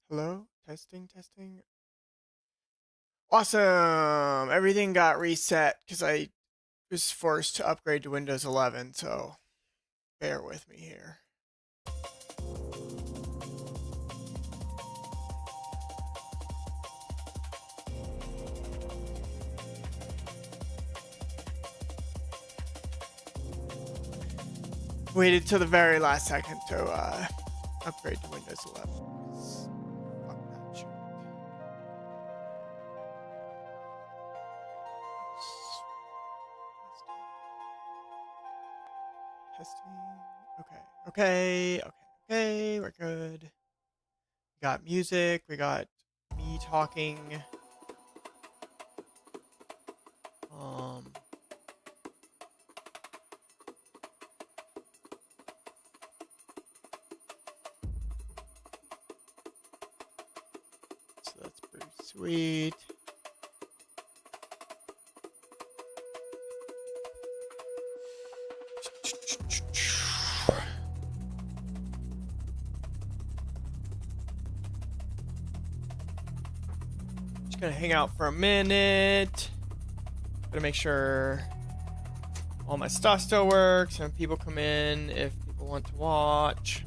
Hello? Testing, testing. Awesome! Everything got reset because I was forced to upgrade to Windows 11, so bear with me here. Waited till the very last second to upgrade to Windows 11. Fuck that shit. Testing. Okay, we're good. We got music, we got me talking. So that's pretty sweet. Just gonna hang out for a minute. Gotta make sure all my stuff still works and people come in if people want to watch.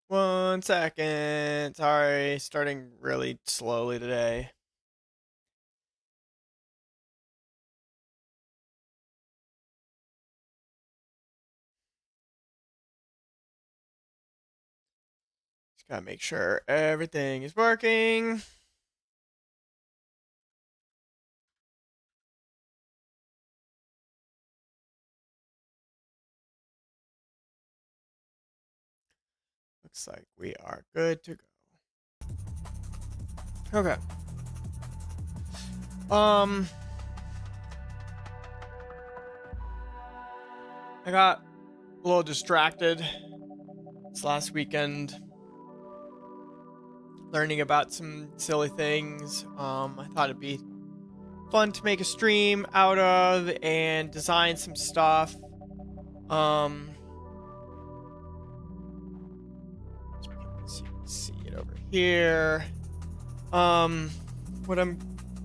One second. Sorry, starting really slowly today. Just gotta make sure everything is working. Looks like we are good to go. Okay. I got a little distracted this last weekend learning about some silly things. I thought it'd be fun to make a stream out of and design some stuff. So you can see it over here. What I'm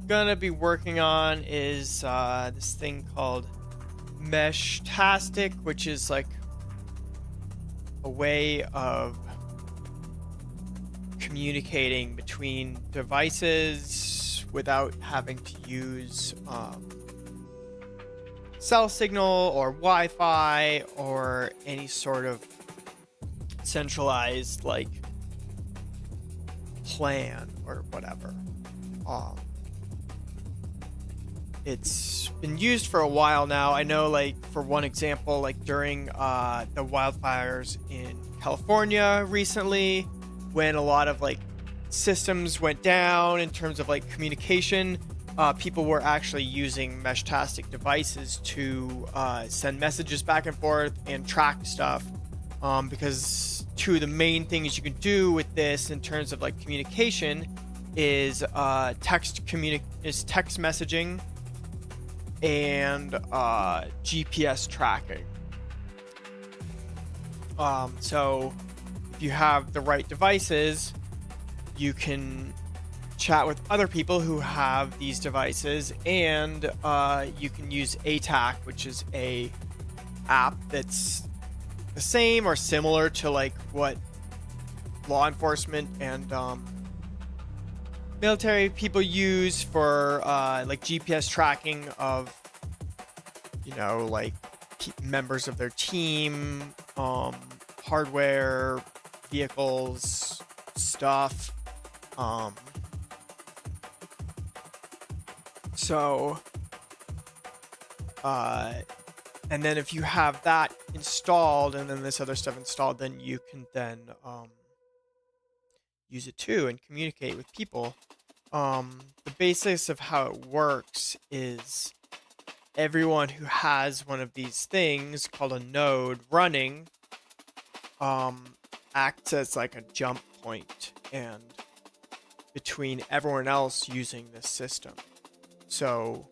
gonna be working on is this thing called meshtastic, which is like a way of communicating between devices without having to use cell signal or Wi-Fi or any sort of centralized like plan or whatever. It's been used for a while now. I know, like, for one example, like during the wildfires in California recently, when a lot of like systems went down in terms of like communication, people were actually using meshtastic devices to send messages back and forth and track stuff, because two of the main things you can do with this in terms of like communication is text messaging and GPS tracking. So if you have the right devices, you can chat with other people who have these devices, and you can use ATAC, which is a app that's the same or similar to like what law enforcement and military people use for like GPS tracking of, you know, like members of their team, hardware, vehicles, stuff. So and then if you have that installed and then this other stuff installed, then you can then use it too and communicate with people. The basics of how it works is everyone who has one of these things called a node running acts as like a jump point and between everyone else using this system. So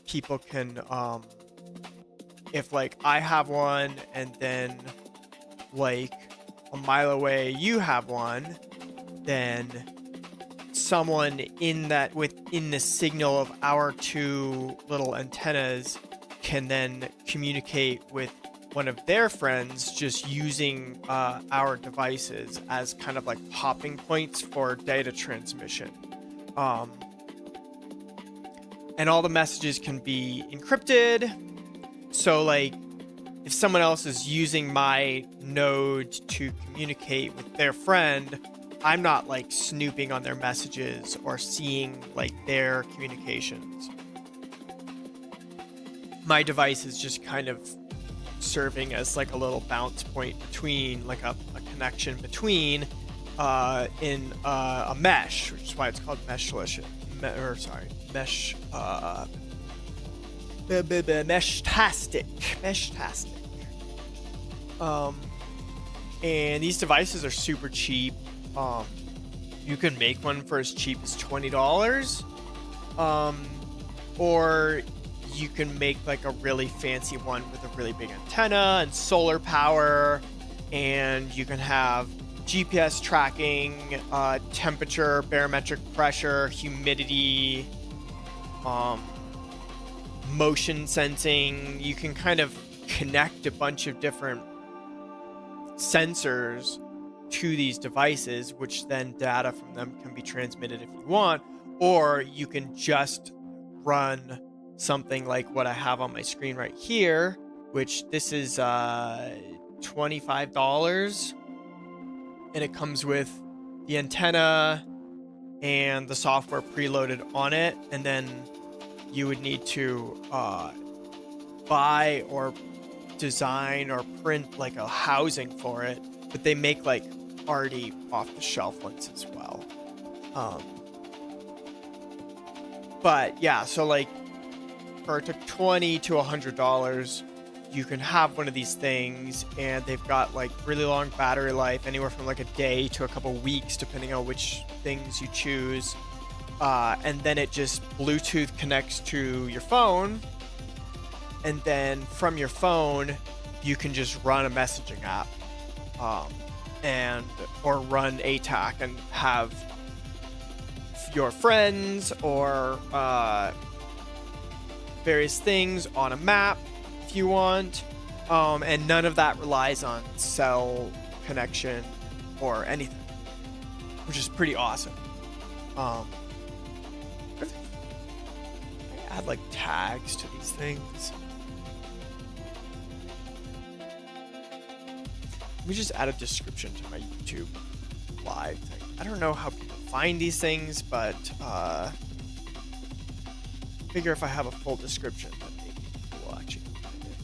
people can if like I have one and then like a mile away you have one, then someone in that within the signal of our two little antennas can then communicate with one of their friends just using our devices as kind of like hopping points for data transmission. And all the messages can be encrypted. So like if someone else is using my node to communicate with their friend, I'm not like snooping on their messages or seeing like their communications. My device is just kind of serving as like a little bounce point between, like a connection between in a mesh, which is why it's called meshtastic. And these devices are super cheap. You can make one for as cheap as $20, or you can make like a really fancy one with a really big antenna and solar power, and you can have GPS tracking, temperature, barometric pressure, humidity, motion sensing. You can kind of connect a bunch of different sensors to these devices, which then data from them can be transmitted if you want, or you can just run something like what I have on my screen right here, which this is $25, and it comes with the antenna and the software preloaded on it, and then you would need to buy or design or print like a housing for it, but they make like already off-the-shelf ones as well. But yeah, so like for $20 to $100, you can have one of these things, and they've got like really long battery life, anywhere from like a day to a couple weeks, depending on which things you choose. And then it just Bluetooth connects to your phone, and then from your phone, you can just run a messaging app, or run ATAC and have your friends or various things on a map if you want, and none of that relies on cell connection or anything, which is pretty awesome. I add like tags to these things. Let me just add a description to my YouTube live thing. I don't know how people find these things, but I figure if I have a full description, then maybe people will actually find it.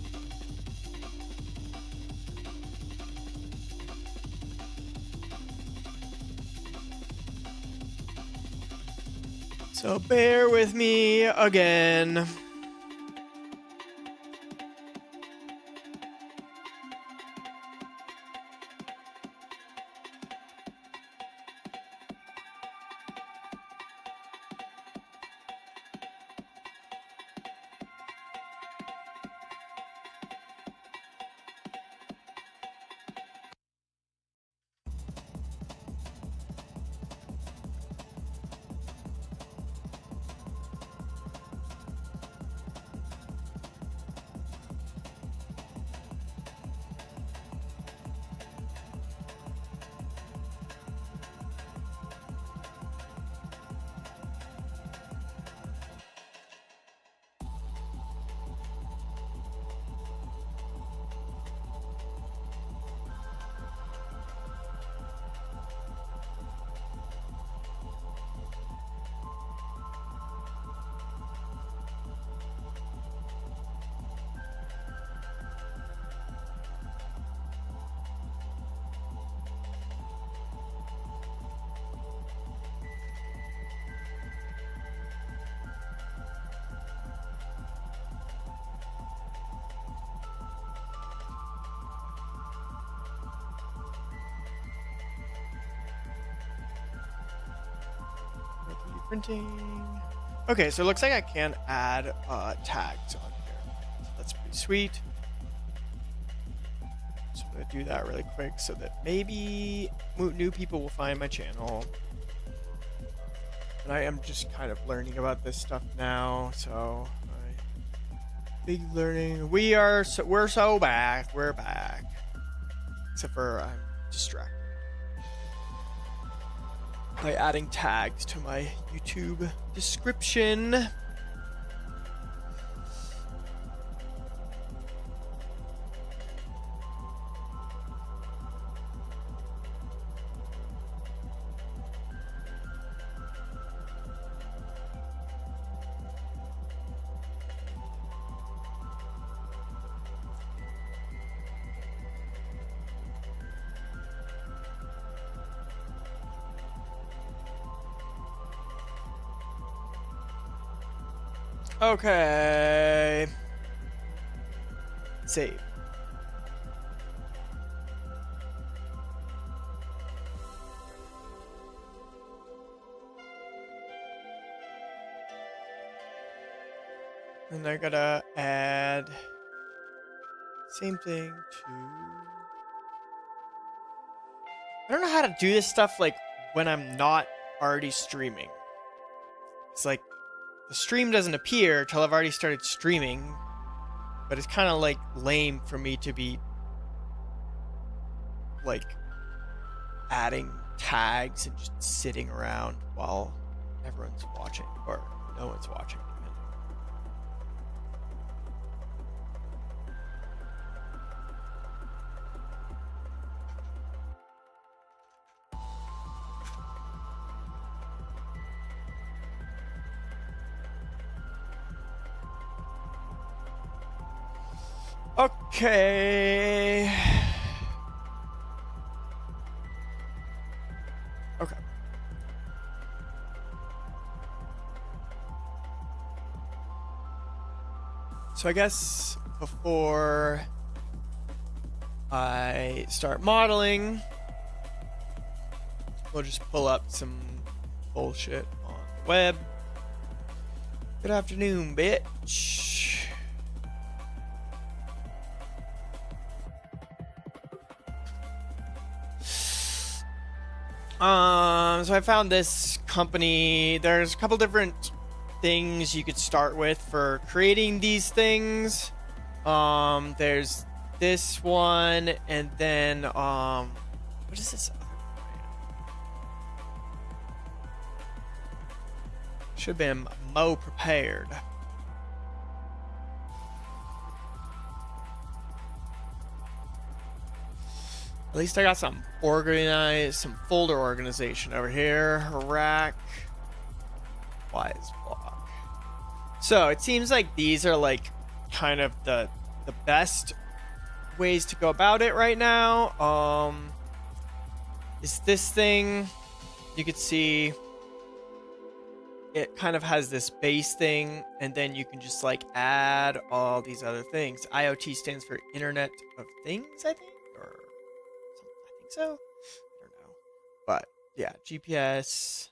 So bear with me again. printing. Okay, so it looks like I can add tags on here. That's pretty sweet. So I'm gonna do that really quick so that maybe new people will find my channel. And I am just kind of learning about this stuff now, so big learning. We're so back. We're back. Except for I'm distracted by adding tags to my YouTube description. Okay. Save. And I gotta add same thing to. I don't know how to do this stuff like when I'm not already streaming. It's like the stream doesn't appear till I've already started streaming, but it's kind of like lame for me to be like adding tags and just sitting around while everyone's watching or no one's watching. Okay. Okay. So I guess before I start modeling, we'll just pull up some bullshit on the web. Good afternoon, bitch. So I found this company. There's a couple different things you could start with for creating these things. There's this one, and then what is this other brand? Should have been Mo Prepared. At least I got some organized, some folder organization over here. Rack. Wise block. So it seems like these are like kind of the best ways to go about it right now. Is this thing, you could see it kind of has this base thing, and then you can just like add all these other things. IoT stands for Internet of Things, I think, or something. I think so. I don't know, but yeah, GPS.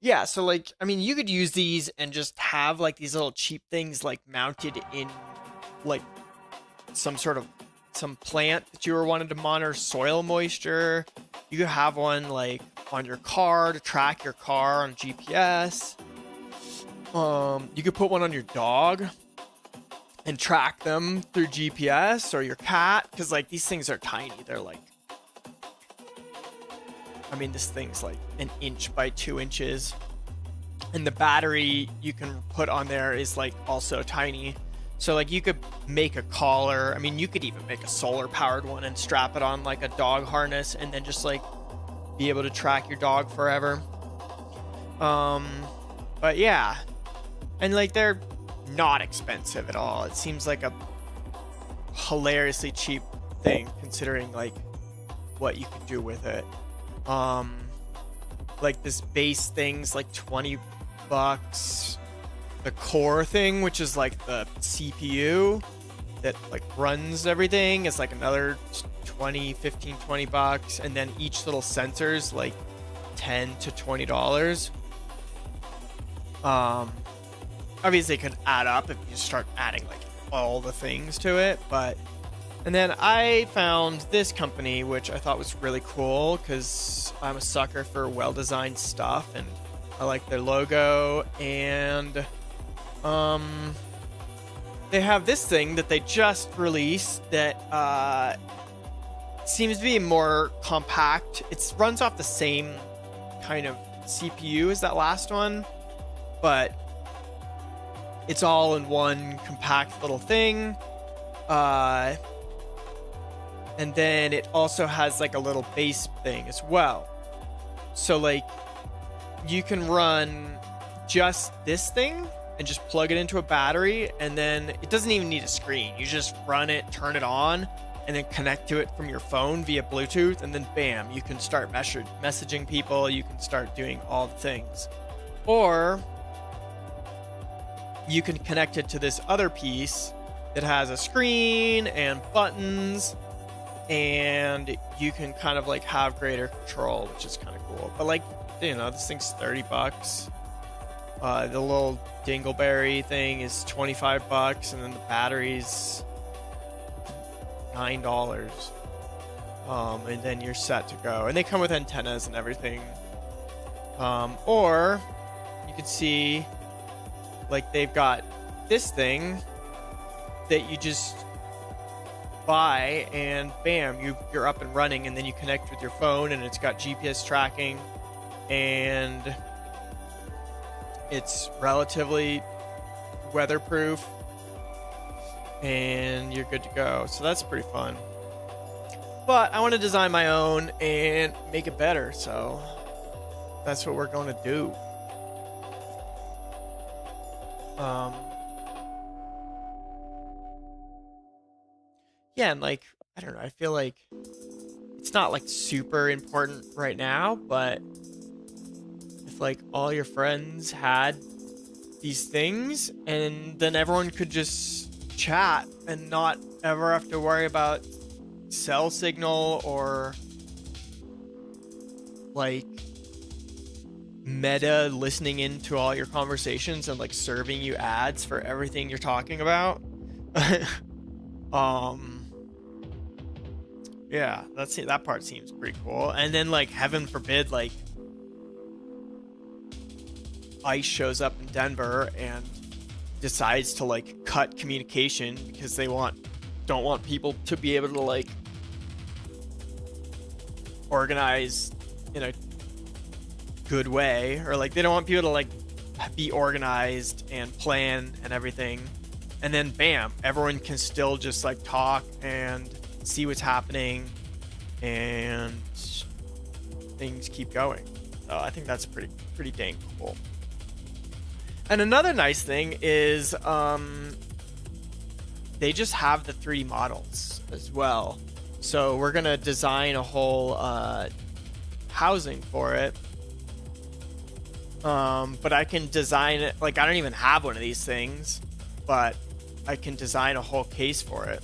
Yeah, so like, I mean, you could use these and just have like these little cheap things like mounted in like some plant that you were wanting to monitor soil moisture. You could have one like on your car to track your car on GPS. You could put one on your dog and track them through GPS, or your cat, because like these things are tiny. They're like, I mean, this thing's like an inch by 2 inches, and the battery you can put on there is like also tiny. So like you could make a collar. I mean, you could even make a solar powered one and strap it on like a dog harness, and then just like be able to track your dog forever. But yeah, and like they're not expensive at all. It seems like a hilariously cheap thing considering like what you could do with it. Like this base thing's like $20. The core thing, which is like the CPU that like runs everything, is like another $20, $15, $20. And then each little sensor's like $10 to $20. Obviously it could add up if you start adding like all the things to it, but and then I found this company, which I thought was really cool because I'm a sucker for well-designed stuff and I like their logo. And they have this thing that they just released that seems to be more compact. It runs off the same kind of CPU as that last one, but it's all in one compact little thing. And then it also has like a little base thing as well. So like you can run just this thing and just plug it into a battery, and then it doesn't even need a screen. You just run it, turn it on, and then connect to it from your phone via Bluetooth, and then bam, you can start messaging people, you can start doing all the things. Or you can connect it to this other piece that has a screen and buttons, and you can kind of like have greater control, which is kind of cool. But like, you know, this thing's $30. The little dingleberry thing is $25, and then the battery's $9. And then you're set to go. And they come with antennas and everything. Or you could see like they've got this thing that you just buy, and bam, you're up and running, and then you connect with your phone, and it's got GPS tracking, and it's relatively weatherproof, and you're good to go. So that's pretty fun. But I want to design my own and make it better, so that's what we're going to do. Yeah, and like, I don't know, I feel like it's not like super important right now, but if like all your friends had these things, and then everyone could just chat and not ever have to worry about cell signal or like Meta listening into all your conversations and like serving you ads for everything you're talking about. Yeah, that part seems pretty cool. And then like, heaven forbid, like ICE shows up in Denver and decides to like cut communication because they don't want people to be able to like organize in a good way, or like they don't want people to like be organized and plan and everything, and then bam, everyone can still just like talk and see what's happening and things keep going. So I think that's pretty dang cool. And another nice thing is they just have the 3D models as well. So we're gonna design a whole housing for it. But I can design it, like I don't even have one of these things, but I can design a whole case for it.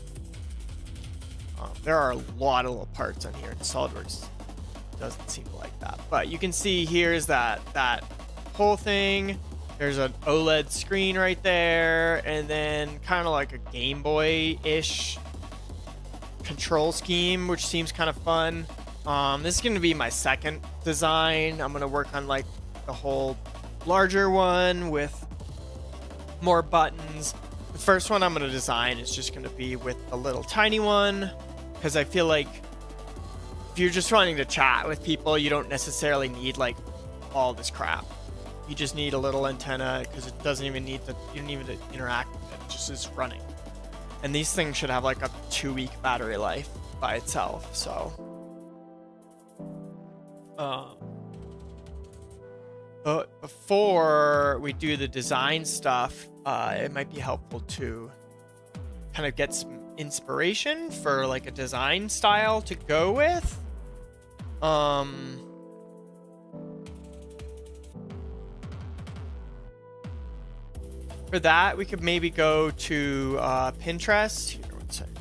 There are a lot of little parts on here, and SolidWorks doesn't seem to like that. But you can see here's that whole thing. There's an OLED screen right there, and then kind of like a Game Boy-ish control scheme, which seems kind of fun. This is going to be my second design. I'm going to work on like the whole larger one with more buttons. The first one I'm going to design is just going to be with a little tiny one, because I feel like if you're just wanting to chat with people, you don't necessarily need like all this crap. You just need a little antenna, because it doesn't even need to, you don't even need to interact with it. It just is running. And these things should have like a 2-week battery life by itself. So but before we do the design stuff, it might be helpful to kind of get some inspiration for like a design style to go with. For that, we could maybe go to Pinterest. Here, one second.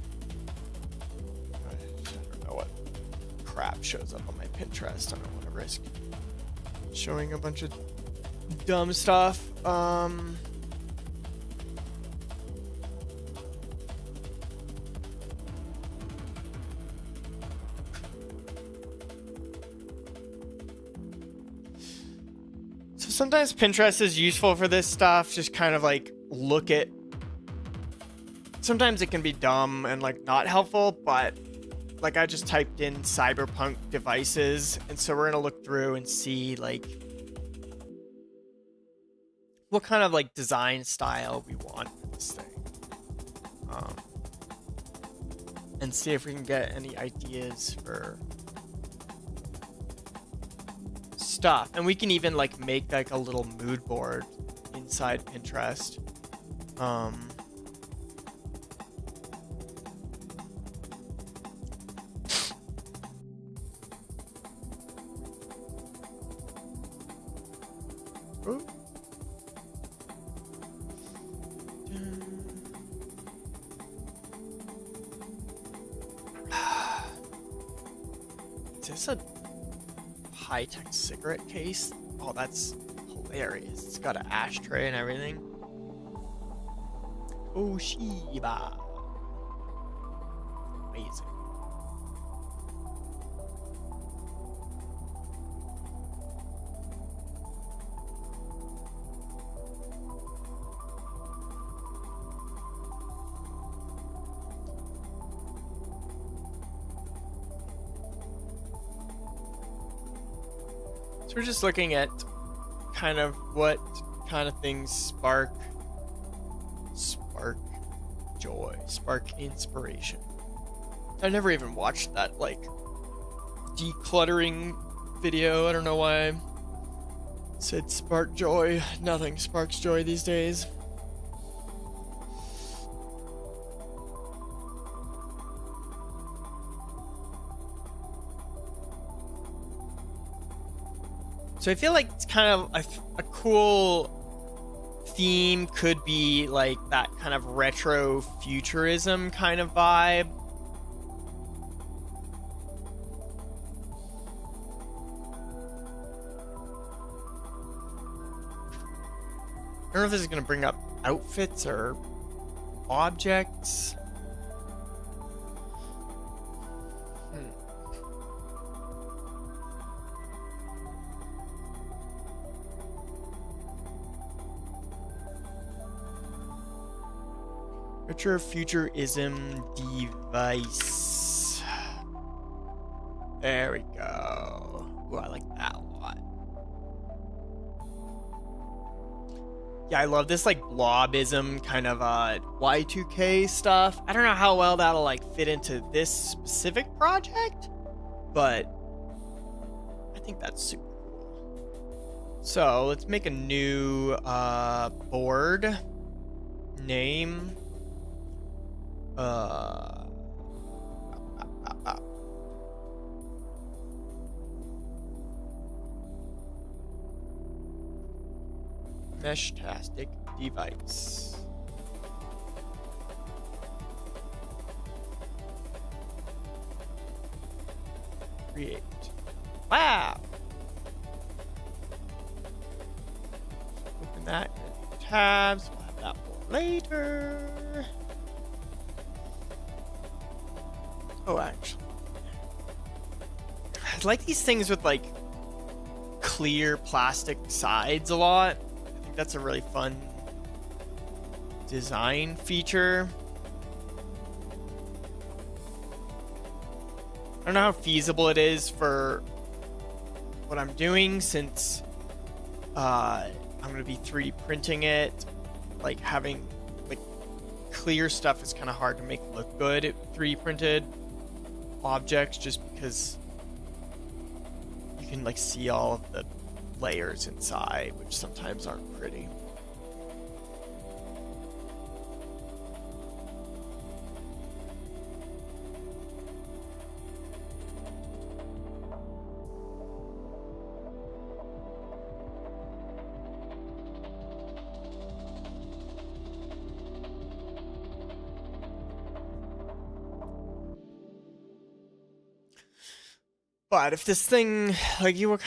I don't know what crap shows up on my Pinterest. I don't want to risk showing a bunch of dumb stuff. So sometimes Pinterest is useful for this stuff. Just kind of like look at. Sometimes it can be dumb and like not helpful, but like I just typed in cyberpunk devices, and so we're gonna look through and see like what kind of like design style we want for this thing, and see if we can get any ideas for stuff. And we can even like make like a little mood board inside Pinterest. Ooh. Is this a high-tech cigarette case? Oh, that's hilarious. It's got an ashtray and everything. Oh, Shiba. Amazing. So we're just looking at kind of what kind of things spark joy, spark inspiration. I never even watched that like decluttering video. I don't know why I said spark joy. Nothing sparks joy these days. So I feel like it's kind of a cool theme could be like that kind of retro futurism kind of vibe. I don't know if this is going to bring up outfits or objects. Retro futurism device. There we go. Ooh, I like that a lot. Yeah, I love this like blobism kind of Y2K stuff. I don't know how well that'll like fit into this specific project, but I think that's super cool. So let's make a new board name. Meshtastic device. Create. Wow. Open that in tabs. We'll have that for later. Oh, actually, I like these things with like clear plastic sides a lot. I think that's a really fun design feature. I don't know how feasible it is for what I'm doing, since I'm going to be 3D printing it. Like having like clear stuff is kind of hard to make look good 3D printed objects, just because you can like see all of the layers inside, which sometimes aren't pretty. But if this thing, like, you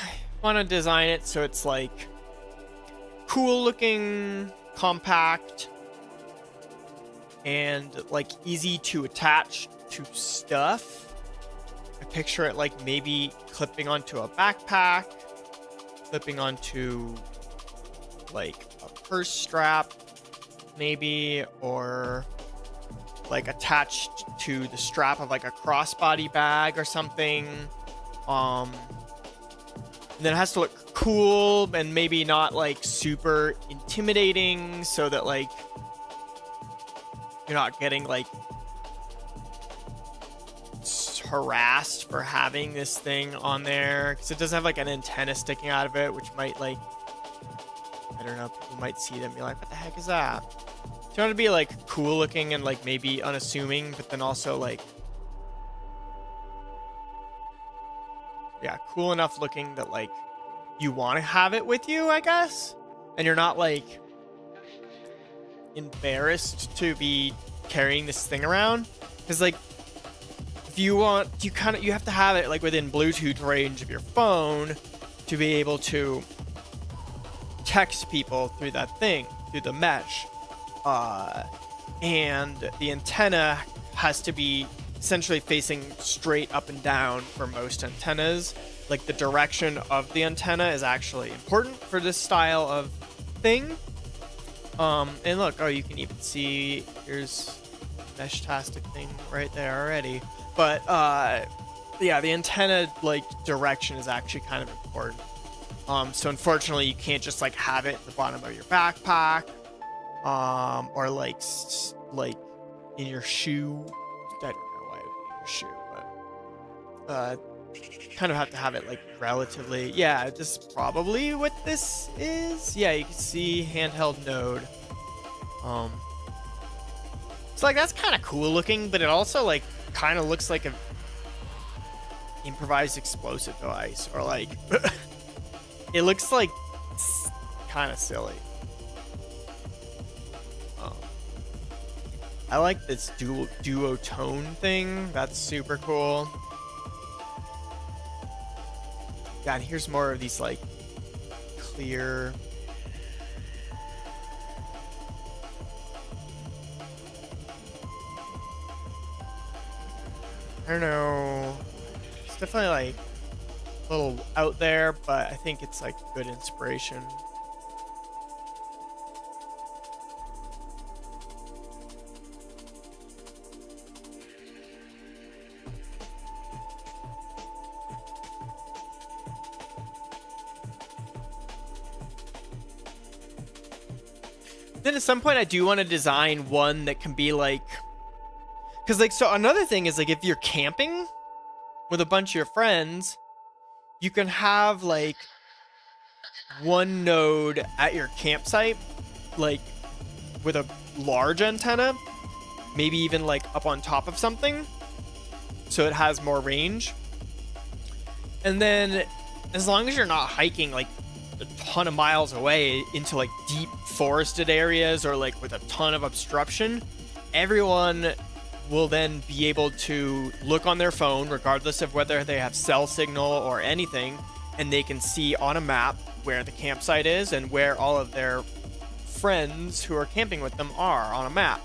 want to design it so it's like cool looking, compact, and like easy to attach to stuff. I picture it like maybe clipping onto a backpack, clipping onto like a purse strap maybe, or like attached to the strap of like a crossbody bag or something. And then it has to look cool and maybe not like super intimidating, so that like you're not getting like harassed for having this thing on there, because it does have like an antenna sticking out of it, which might like, I don't know, people might see them and be like, what the heck is that? So you want to be like cool looking and like maybe unassuming, but then also like, yeah, cool enough looking that like you want to have it with you, I guess, and you're not like embarrassed to be carrying this thing around. Because like, if you want, you have to have it like within Bluetooth range of your phone to be able to text people through that thing, through the mesh. And the antenna has to be essentially facing straight up and down for most antennas. Like the direction of the antenna is actually important for this style of thing. And look, oh, you can even see here's meshtastic thing right there already. But yeah, the antenna like direction is actually kind of important. So unfortunately, you can't just like have it at the bottom of your backpack, or like in your shoe. I don't know why it would be in your shoe, but kind of have to have it like relatively. Yeah, this is probably what this is. Yeah, you can see handheld node. So like that's kind of cool looking, but it also like kind of looks like a improvised explosive device, or like it looks like kind of silly. I like this duo tone thing. That's super cool. Yeah, and here's more of these like clear. I don't know. It's definitely like a little out there, but I think it's like good inspiration. Then at some point I do want to design one that can be like, because like, so another thing is like if you're camping with a bunch of your friends, you can have like one node at your campsite, like with a large antenna, maybe even like up on top of something, so it has more range. And then as long as you're not hiking like a ton of miles away into like deep forested areas or like with a ton of obstruction, everyone will then be able to look on their phone regardless of whether they have cell signal or anything, and they can see on a map where the campsite is and where all of their friends who are camping with them are on a map.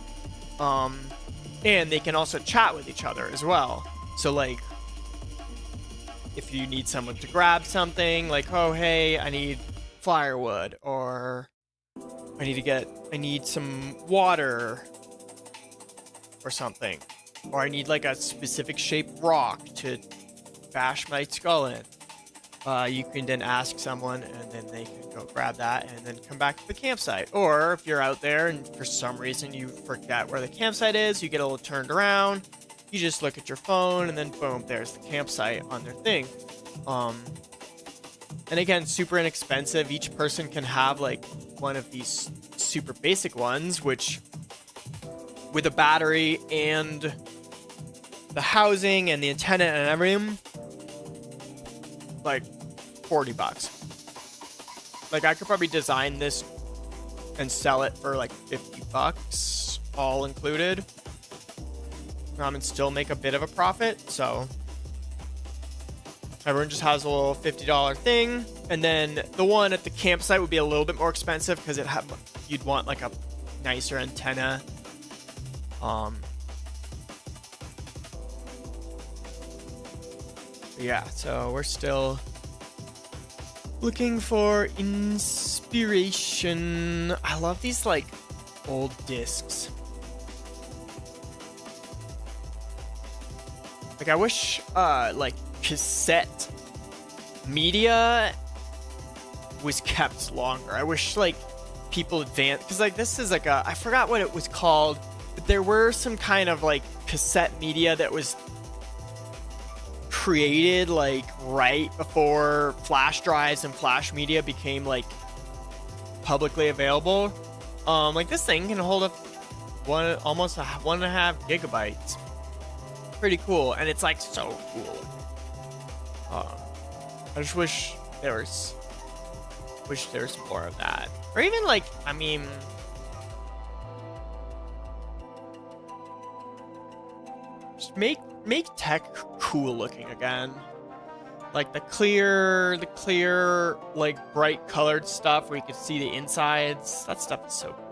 And they can also chat with each other as well. So like if you need someone to grab something, like, oh hey, I need firewood, or I need some water or something, or I need like a specific shaped rock to bash my skull in, you can then ask someone and then they can go grab that and then come back to the campsite. Or if you're out there and for some reason you forget where the campsite is, you get a little turned around, you just look at your phone and then boom, there's the campsite on their thing. And again, super inexpensive. Each person can have like one of these super basic ones, which with a battery and the housing and the antenna and everything, like $40. Like I could probably design this and sell it for like $50 all included, and still make a bit of a profit. So Everyone just has a little $50 thing, and then the one at the campsite would be a little bit more expensive because you'd want like a nicer antenna. Yeah, so we're still looking for inspiration. I love these like old discs. Like I wish like cassette media was kept longer. I wish like people advanced, because like this is like I forgot what it was called, but there were some kind of like cassette media that was created like right before flash drives and flash media became like publicly available. Like this thing can hold up almost 1.5 gigabytes. Pretty cool, and it's like so cool. I just wish there was more of that, or even like, I mean, just make tech cool looking again. Like the clear, like bright colored stuff where you could see the insides. That stuff is so cool.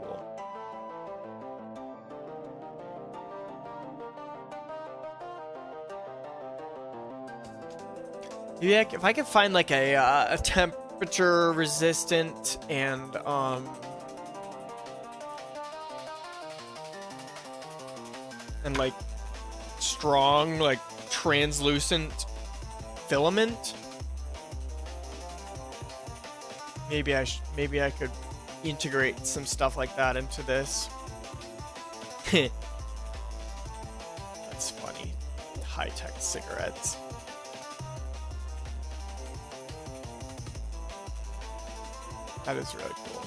Yeah, if I could find like a temperature resistant and like strong, like translucent filament, maybe I could integrate some stuff like that into this. That's funny. High-tech cigarettes. That is really cool.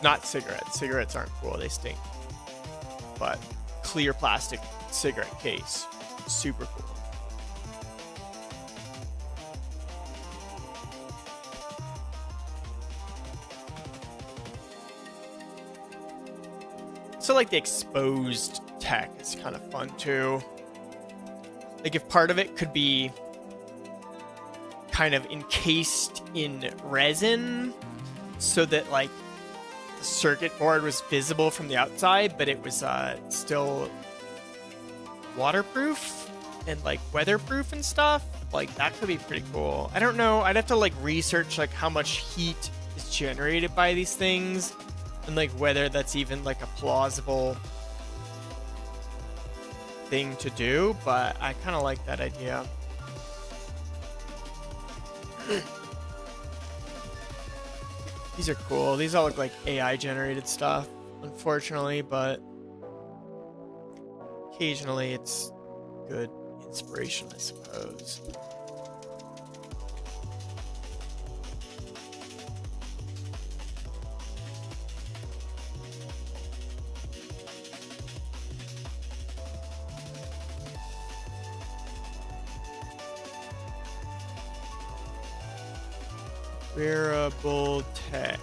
Not cigarettes. Cigarettes aren't cool. They stink. But clear plastic cigarette case. Super cool. So like the exposed tech is kind of fun too. Like if part of it could be kind of encased in resin so that like the circuit board was visible from the outside, but it was still waterproof and like weatherproof and stuff, like that could be pretty cool. I don't know, I'd have to like research like how much heat is generated by these things and like whether that's even like a plausible thing to do, but I kind of like that idea. These are cool. These all look like AI generated stuff, unfortunately, but occasionally it's good inspiration, I suppose. Wearable tech.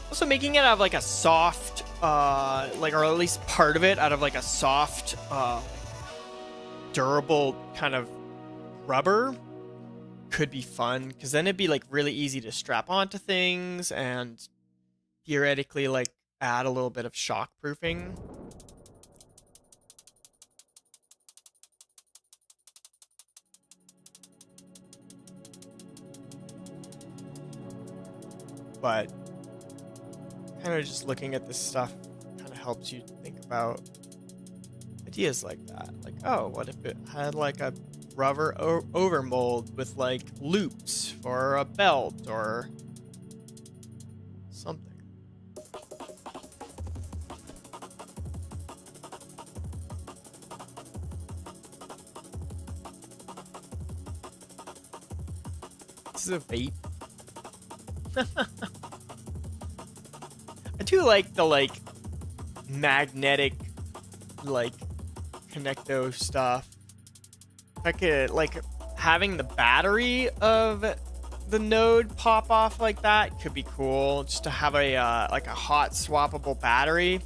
Also making it out of like a soft, like, or at least part of it out of like a soft, durable kind of rubber could be fun, because then it'd be like really easy to strap onto things and theoretically like add a little bit of shock proofing. But kind of just looking at this stuff kind of helps you think about ideas like that. Like, oh, what if it had like a rubber overmold with like loops for a belt or something. This is a vape. I do like the like magnetic like connecto stuff. I could like having the battery of the node pop off like that could be cool, just to have a like a hot swappable battery.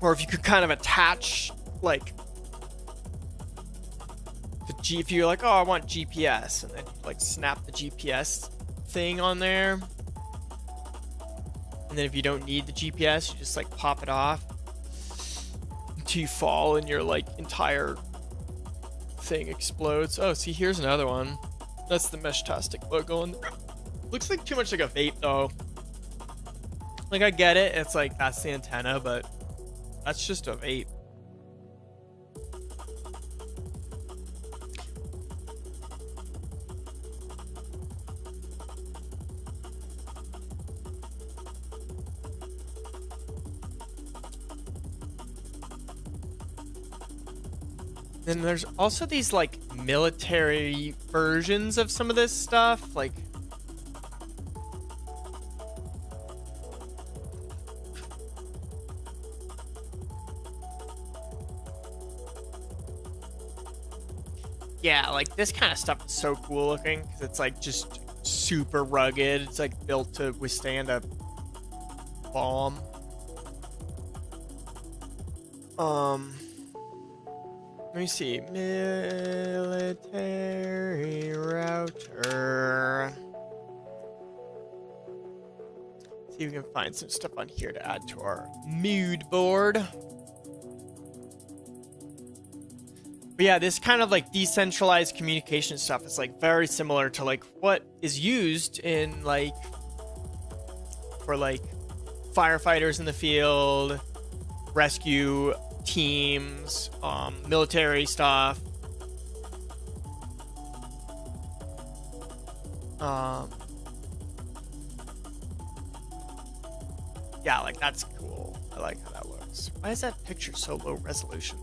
Or if you could kind of attach like if you're like, oh, I want GPS, and then you like snap the GPS thing on there, and then if you don't need the GPS, you just like pop it off until you fall and your like entire thing explodes. Oh, see, here's another one. That's the meshtastic logo on there. Looks like too much like a vape though. Like, I get it, it's like that's the antenna, but that's just a vape. Then there's also these like military versions of some of this stuff, like yeah, like this kind of stuff is so cool looking because it's like just super rugged. It's like built to withstand a bomb. Let me see. Military router. See if we can find some stuff on here to add to our mood board. But yeah, this kind of like decentralized communication stuff is like very similar to like what is used in like for like firefighters in the field, rescue teams, military stuff. Yeah, like that's cool. I like how that looks. Why is that picture so low resolution?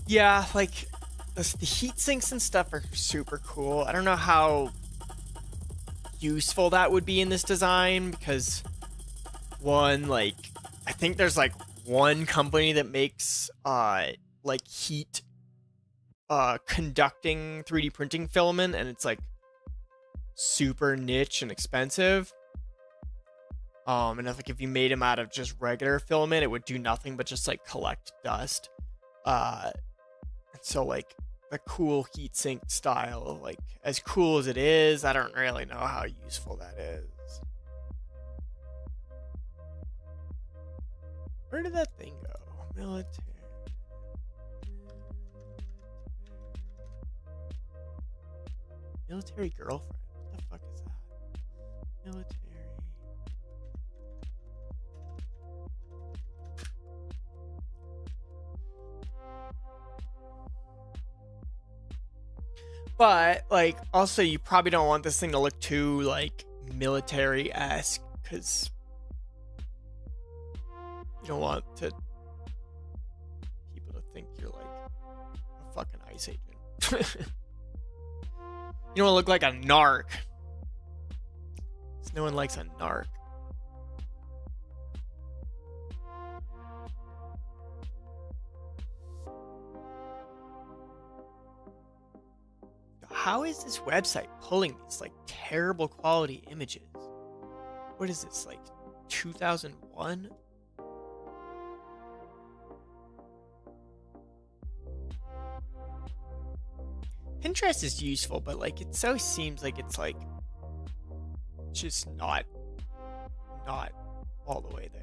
Yeah, like the heat sinks and stuff are super cool. I don't know how useful that would be in this design because one, like I think there's like one company that makes like heat conducting 3D printing filament, and it's like super niche and expensive. And if you made them out of just regular filament, it would do nothing but just like collect dust. So like the cool heatsink style, like as cool as it is, I don't really know how useful that is. Where did that thing go? Military girlfriend. What the fuck is that? Military. But like also you probably don't want this thing to look too like military-esque because you don't want people to think you're like a fucking ICE agent. You don't want to look like a narc. No one likes a narc. How is this website pulling these like terrible quality images? What is this, like 2001? Pinterest is useful, but like it so seems like it's like just not all the way there.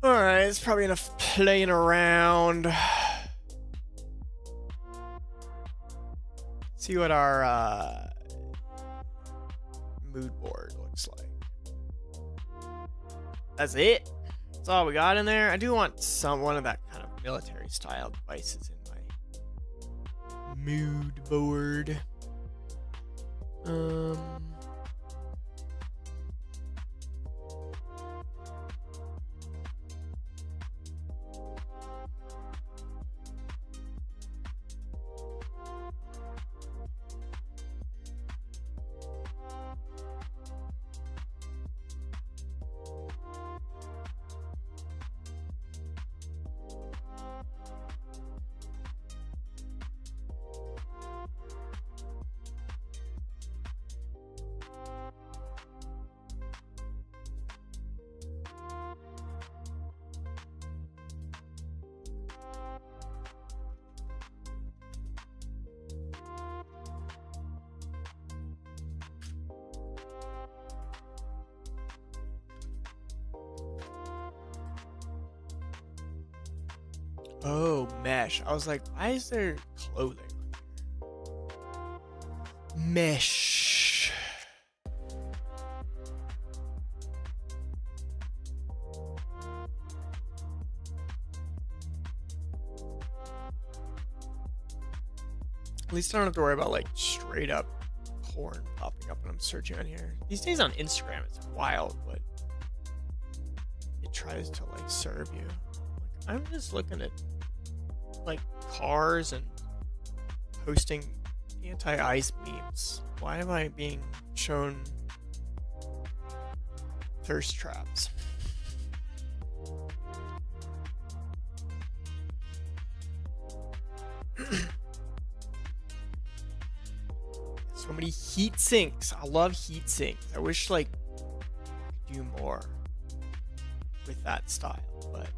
Alright, it's probably enough playing around. See what our mood board looks like. That's it. That's all we got in there. I do want one of that kind of military style devices in my mood board. Oh, mesh. I was like, why is there clothing on here? Mesh. At least I don't have to worry about like straight up porn popping up when I'm searching on here. These days on Instagram, it's wild what it tries to like serve you. Like, I'm just looking at like cars and posting anti-ice memes. Why am I being shown thirst traps? So many heat sinks. I love heat sinks. I wish like I could do more with that style, but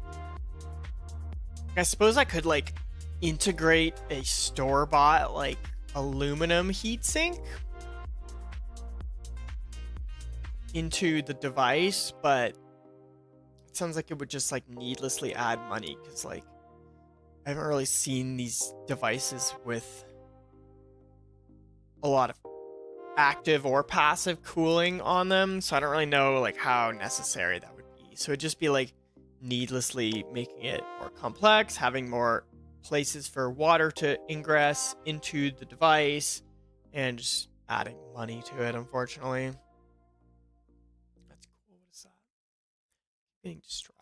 I suppose I could like integrate a store-bought like aluminum heatsink into the device, but it sounds like it would just like needlessly add money because like I haven't really seen these devices with a lot of active or passive cooling on them, so I don't really know like how necessary that would be. So it'd just be like needlessly making it more complex, having more places for water to ingress into the device, and just adding money to it, unfortunately. That's cool. What is that? Getting distracted.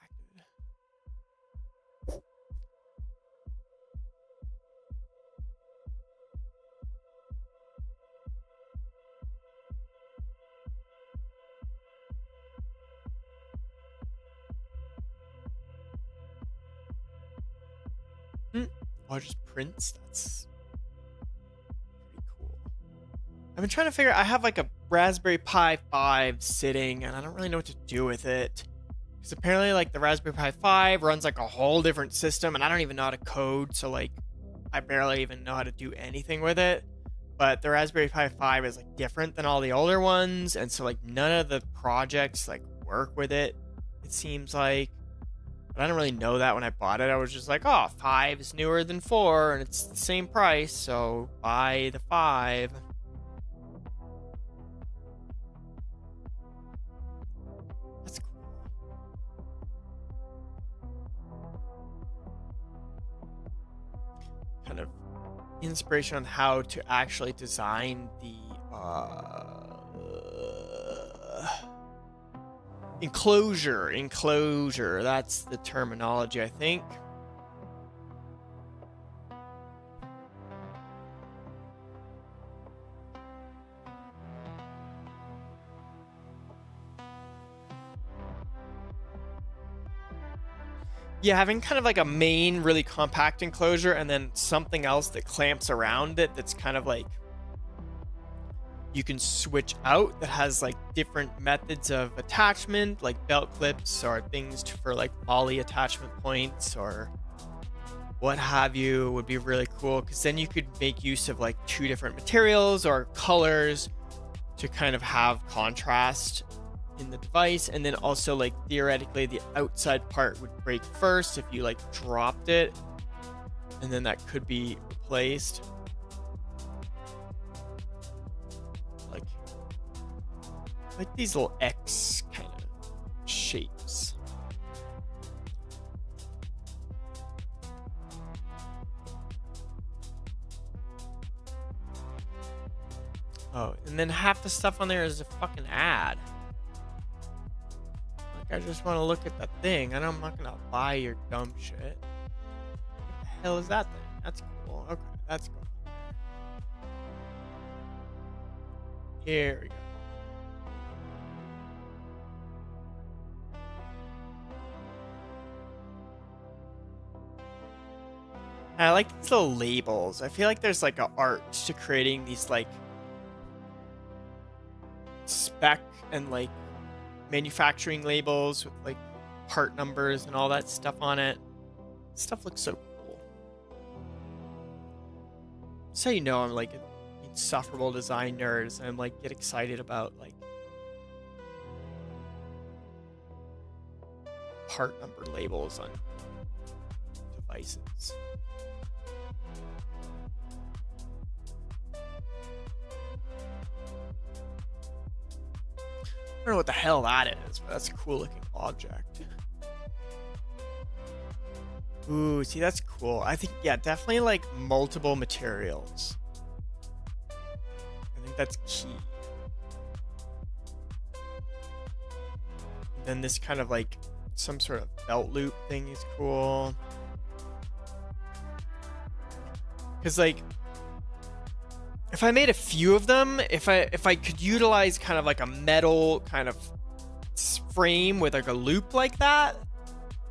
Oh, just prints? That's pretty cool. I've been trying to figure out, I have like a Raspberry Pi 5 sitting, and I don't really know what to do with it. Because apparently like the Raspberry Pi 5 runs like a whole different system, and I don't even know how to code, so like I barely even know how to do anything with it. But the Raspberry Pi 5 is like different than all the older ones, and so like none of the projects like work with it, it seems like. But I didn't really know that when I bought it. I was just like, oh, 5 is newer than 4, and it's the same price, so buy the 5. That's cool. Kind of inspiration on how to actually design the enclosure, that's the terminology, I think. Yeah, having kind of like a main really compact enclosure and then something else that clamps around it that's kind of like you can switch out, that has like different methods of attachment, like belt clips or things for like poly attachment points or what have you, would be really cool, because then you could make use of like 2 different materials or colors to kind of have contrast in the device, and then also like theoretically the outside part would break first if you like dropped it, and then that could be replaced. Like these little X kind of shapes. Oh, and then half the stuff on there is a fucking ad. Like, I just want to look at that thing. I'm not gonna buy your dumb shit. What the hell is that thing? That's cool. Okay, that's cool. Here we go. I like these little labels. I feel like there's like an art to creating these like spec and like manufacturing labels with like part numbers and all that stuff on it. Stuff looks so cool. So you know I'm like an insufferable design nerd, and I'm like get excited about like part number labels on devices. I don't know what the hell that is, but that's a cool looking object. Ooh, see, that's cool. I think, yeah, definitely like multiple materials. I think that's key. And then this kind of like some sort of belt loop thing is cool. Because like, if I made a few of them, if I could utilize kind of like a metal kind of frame with like a loop like that,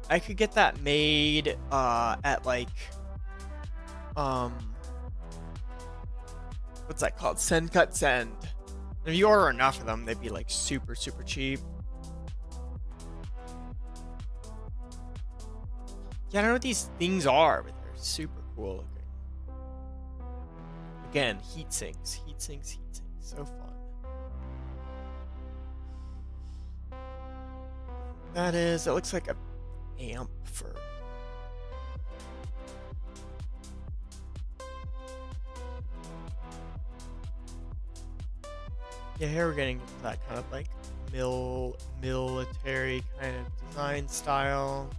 I could get that made at like what's that called? Send Cut Send. And if you order enough of them, they'd be like super cheap. Yeah, I don't know what these things are, but they're super cool looking. Again, heat sinks. So fun. That is, it looks like a amp for... Yeah, here we're getting that kind of like military kind of design style.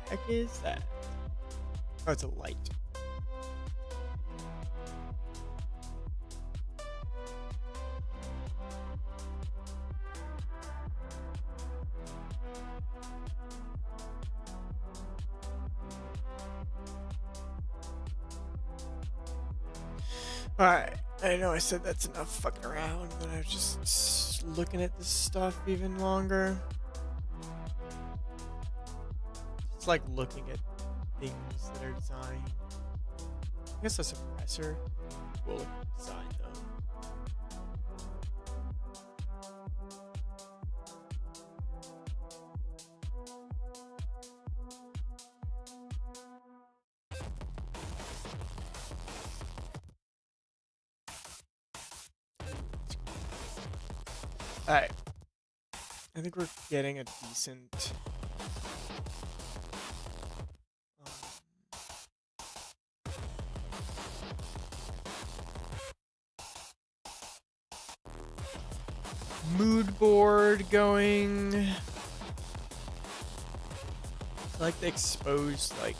Heck is that? Oh, it's a light. Alright, I know I said that's enough fucking around, but I was just looking at this stuff even longer. It's like looking at things that are designed. I guess a suppressor. Cool design though. Alright. I think we're getting a decent... mood board going. I like the exposed like.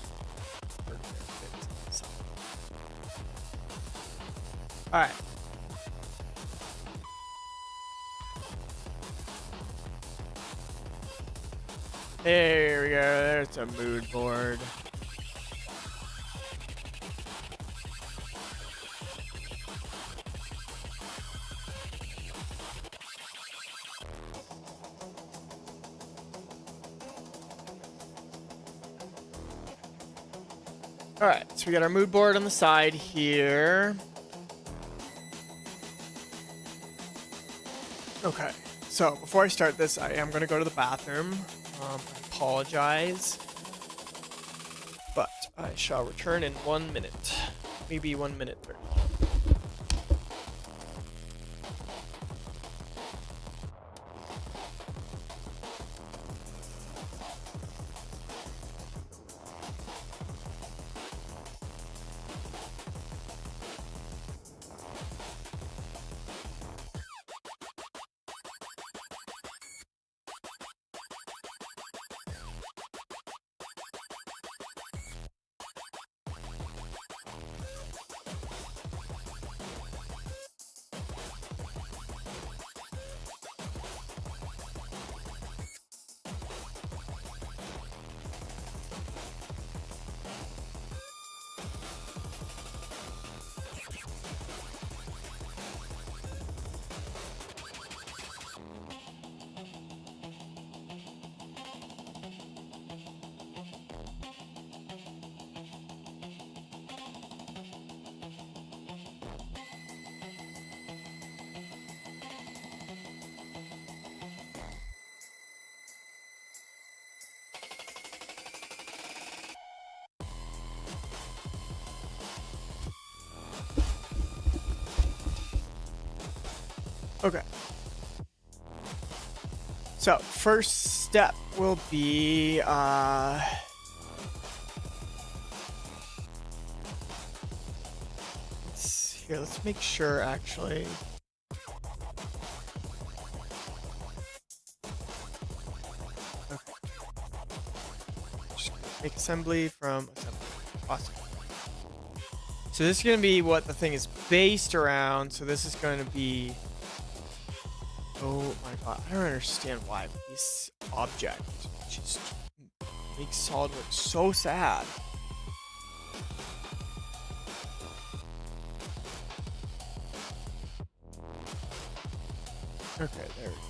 All right. There we go. There's a mood board. Alright, so we got our mood board on the side here. Okay, so before I start this, I am going to go to the bathroom. I apologize. But I shall return in 1 minute. Maybe 1 minute 30. Okay. So first step will be let's make sure actually. Okay. Just make assembly from assembly. Awesome. So this is going to be what the thing is based around. So this is going to be, oh my god, I don't understand why this object just makes SolidWorks so sad. Okay, there we go.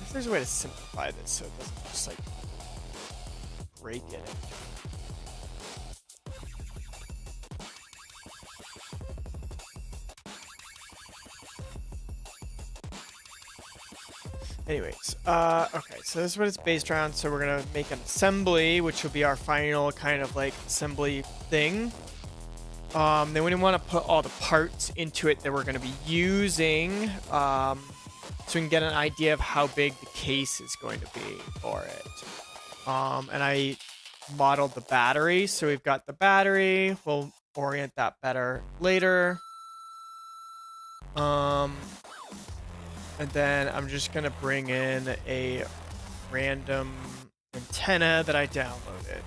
If there's a way to simplify this so it doesn't just like break it. Anyways, okay, so this is what it's based around. So we're gonna make an assembly, which will be our final kind of like assembly thing. Then we want to put all the parts into it that we're gonna be using, so we can get an idea of how big the case is going to be for it. And I modeled the battery, so we've got the battery. We'll orient that better later. And then I'm just gonna bring in a random antenna that I downloaded.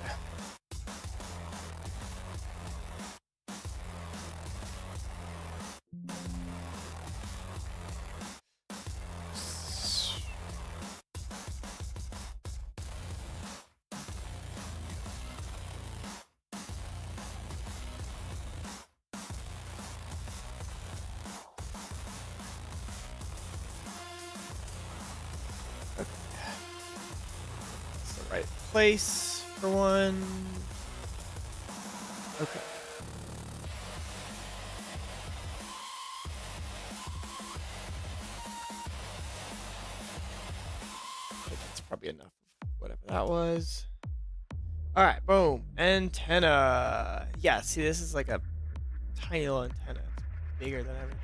Right place for one. Okay. I think that's probably enough of whatever that was. All right, boom. Antenna. Yeah, see, this is like a tiny little antenna. It's bigger than everything.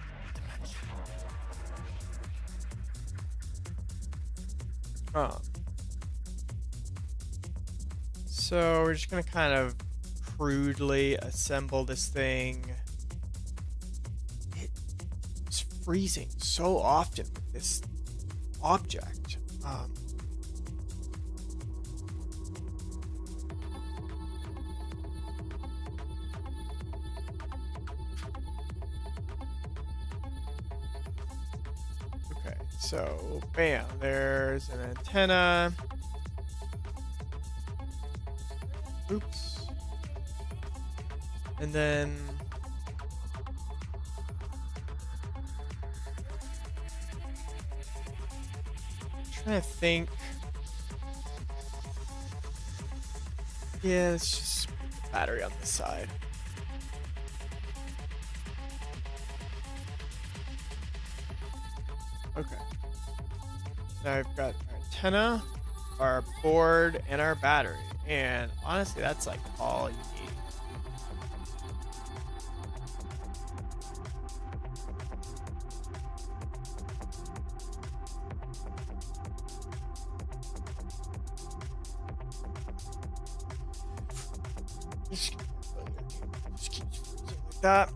So we're just gonna kind of crudely assemble this thing. It's freezing so often with this object. Okay, so bam, there's an antenna. Oops. And then I'm trying to think. Yeah, let's just put the battery on this side. Okay. Now I've got our antenna. our board and our battery. And honestly, that's like all you need. Just keeps freezing like that.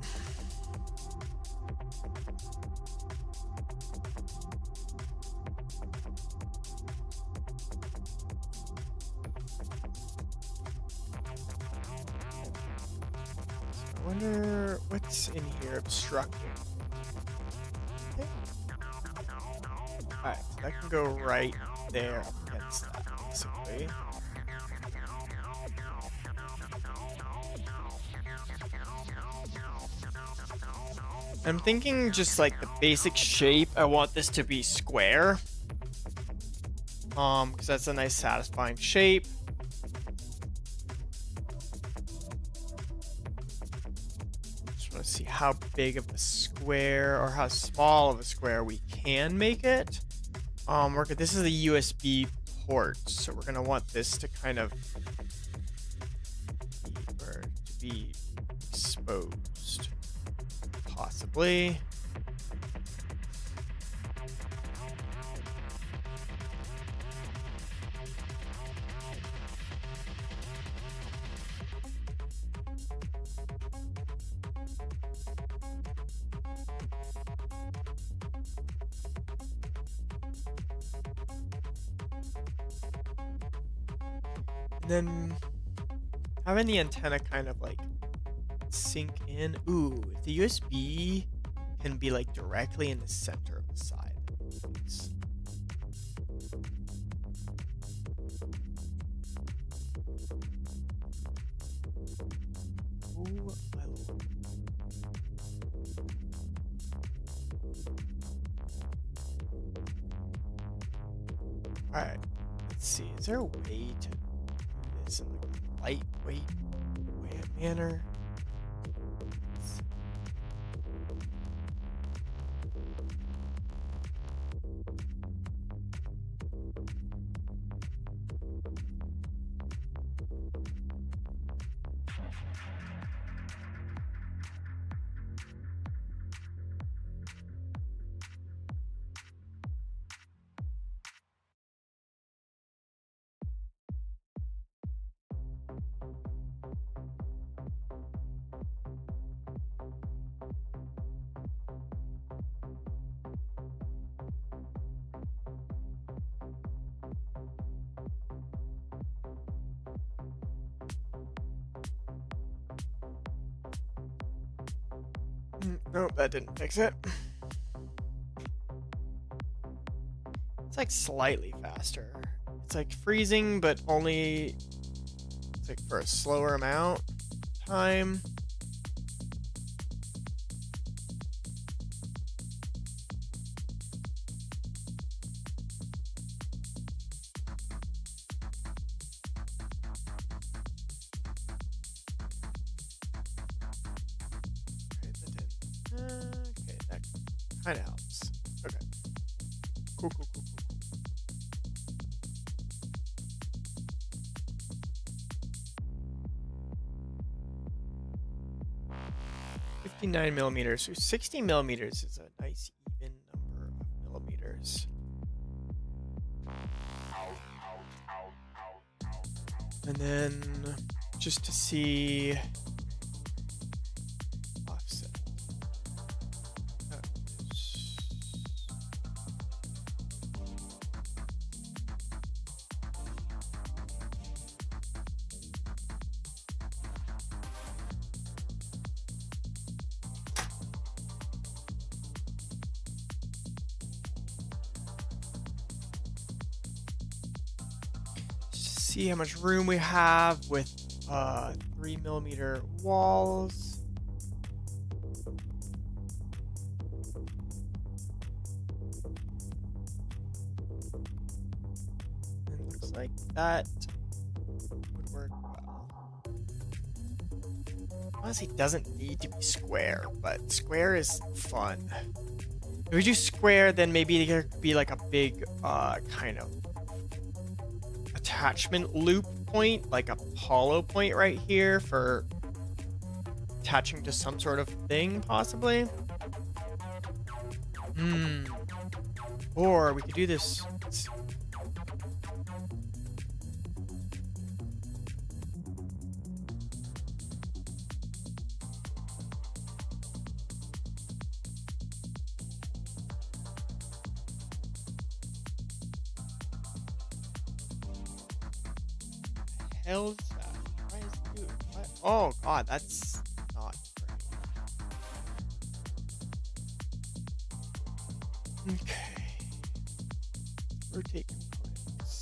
I wonder what's in here obstructing. Okay. Alright, so that can go right there up against that, basically. I'm thinking just like the basic shape, I want this to be square. Because that's a nice satisfying shape. Just want to see how big of a square or how small of a square we can make it. This is a USB port, so we're gonna want this to kind of be exposed, possibly. And then having the antenna kind of like sink in. Ooh, if the USB can be like directly in the center of the side. Nice. Ooh, my lord. Alright, let's see. Is there a way to do this in like a lightweight manner? Nope, that didn't fix it. It's like slightly faster. It's like freezing, but only it's like for a slower amount of time. Okay, that kind of helps. Okay. Cool. 59 millimeters. So 60 millimeters is a nice even number of millimeters. And then just to see offset. See how much room we have with 3 millimeter walls. It looks like that would work well. Honestly, it doesn't need to be square, but square is fun. If we do square, then maybe there could be like a big kind of attachment loop point, like a hollow point right here for attaching to some sort of thing, possibly. Or we could do this. Hell is that? Why is it doing what? Oh god, that's not great. Okay. Rotate components.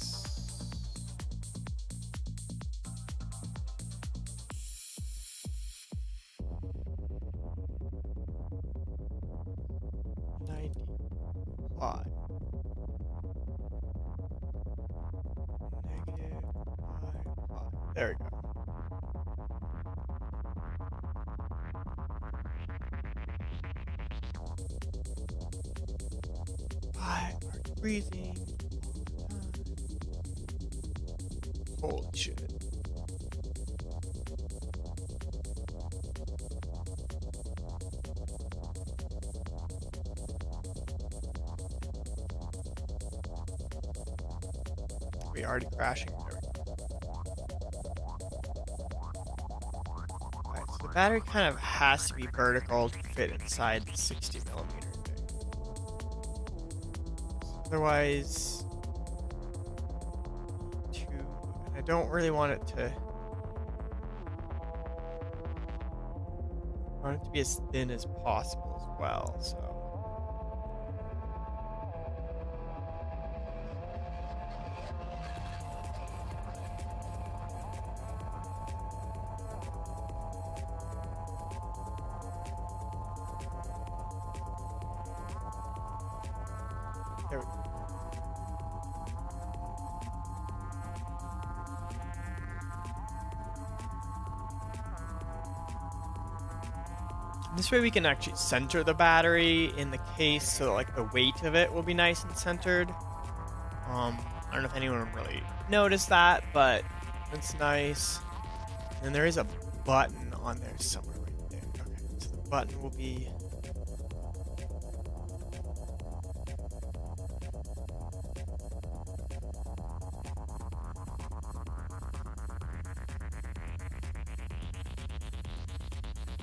Apply. Negative I. There we go. Breathing. Holy shit. We already crashing. There we go. Alright, so the battery kind of has to be vertical to fit inside the 60mm thing. Otherwise, and I don't really want it to. I want it to be as thin as possible as well. So. There we go. This way we can actually center the battery in the case so that, like, the weight of it will be nice and centered. I don't know if anyone really noticed that, but it's nice. And there is a button on there somewhere right there. Okay, so the button will be...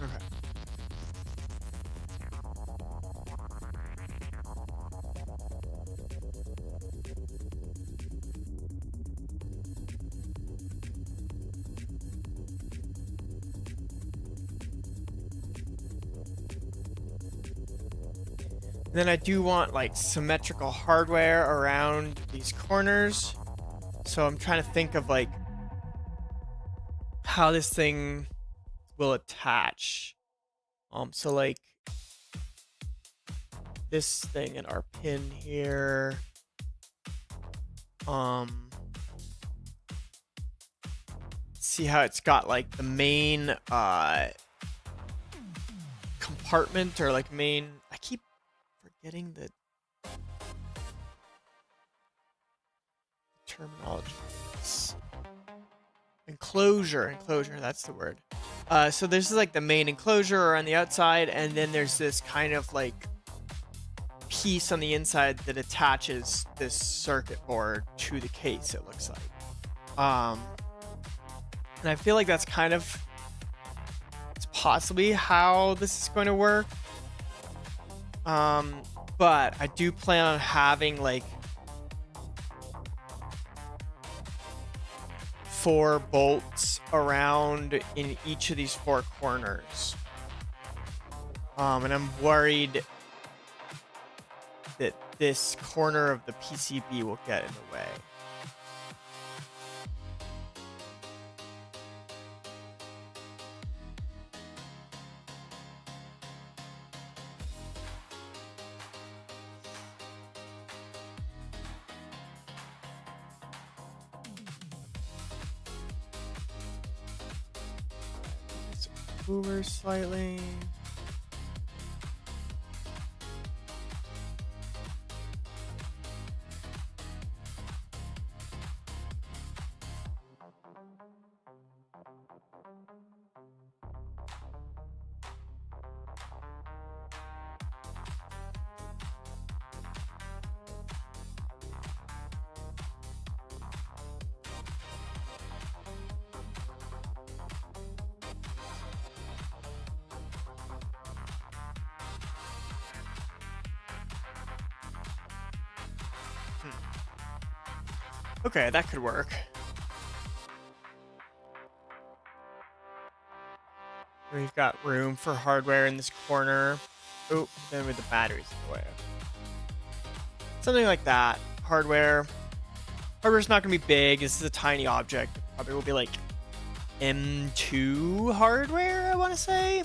Okay. Then I do want like symmetrical hardware around these corners. So I'm trying to think of like how this thing will attach. So like this thing and our pin here. See how it's got like the main compartment or like main. I keep forgetting the terminology. Enclosure, that's the word. So this is like the main enclosure on the outside, and then there's this kind of like piece on the inside that attaches this circuit board to the case, it looks like. And I feel like that's kind of, it's possibly how this is going to work. But I do plan on having like 4 bolts around in each of these 4 corners. And I'm worried that this corner of the PCB will get in the way. Over slightly. Okay, that could work. We've got room for hardware in this corner. Oh, then with the batteries in the way. Something like that. Hardware. Hardware's not going to be big. This is a tiny object. Probably will be like M2 hardware, I want to say.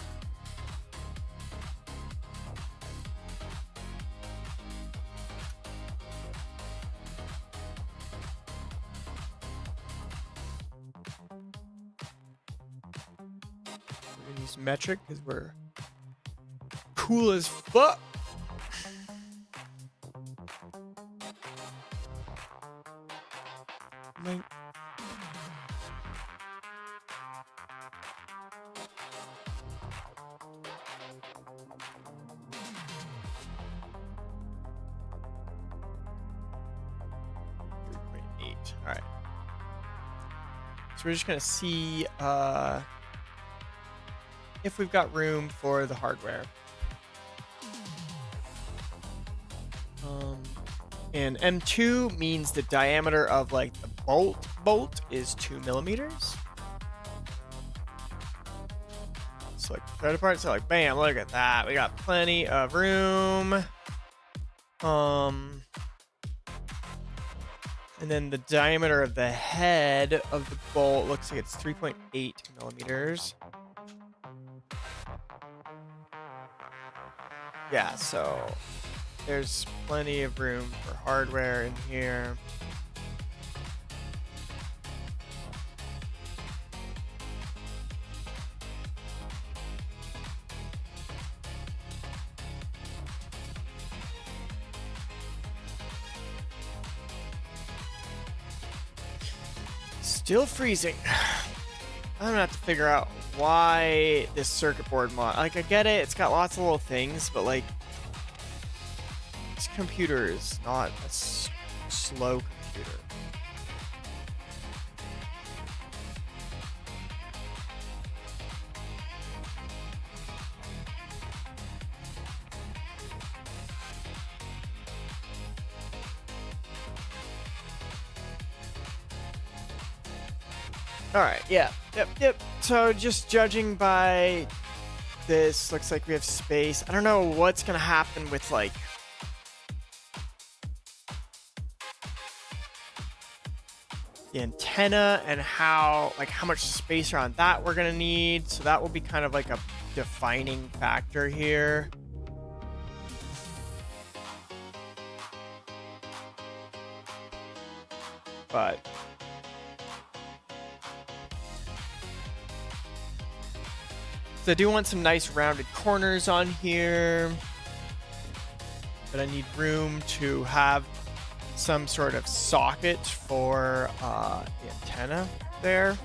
We're going to use metric because we're cool as fuck. All right. So we're just gonna see if we've got room for the hardware. And M2 means the diameter of like the bolt is 2 millimeters. So like third apart, so like bam, look at that. We got plenty of room. And then the diameter of the head of the bolt looks like it's 3.8 millimeters. Yeah, so there's plenty of room for hardware in here. Still freezing. I'm gonna have to figure out why this circuit board mod. Like, I get it, it's got lots of little things, but like, this computer is not a slow computer. All right, yeah, yep. So just judging by this, looks like we have space. I don't know what's gonna happen with like the antenna and how much space around that we're gonna need. So that will be kind of like a defining factor here. But so I do want some nice rounded corners on here, but I need room to have some sort of socket for the antenna there.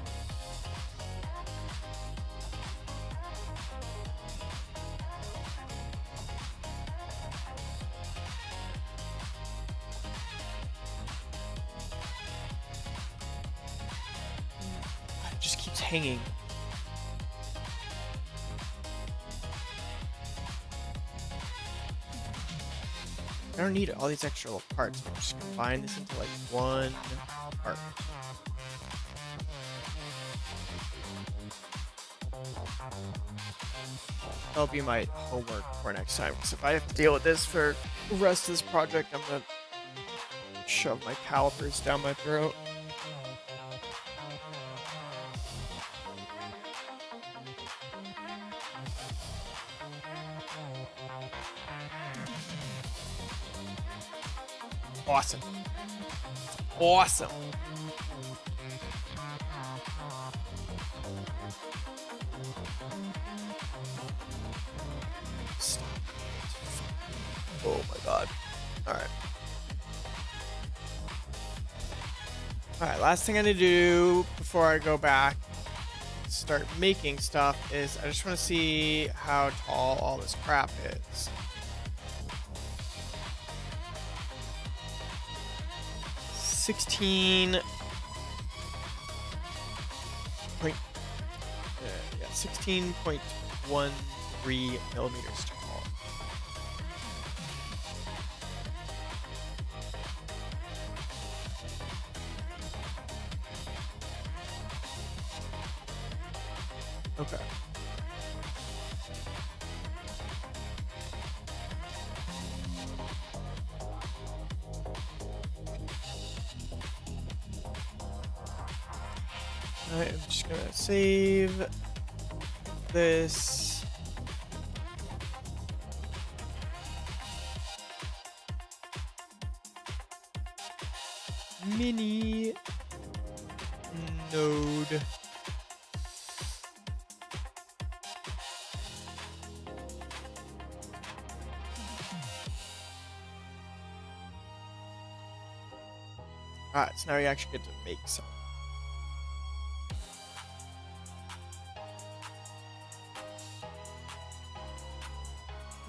It just keeps hanging. I don't need all these extra little parts. I'm just combine this into like one part. That'll be my homework for next time. Because if I have to deal with this for the rest of this project, I'm gonna shove my calipers down my throat. Awesome. Awesome. Stop. Oh my god. Alright. Alright, last thing I need to do before I go back and start making stuff is I just want to see how tall all this crap is. 16.13 millimeters tall. Okay. Alright, I'm just gonna save this. Mini node. Alright, so now we actually get to make some.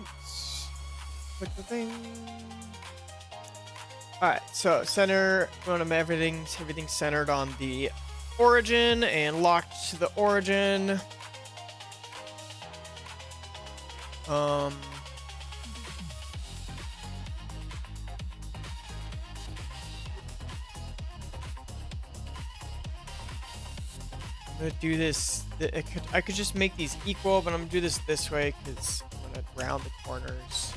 Oops. Click the thing. Alright, so center, we want to have everything centered on the origin and locked to the origin. I'm gonna do this. I could just make these equal, but I'm gonna do this way because I'm gonna round the corners.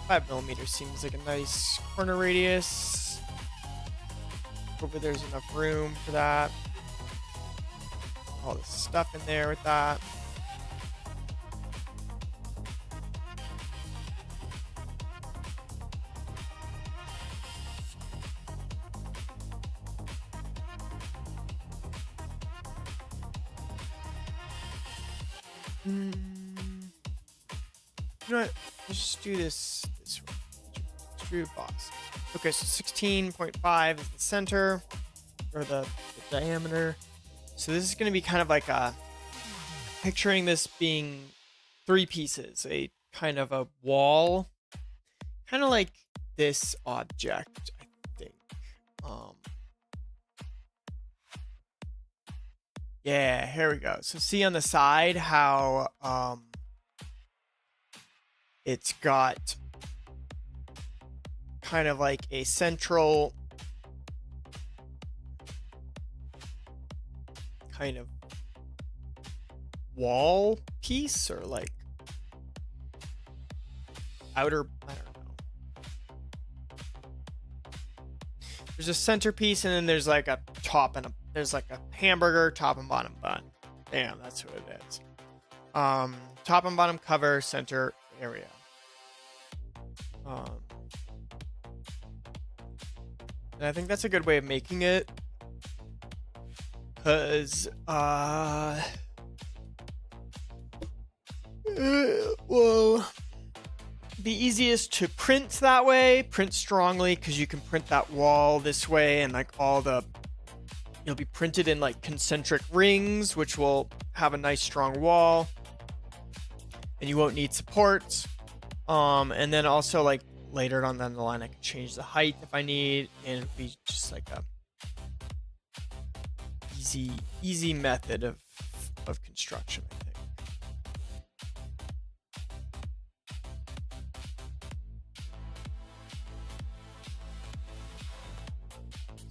Five millimeters seems like a nice corner radius. Hopefully there's enough room for that. All this stuff in there with that. You know what? Let's just do this way. Extrude box. Okay, so 16.5 is the center, or the diameter. So this is going to be kind of like picturing this being 3 pieces, a kind of a wall, kind of like this object, I think. Yeah, here we go. So see on the side how it's got kind of like a central kind of wall piece, or like outer, I don't know. There's a centerpiece, and then there's like a top and there's like a hamburger top and bottom bun. Damn, that's what it is. Top and bottom cover, center area. And I think that's a good way of making it, because well, be easiest to print that way. Print strongly, because you can print that wall this way, and like it'll be printed in like concentric rings, which will have a nice strong wall, and you won't need supports. And then also like later on down the line, I can change the height if I need, and it'll be just like a easy method of construction, I think.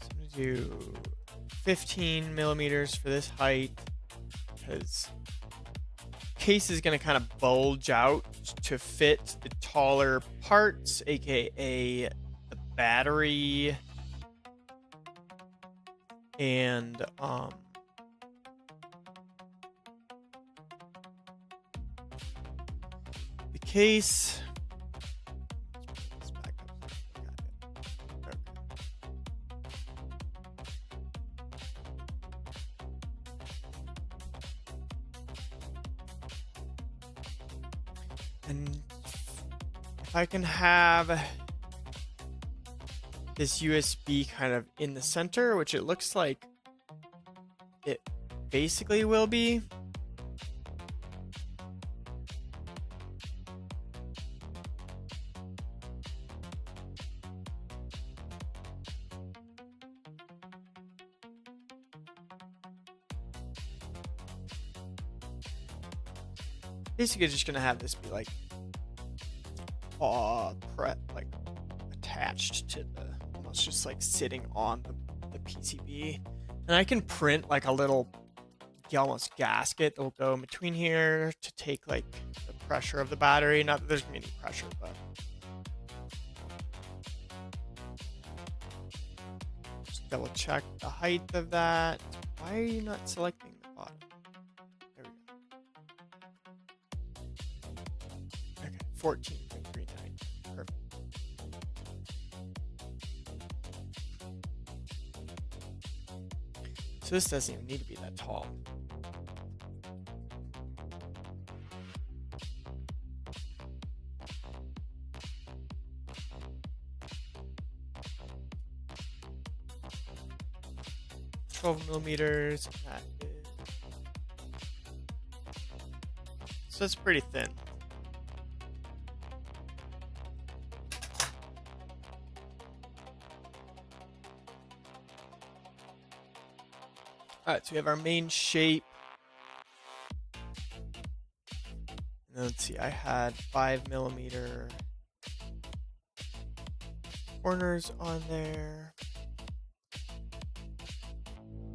So I'm gonna do 15 millimeters for this height, because case is going to kind of bulge out to fit the taller parts, aka the battery and the case. And if I can have this USB kind of in the center, which it looks like it basically will be. basically just gonna have this be like like attached to the, almost just like sitting on the PCB, and I can print like a little almost gasket that will go in between here to take like the pressure of the battery. Not that there's gonna be any pressure, but just double check the height of that. Why are you not selecting the bottom? There we go. Okay, 14.39. Perfect. So this doesn't even need to be that tall. $12 millimeters. That is... So it's pretty thin. Alright, so we have our main shape. And let's see, I had 5mm corners on there.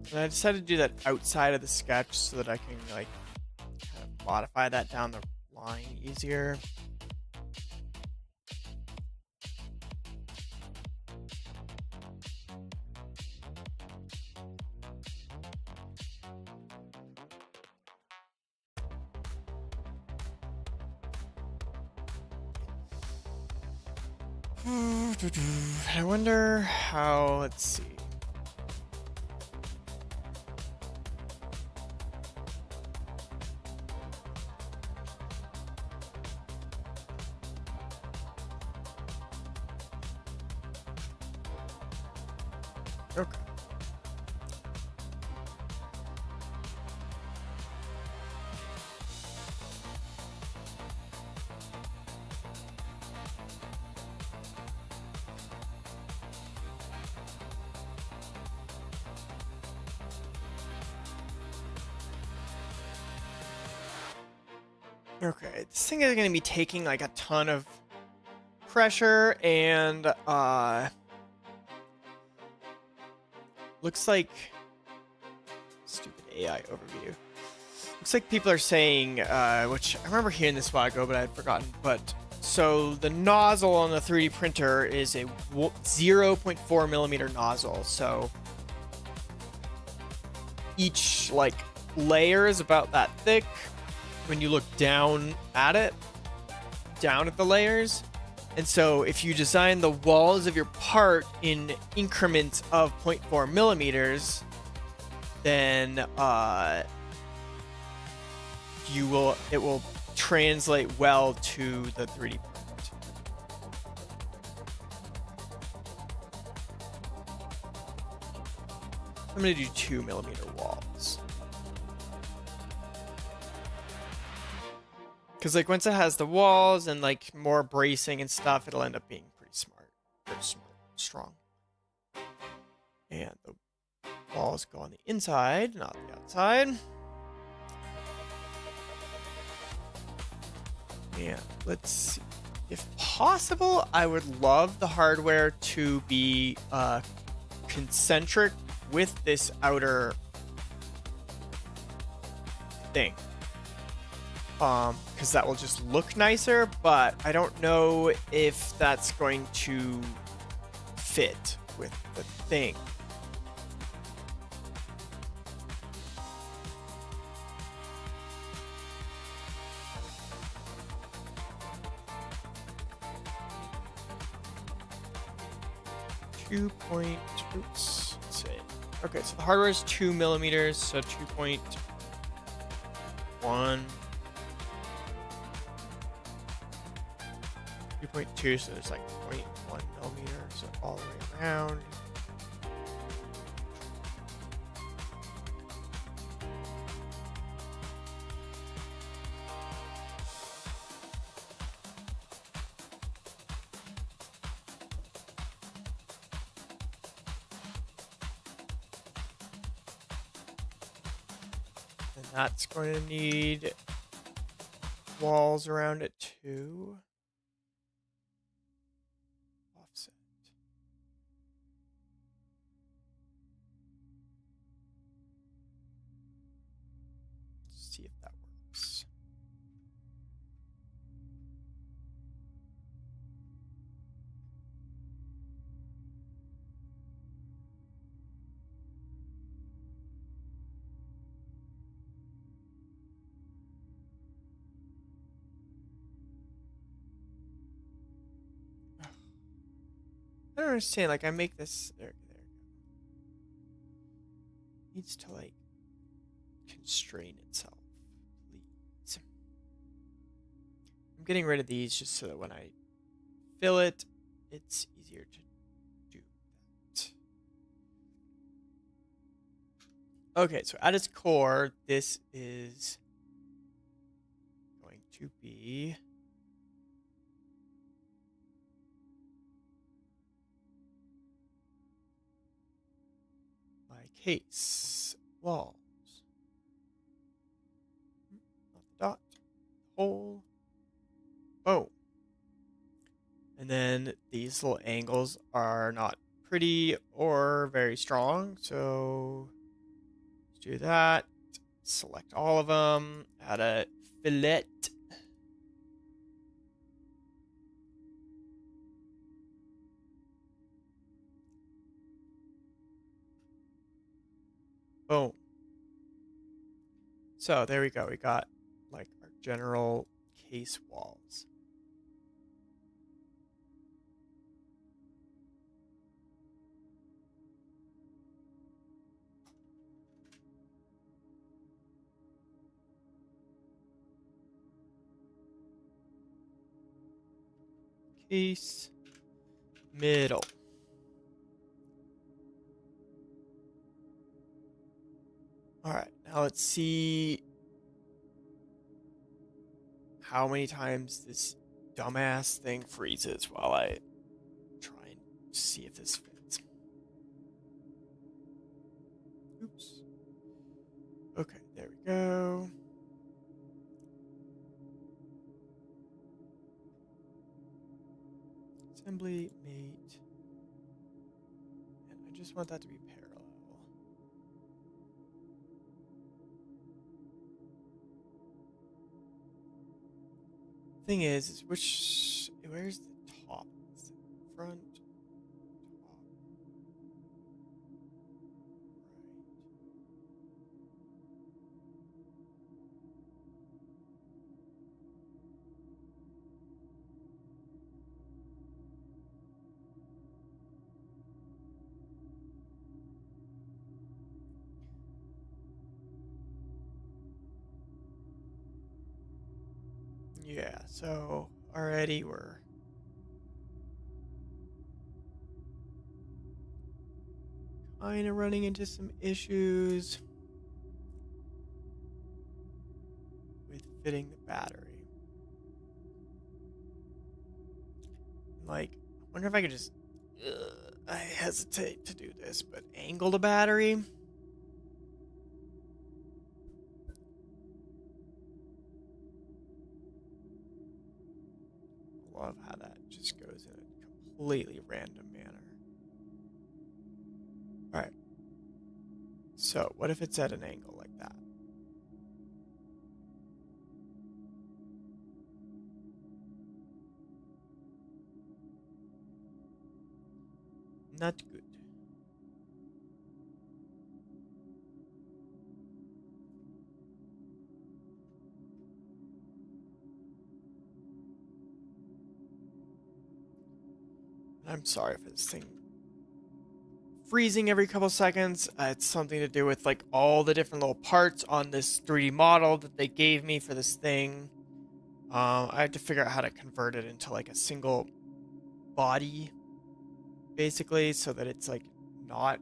And I decided to do that outside of the sketch so that I can like kind of modify that down the line easier. I wonder how, let's see. Okay. Okay, this thing is going to be taking like a ton of pressure, and looks like, stupid AI overview. Looks like people are saying, which I remember hearing this a while ago, but I had forgotten. But so the nozzle on the 3D printer is a 0.4mm nozzle. So each like layer is about that thick. When you look down at it, down at the layers. And so if you design the walls of your part in increments of 0.4mm, then it will translate well to the 3D print. I'm going to do 2mm walls. Because like once it has the walls and like more bracing and stuff, it'll end up being pretty strong. And the walls go on the inside, not the outside. And let's see. If possible, I would love the hardware to be concentric with this outer thing. Because that will just look nicer, but I don't know if that's going to fit with the thing. Let's see. Okay, so the hardware is 2mm, so 2.1. 2.2, so there's like 0.1mm, so all the way around. And that's going to need walls around it too. Offset. Let's see if that works. I don't understand. Like, I make this. There. Needs to, like, constrain itself. Please. I'm getting rid of these just so that when I fill it, it's easier to do that. Okay, so at its core, this is going to be my case walls. Not the dot, hole. Oh. And then these little angles are not pretty or very strong, so let's do that. Select all of them, add a fillet. Boom. So there we go. We got like our general case walls. Case middle. All right, now let's see how many times this dumbass thing freezes while I try and see if this fits. Oops. Okay, there we go. Assembly mate. And I just want that to be parallel. Thing is where's the top? Is it front, top, right? Yeah, so already we're kind of running into some issues with fitting the battery. Like, I wonder if I could just... I hesitate to do this, but angle the battery. I love how that just goes in a completely random manner. Alright. So, what if it's at an angle like that? Not good. I'm sorry for this thing freezing every couple seconds. It's something to do with like all the different little parts on this 3D model that they gave me for this thing. I had to figure out how to convert it into like a single body, basically, so that it's like not,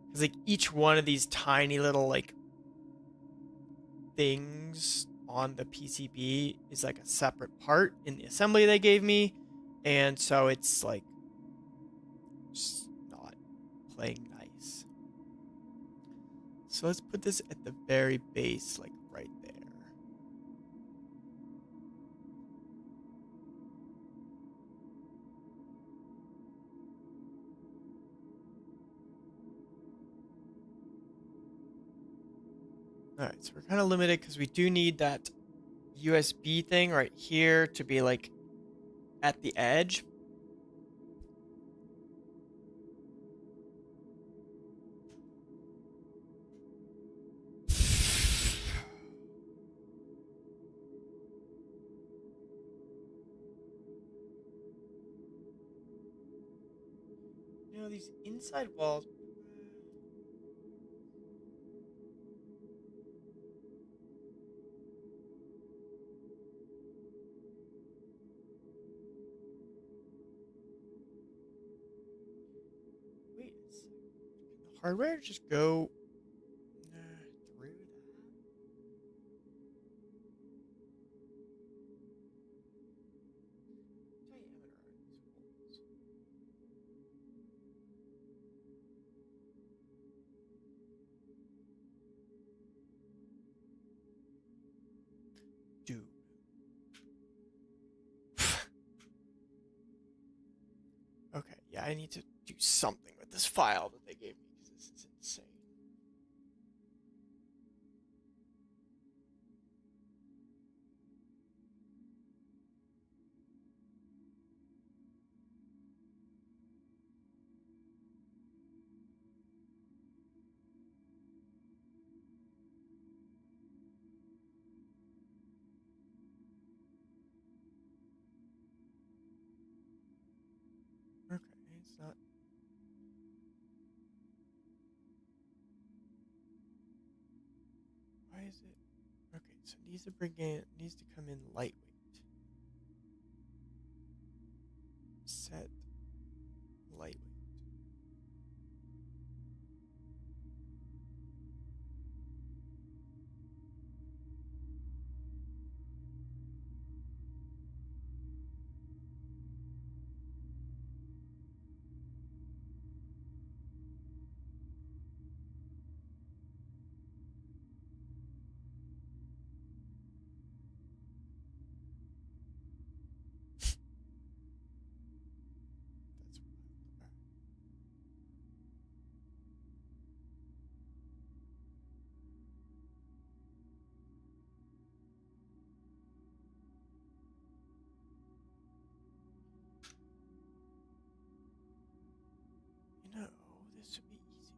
because like each one of these tiny little like things on the PCB is like a separate part in the assembly they gave me, and so it's like just not playing nice. So let's put this at the very base, like right there. All right, so we're kind of limited because we do need that USB thing right here to be like at the edge. You know, these inside walls. Wait a second. Can the hardware just go through that? What diameter are these walls? Dude. Okay, yeah, I need to do something with this file that they gave me because this is insane. Okay, it's not. Why is it? Okay, so it needs to needs to come in lightweight. Set lightweight. That's wild. You know, this would be easy.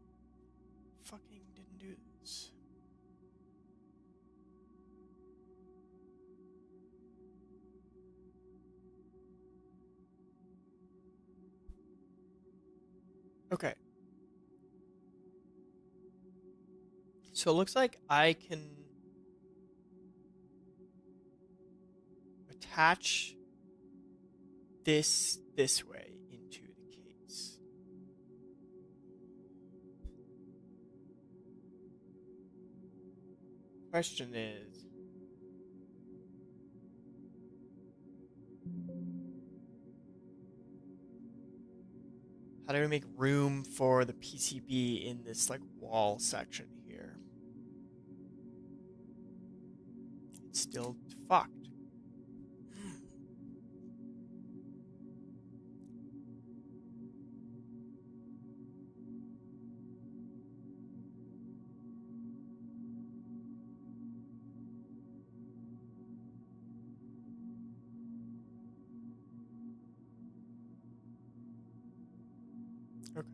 Fucking didn't do this. Okay. So it looks like I can attach this way into the case. Question is, how do we make room for the PCB in this like wall section here? It's still fucked. Okay.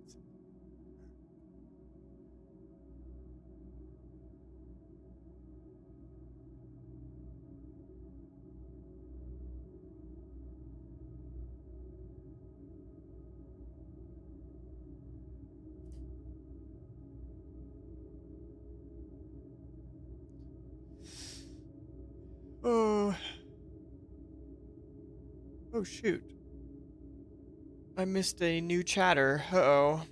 That's it. Oh. Oh shoot. I missed a new chatter. Uh-oh.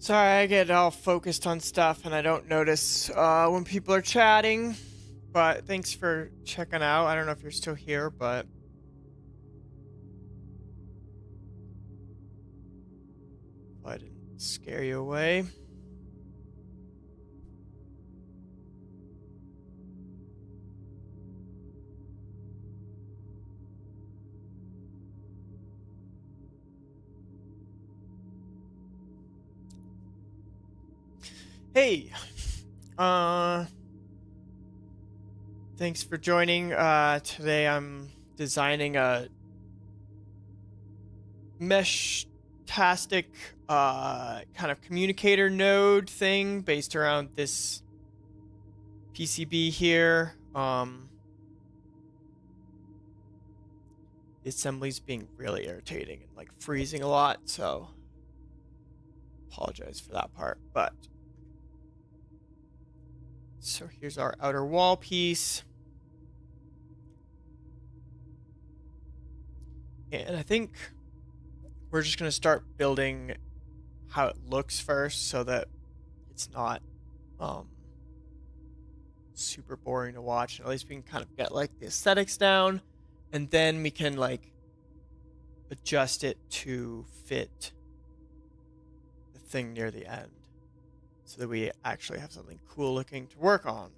Sorry, I get all focused on stuff and I don't notice when people are chatting. But thanks for checking out. I don't know if you're still here, but I didn't scare you away. Hey, thanks for joining. Today I'm designing a meshtastic kind of communicator node thing based around this PCB here. The assembly's being really irritating and like freezing a lot, so apologize for that part. But so here's our outer wall piece. And I think we're just going to start building how it looks first so that it's not super boring to watch. At least we can kind of get like the aesthetics down, and then we can like adjust it to fit the thing near the end so that we actually have something cool looking to work on.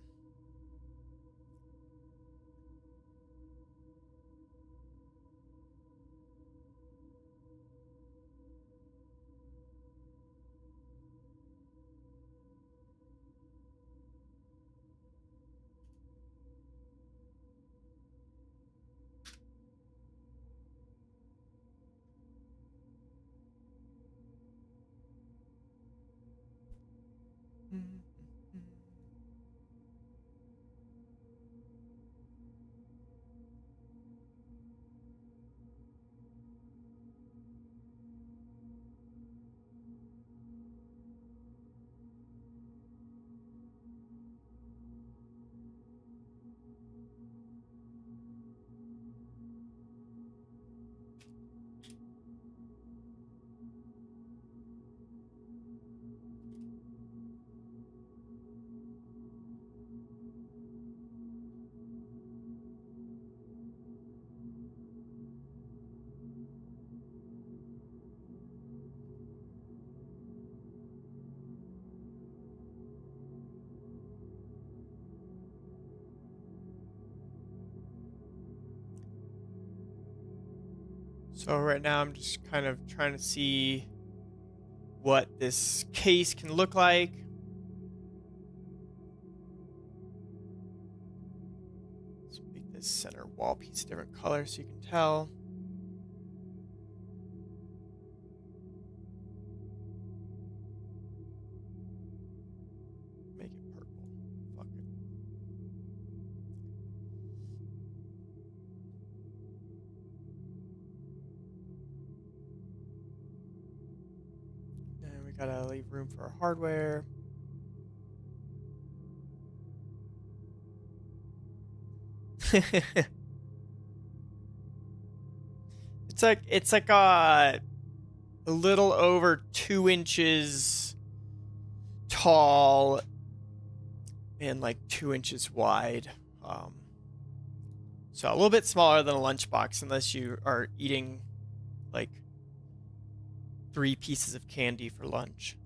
So right now I'm just kind of trying to see what this case can look like. Let's make this center wall piece a different color so you can tell. Make it purple. Fuck it. And we gotta leave room for our hardware. It's like a little over 2 inches tall and like 2 inches wide. So a little bit smaller than a lunchbox, unless you are eating like 3 pieces of candy for lunch.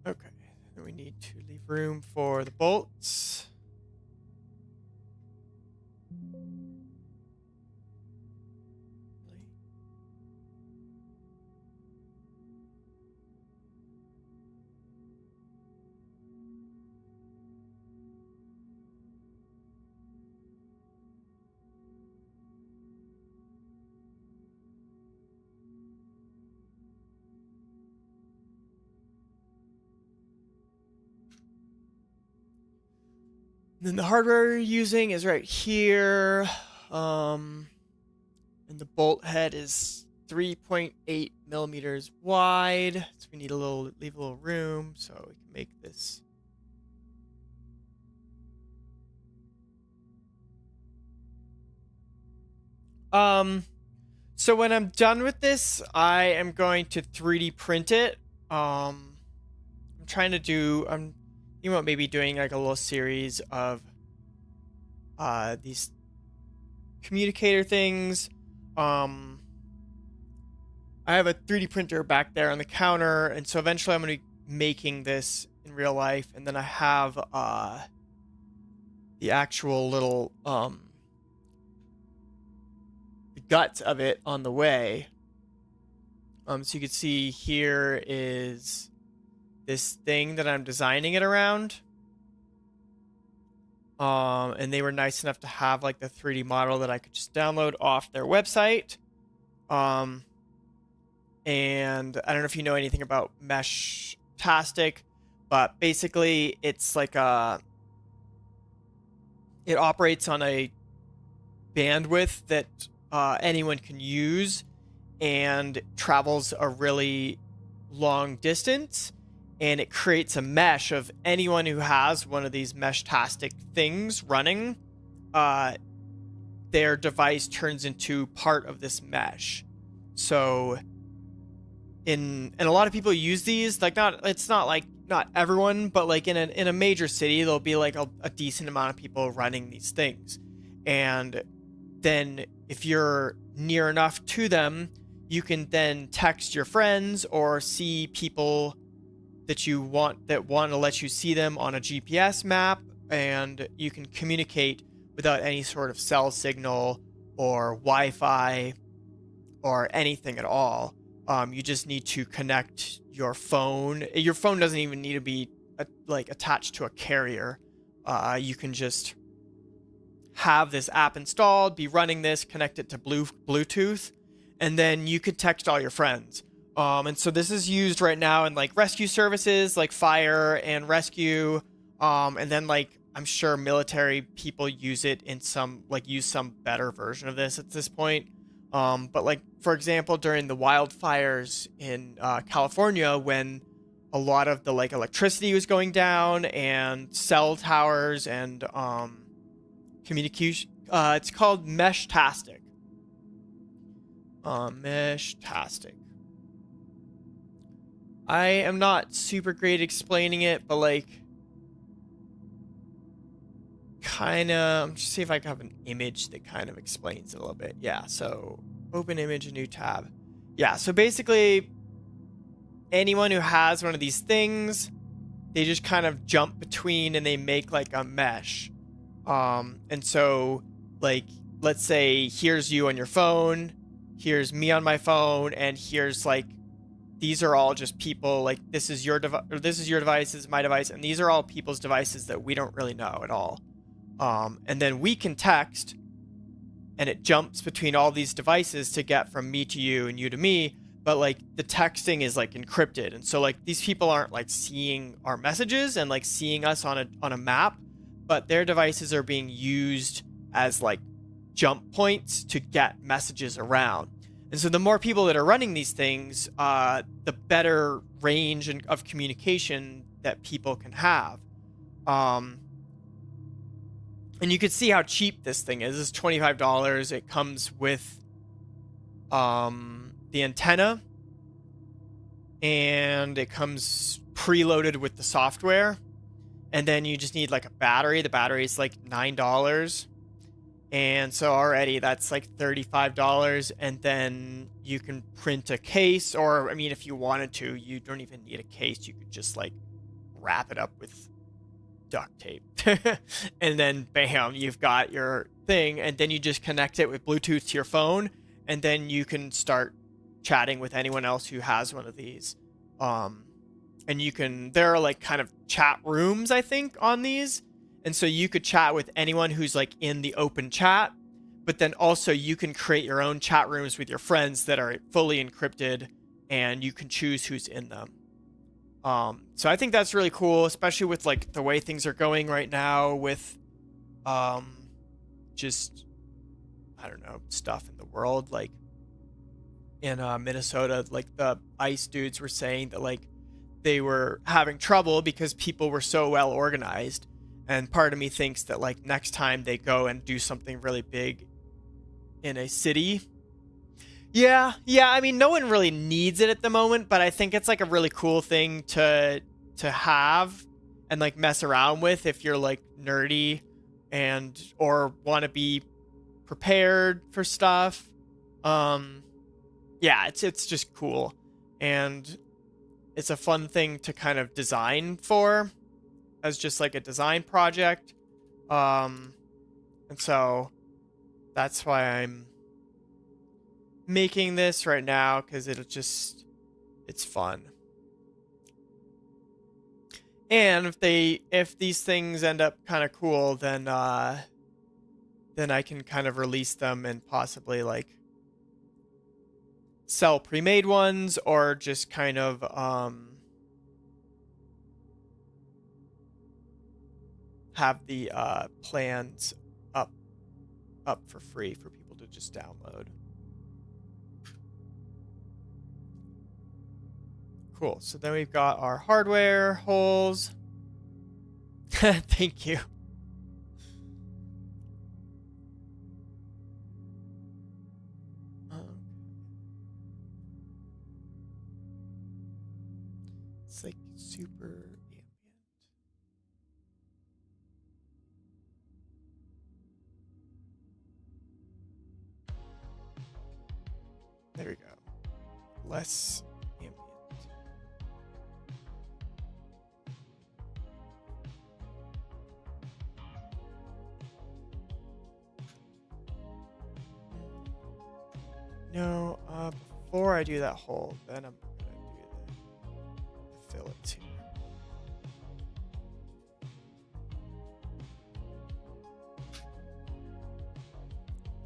Okay, then we need to leave room for the bolts. And then the hardware we're using is right here. And the bolt head is 3.8 millimeters wide. So we need leave a little room so we can make this. So when I'm done with this, I am going to 3D print it. I'm trying to do, I'm thinking about maybe doing like a little series of these communicator things. I have a 3D printer back there on the counter, and so eventually I'm going to be making this in real life, and then I have the actual little the guts of it on the way. So you can see here is this thing that I'm designing it around. And they were nice enough to have like the 3D model that I could just download off their website. And I don't know if you know anything about meshtastic, but basically it's like it operates on a bandwidth that anyone can use and travels a really long distance, and it creates a mesh of anyone who has one of these meshtastic things running. Their device turns into part of this mesh. So and a lot of people use these, like it's not like not everyone, but like in a major city there'll be like a decent amount of people running these things. And then if you're near enough to them, you can then text your friends or see people that you want to let you see them on a GPS map, and you can communicate without any sort of cell signal or Wi-Fi or anything at all. You just need to connect your phone. Your phone doesn't even need to be like attached to a carrier. You can just have this app installed, be running this, connect it to Bluetooth, and then you could text all your friends. And so this is used right now in like rescue services like fire and rescue. And then like I'm sure military people use it in some better version of this at this point. But like, for example, during the wildfires in California, when a lot of the like electricity was going down and cell towers and communication, it's called meshtastic. Meshtastic. I am not super great explaining it, but like kind of, I'm just see if I can have an image that kind of explains it a little bit. Yeah, so open image, a new tab. Yeah, so basically anyone who has one of these things, they just kind of jump between and they make like a mesh. And so like, let's say here's you on your phone, here's me on my phone, and here's like, these are all just people, like this is your device, or this is your device, this is my device, and these are all people's devices that we don't really know at all. And then we can text, and it jumps between all these devices to get from me to you and you to me, but like the texting is like encrypted, and so like these people aren't like seeing our messages and like seeing us on a map, but their devices are being used as like jump points to get messages around. And so the more people that are running these things, the better range of communication that people can have. And you can see how cheap this thing is. It's $25. It comes with the antenna, and it comes preloaded with the software. And then you just need like a battery. The battery is like $9. And so already that's like $35, and then you can print a case, or I mean, if you wanted to, you don't even need a case. You could just like wrap it up with duct tape and then bam, you've got your thing, and then you just connect it with Bluetooth to your phone, and then you can start chatting with anyone else who has one of these. And there are like kind of chat rooms, I think, on these. And so you could chat with anyone who's like in the open chat, but then also you can create your own chat rooms with your friends that are fully encrypted, and you can choose who's in them. So I think that's really cool, especially with like the way things are going right now with just, I don't know, stuff in the world. Like in Minnesota, like the ICE dudes were saying that like they were having trouble because people were so well organized. And part of me thinks that like next time they go and do something really big in a city. Yeah, I mean, no one really needs it at the moment, but I think it's like a really cool thing to have and like mess around with if you're like nerdy and or want to be prepared for stuff. Yeah, it's just cool, and it's a fun thing to kind of design for as just like a design project. And so that's why I'm making this right now, because it's fun. And if these things end up kind of cool, then I can kind of release them and possibly like sell pre-made ones, or just kind of have the plans up for free for people to just download. Cool. So then we've got our hardware holes. Thank you. It's like super ambient. There we go. Less ambient. No, before I do that hole, then I'm gonna do the fillets here.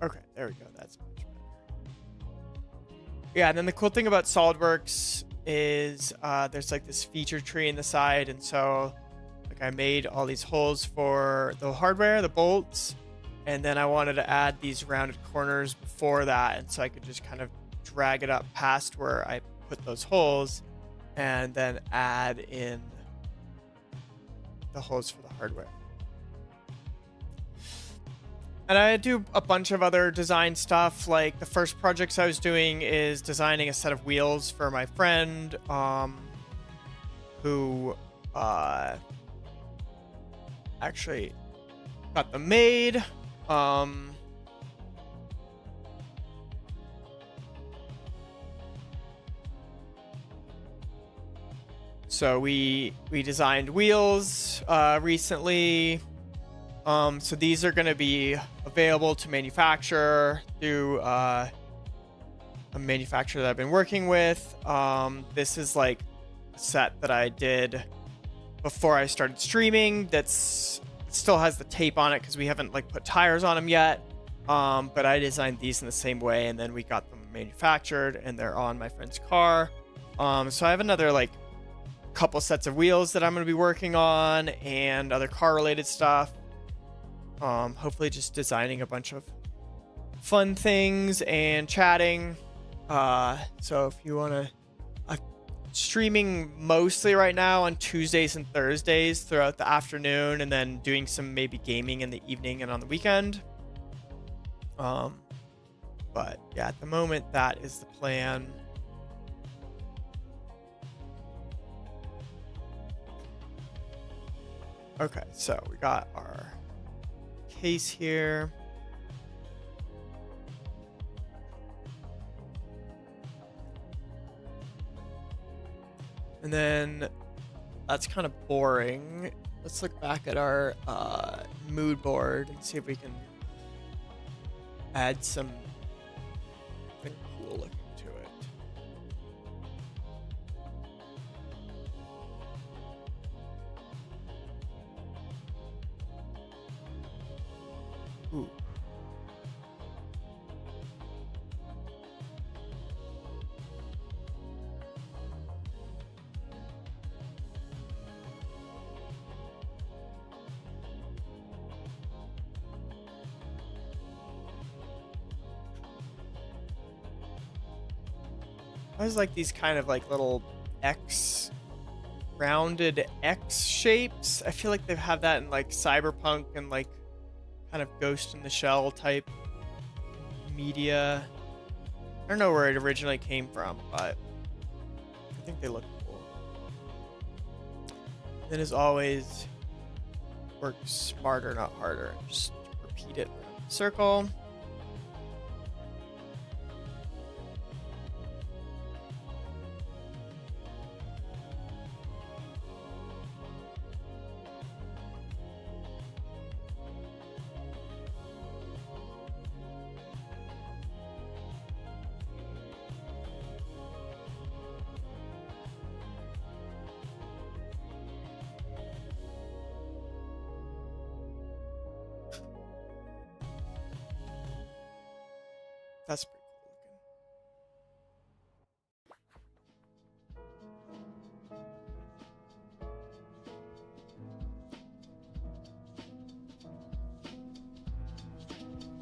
Okay, there we go. That's much better. Yeah, and then the cool thing about SolidWorks is there's like this feature tree in the side, and so like I made all these holes for the hardware, the bolts, and then I wanted to add these rounded corners before that, and so I could just kind of drag it up past where I put those holes and then add in the holes for the hardware. And I do a bunch of other design stuff. Like the first projects I was doing is designing a set of wheels for my friend who actually got them made. So we designed wheels recently. So these are going to be available to manufacture through a manufacturer that I've been working with. This is like a set that I did before I started streaming. It still has the tape on it because we haven't like put tires on them yet. But I designed these in the same way, and then we got them manufactured, and they're on my friend's car. So I have another like couple sets of wheels that I'm going to be working on, and other car related stuff. Hopefully just designing a bunch of fun things and chatting. So if you want to, I'm streaming mostly right now on Tuesdays and Thursdays throughout the afternoon, and then doing some maybe gaming in the evening and on the weekend. But yeah, at the moment that is the plan. Okay, so we got our case here. And then that's kind of boring. Let's look back at our mood board and see if we can add something cool looking to it. Ooh. I always like these kind of like little rounded X shapes. I feel like they have that in like Cyberpunk and like kind of Ghost in the Shell type media. I don't know where it originally came from, but I think they look cool. And as always, work smarter, not harder. Just repeat it around the circle. That's pretty cool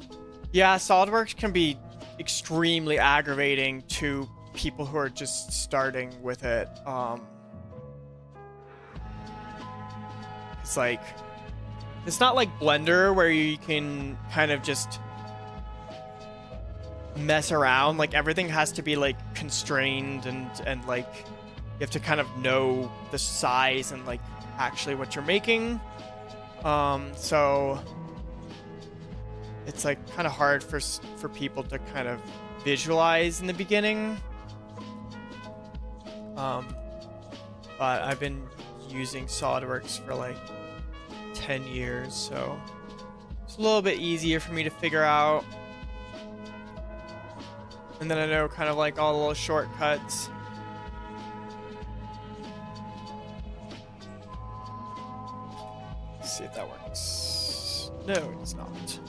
looking. Yeah, SolidWorks can be extremely aggravating to people who are just starting with it. It's like, it's not like Blender where you can kind of just mess around. Like everything has to be like constrained and like you have to kind of know the size and like actually what you're making. So it's like kind of hard for people to kind of visualize in the beginning. But I've been using SolidWorks for like 10 years, so it's a little bit easier for me to figure out. And then I know kind of like all the little shortcuts. Let's see if that works. No, it does not.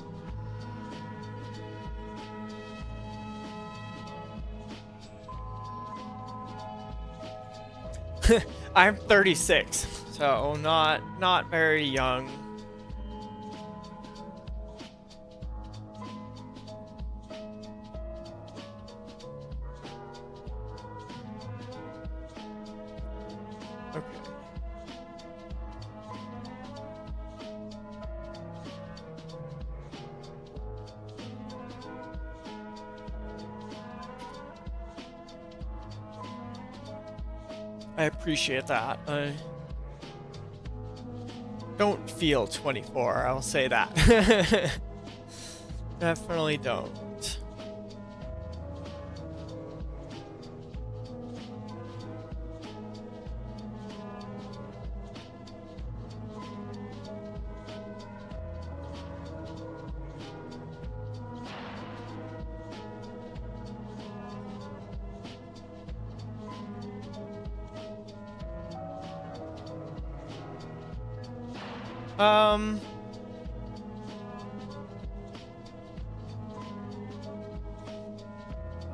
I'm 36, so not very young. I appreciate that. I don't feel 24, I'll say that. Definitely don't.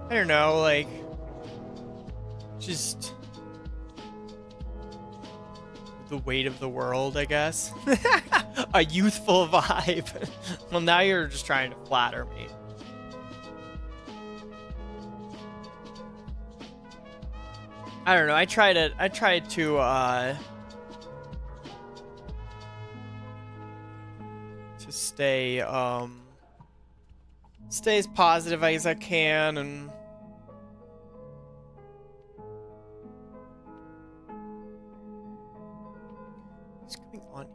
I don't know, like, just the weight of the world, I guess. A youthful vibe. Well, now you're just trying to flatter me. I don't know, I tried to stay as positive as I can, and what's going on here?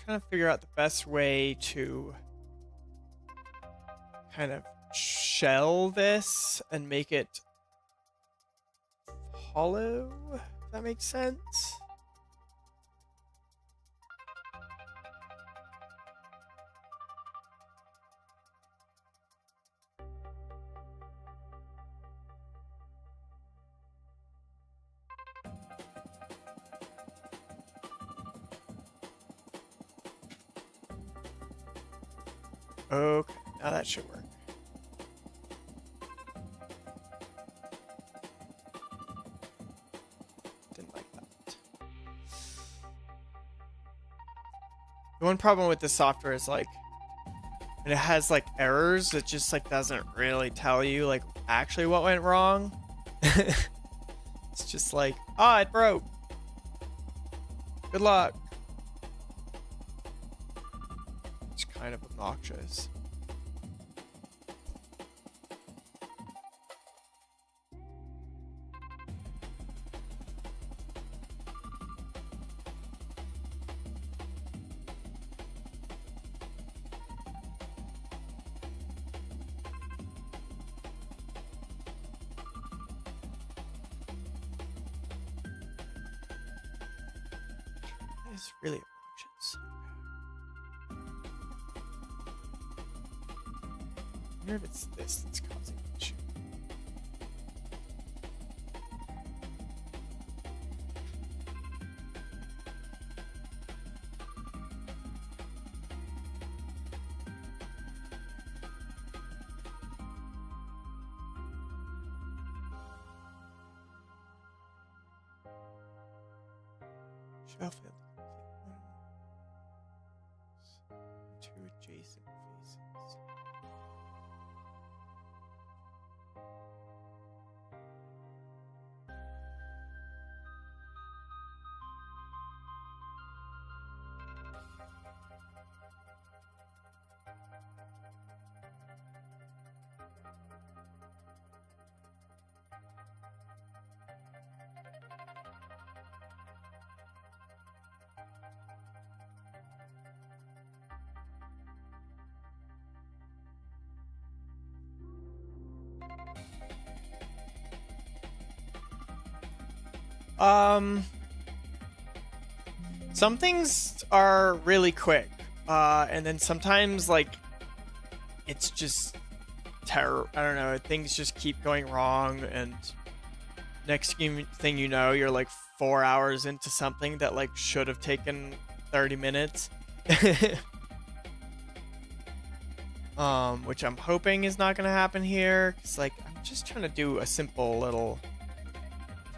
Trying to figure out the best way to kind of shell this and make it hollow, if that makes sense. Okay, now that should work. The one problem with this software is like, when it has like errors, it just like doesn't really tell you like actually what went wrong. It's just like, ah, it broke. Good luck. It's kind of obnoxious. It's really obnoxious. I wonder if it's this that's causing the issue. Shelf it. Two adjacent faces. Some things are really quick, and then sometimes like it's just terror. I don't know. Things just keep going wrong, and next thing you know, you're like 4 hours into something that like should have taken 30 minutes. Which I'm hoping is not gonna happen here. Cause like I'm just trying to do a simple little,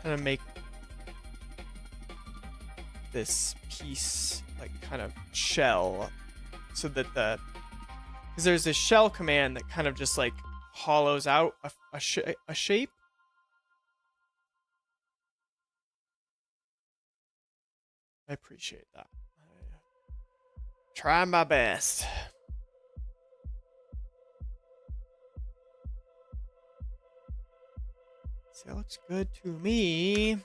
trying to make this piece like kind of shell, so that because there's this shell command that kind of just like hollows out a shape. I appreciate that. Try my best. See, that looks good to me.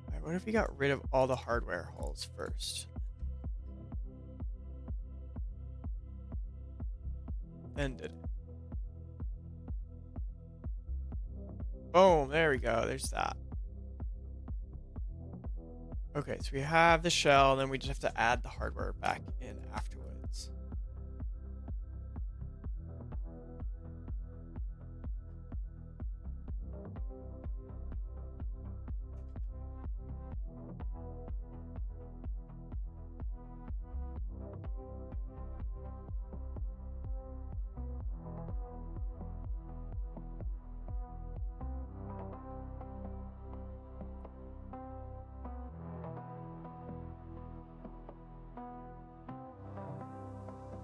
Alright, what if we got rid of all the hardware holes first? Then did it. Boom, there we go. There's that. Okay, so we have the shell, and then we just have to add the hardware back in afterwards.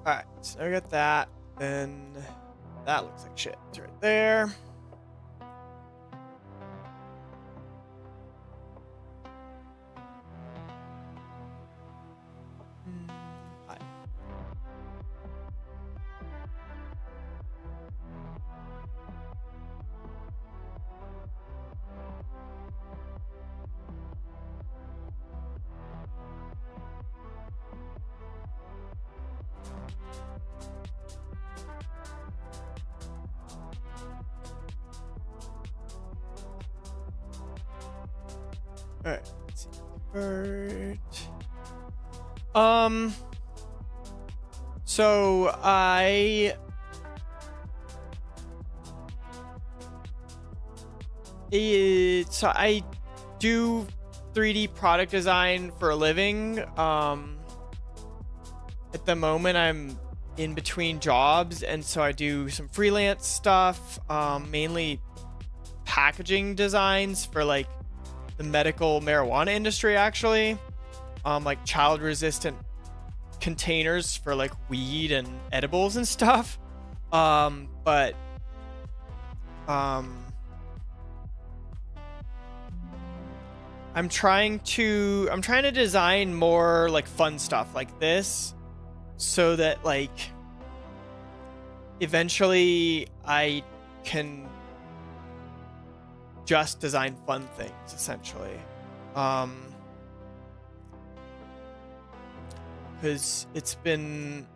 Alright, so I got that. Then that looks like shit. It's right there. Hi. Alright, let's see. Convert. So I do 3D product design for a living. At the moment I'm in between jobs, and so I do some freelance stuff, mainly packaging designs for like the medical marijuana industry, actually, like child resistant containers for like weed and edibles and stuff. But I'm trying to design more like fun stuff like this, so that like eventually I can just design fun things, essentially. Because it's been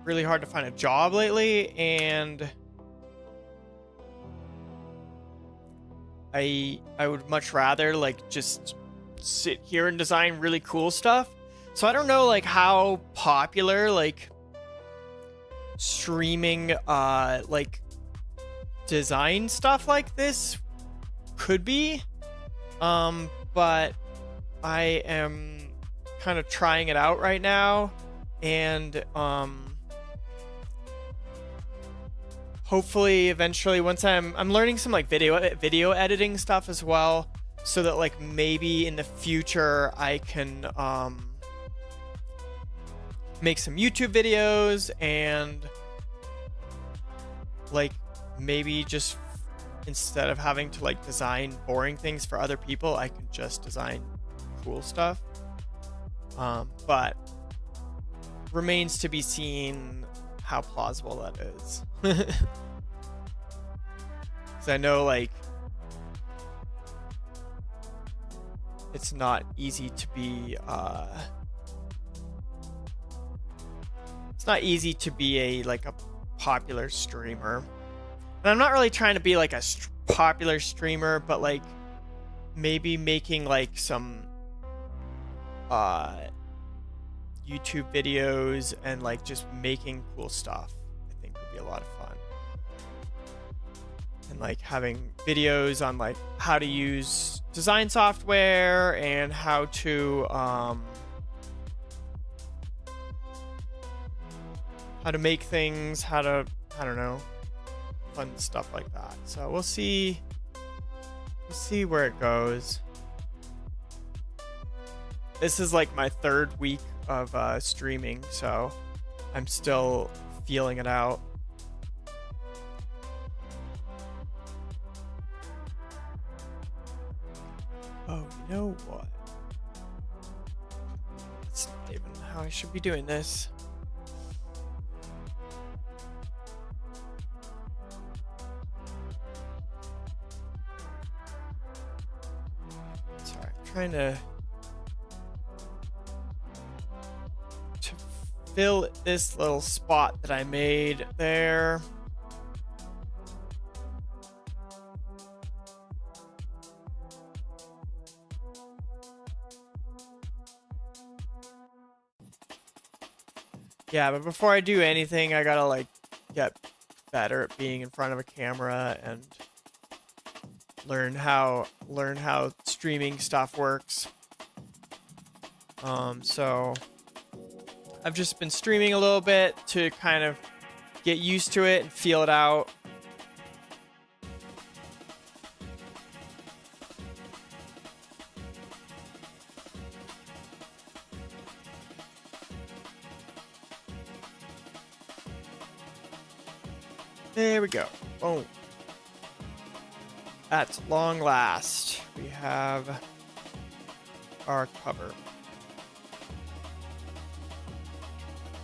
really hard to find a job lately, and I would much rather like just sit here and design really cool stuff. So I don't know like how popular like streaming like design stuff like this could be, but I am kind of trying it out right now, and hopefully eventually, once I'm learning some like video editing stuff as well, so that like maybe in the future I can make some YouTube videos, and like maybe just instead of having to like design boring things for other people, I can just design cool stuff. But remains to be seen how plausible that is. Because I know like it's not easy to be a like a popular streamer. And I'm not really trying to be like a popular streamer, but like maybe making like some YouTube videos and like just making cool stuff, I think would be a lot of fun. And like having videos on like how to use design software and how to make things, how to, I don't know, fun stuff like that. So we'll see where it goes. This is like my third week of streaming, so I'm still feeling it out. Oh, you know what? That's not even how I should be doing this. Sorry, I'm trying to fill this little spot that I made there. Yeah, but before I do anything, I gotta like get better at being in front of a camera and learn how streaming stuff works. So I've just been streaming a little bit to kind of get used to it and feel it out. There we go. Boom. At long last, we have our cover.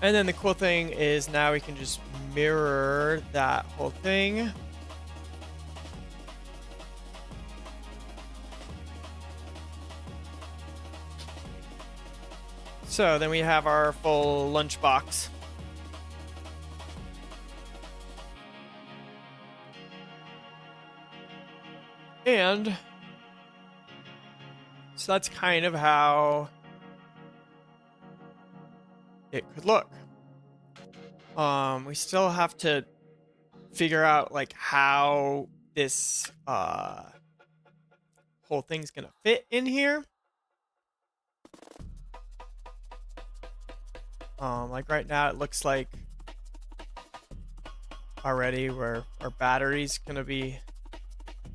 And then the cool thing is now we can just mirror that whole thing. So then we have our full lunchbox. And so that's kind of how it could look. We still have to figure out like how this whole thing's gonna fit in here. Like right now it looks like already where our battery's gonna be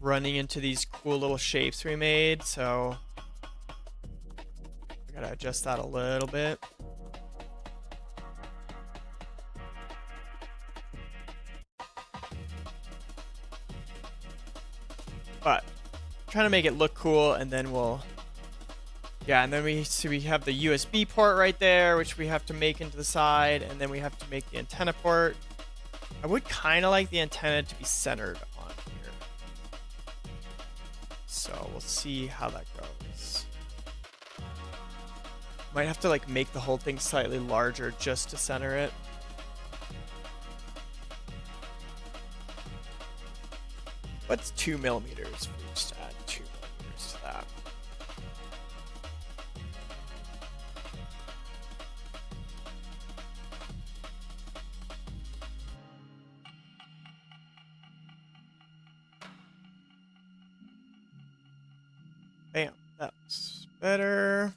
running into these cool little shapes we made, so I gotta adjust that a little bit. But trying to make it look cool, and then we'll, yeah, and then we have the USB port right there, which we have to make into the side, and then we have to make the antenna port. I would kind of like the antenna to be centered on here, so we'll see how that goes. Might have to like make the whole thing slightly larger just to center it. What's 2 millimeters? We just add 2 millimeters to that. Bam, that's better.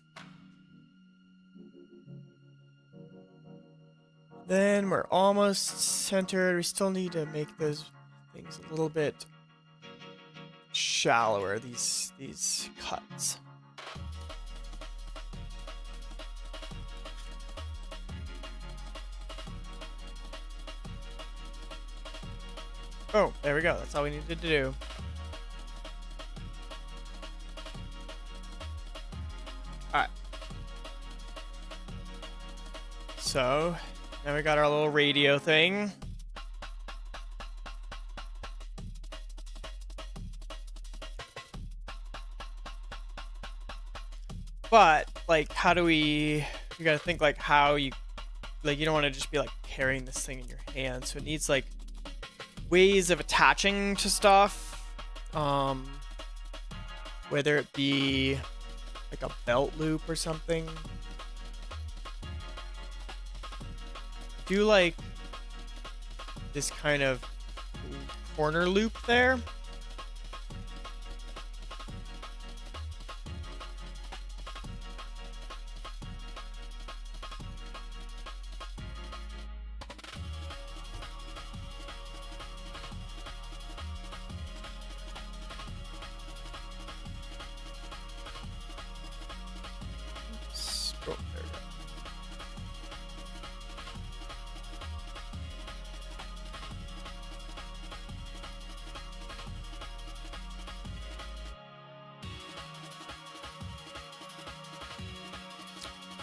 Then we're almost centered. We still need to make those things a little bit shallower, these cuts. Oh, there we go. That's all we needed to do. Alright. So, now we got our little radio thing. But, like, how do we... You gotta think, like, how you... Like, you don't want to just be, like, carrying this thing in your hand. So it needs, like, ways of attaching to stuff. Whether it be, like, a belt loop or something. Do, like, this kind of corner loop there. Oh, there we go.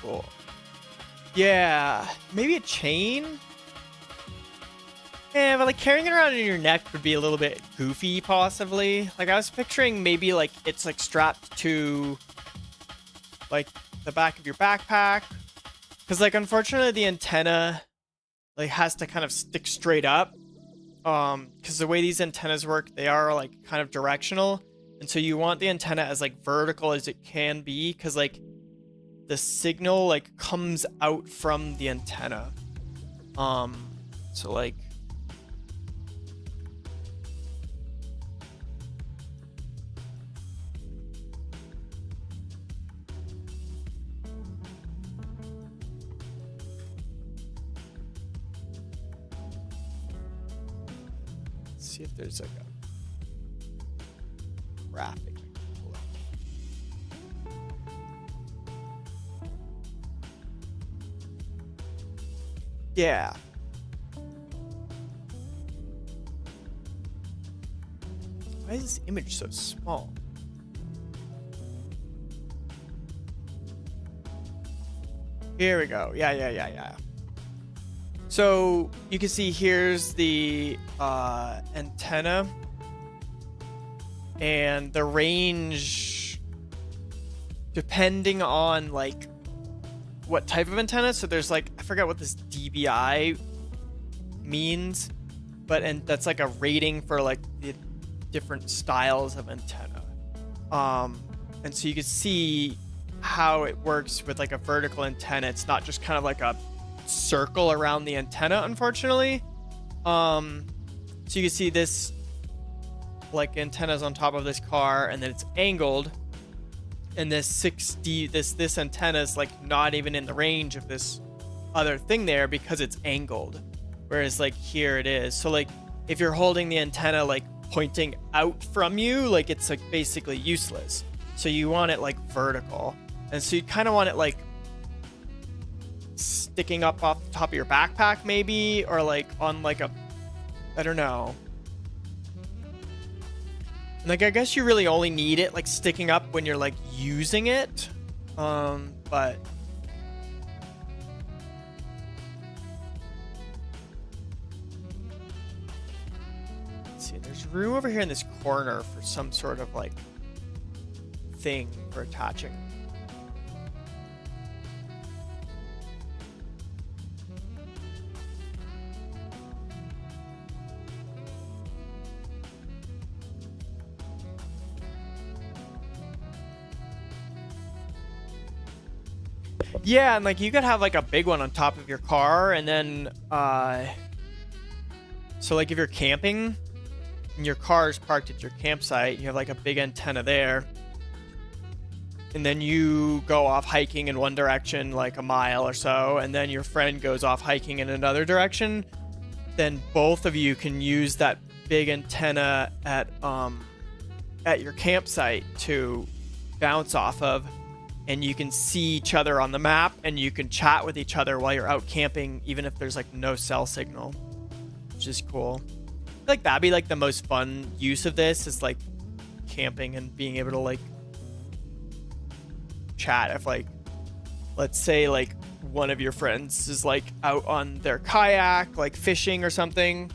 Cool. Yeah, maybe a chain? Yeah, but like carrying it around in your neck would be a little bit goofy, possibly. Like I was picturing maybe like it's like strapped to like the back of your backpack. Because like unfortunately the antenna like has to kind of stick straight up. Because the way these antennas work, they are like kind of directional. And so you want the antenna as like vertical as it can be, because like the signal like comes out from the antenna. So like let's see if there's like a graphic. Yeah. Why is this image so small? Here we go. Yeah. So you can see here's the antenna, and the range depending on like what type of antenna. So there's like, I forget what this dBi means, but and that's like a rating for like the different styles of antenna. And so you can see how it works with like a vertical antenna. It's not just kind of like a circle around the antenna, unfortunately. So you can see this like antenna's on top of this car, and then it's angled, and this 6D this antenna is like not even in the range of this other thing there because it's angled. Whereas like here it is. So like if you're holding the antenna like pointing out from you, like it's like basically useless. So you want it like vertical. And so you kind of want it like sticking up off the top of your backpack maybe, or like on like a, I don't know. Like I guess you really only need it like sticking up when you're like using it. But let's see, there's room over here in this corner for some sort of like thing for attaching. Yeah, and like you could have like a big one on top of your car, and then so like if you're camping and your car is parked at your campsite, you have like a big antenna there, and then you go off hiking in one direction like a mile or so, and then your friend goes off hiking in another direction, then both of you can use that big antenna at your campsite to bounce off of, and you can see each other on the map, and you can chat with each other while you're out camping, even if there's like no cell signal, which is cool. I feel like that'd be like the most fun use of this, is like camping and being able to like chat. If like, let's say like one of your friends is like out on their kayak, like fishing or something,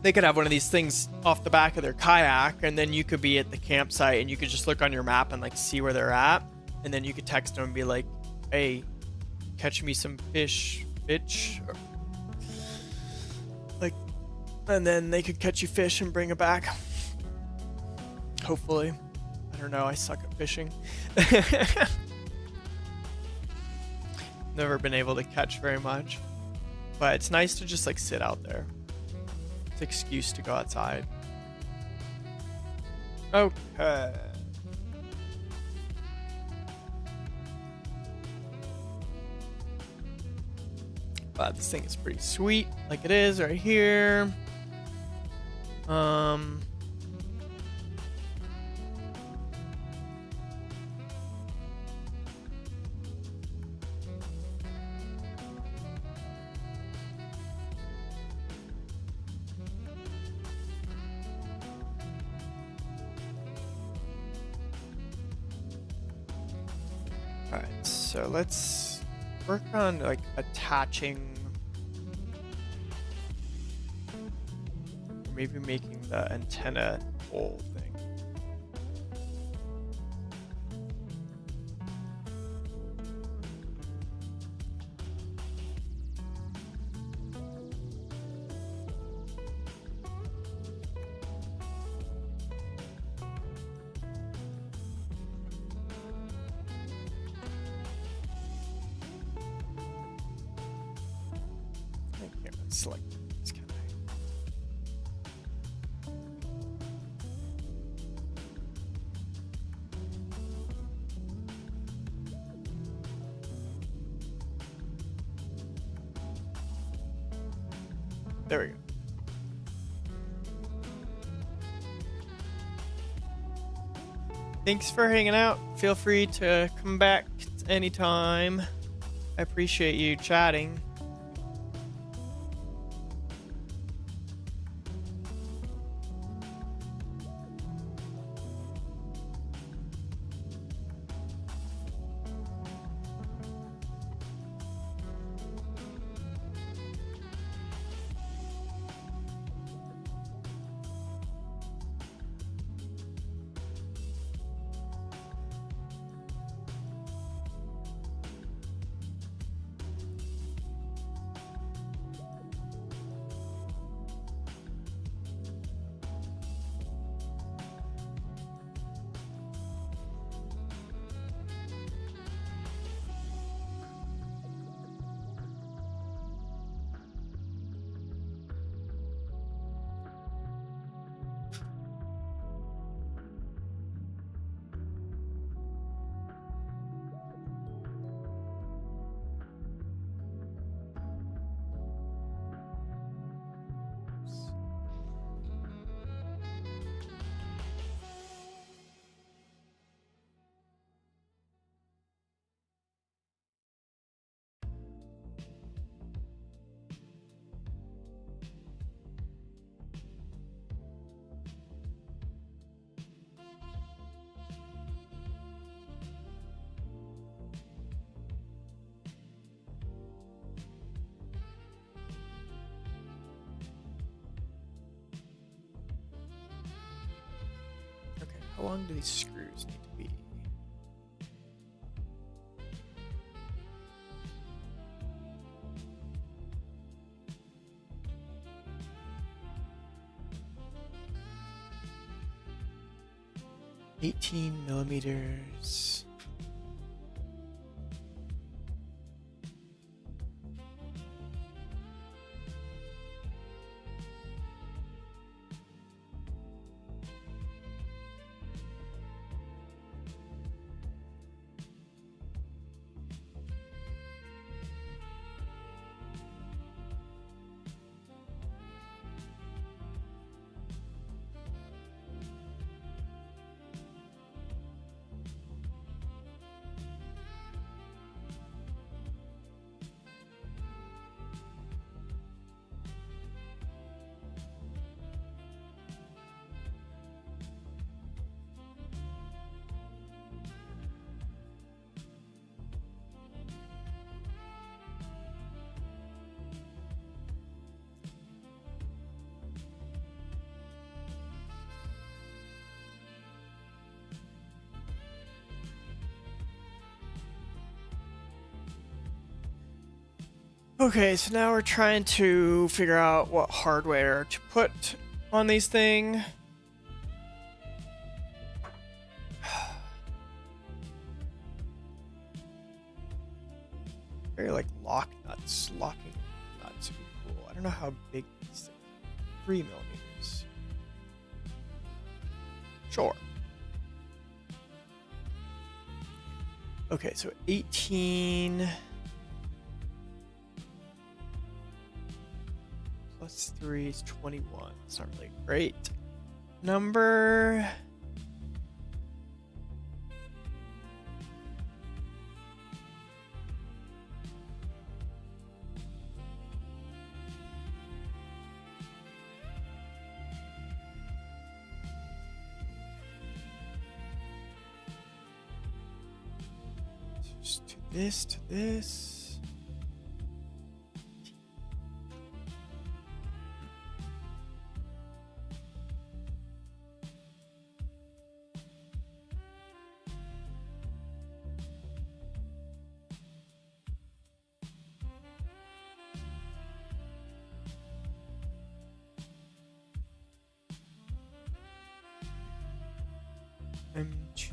they could have one of these things off the back of their kayak, and then you could be at the campsite and you could just look on your map and like see where they're at, and then you could text them and be like, hey, catch me some fish, bitch. Like, and then they could catch you fish and bring it back. Hopefully. I don't know, I suck at fishing. Never been able to catch very much, but it's nice to just like sit out there. Excuse to go outside. Okay. But this thing is pretty sweet, like it is right here. Alright, so let's work on like attaching, or maybe making the antenna pole thing. Select this kind of. There we go. Thanks for hanging out. Feel free to come back anytime. I appreciate you chatting. How long do these screws need to be? $18 millimeters. Okay, so now we're trying to figure out what hardware to put on these things. Very like locking nuts would be cool. I don't know how big these things are. 3 millimeters. Sure. Okay, so 18 plus 3 is 21. It's not really great number. Just to this, to this. M2.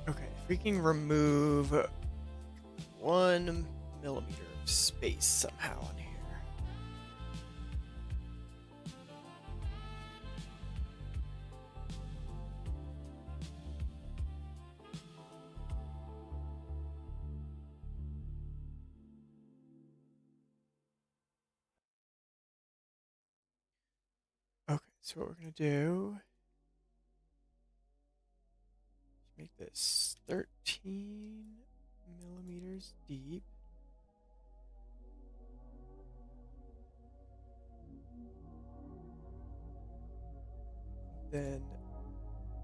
Okay, if we can remove 1 millimeter of space somehow in here. Okay, so what we're gonna do is make this 13 millimeters deep. Then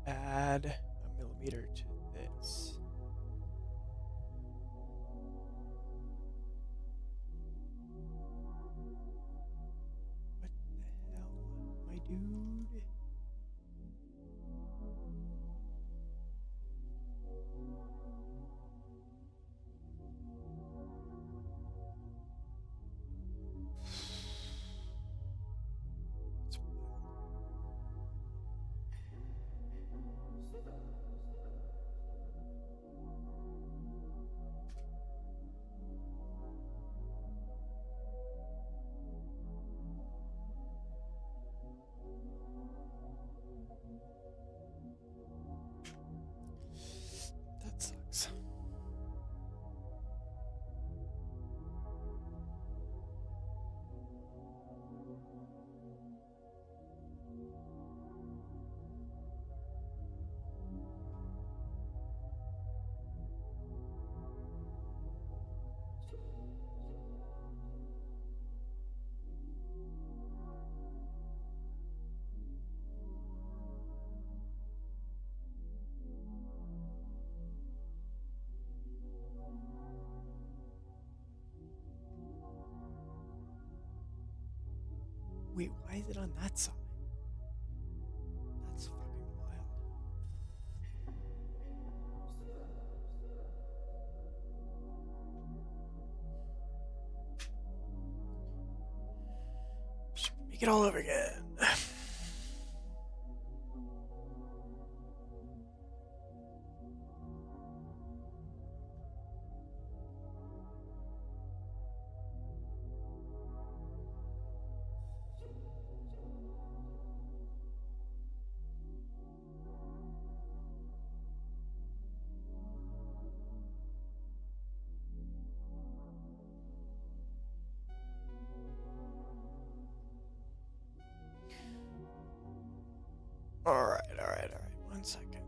add a millimeter to this. What the hell, my dude? Wait, why is it on that side? That's fucking wild. Make it all over again. All right. 1 second.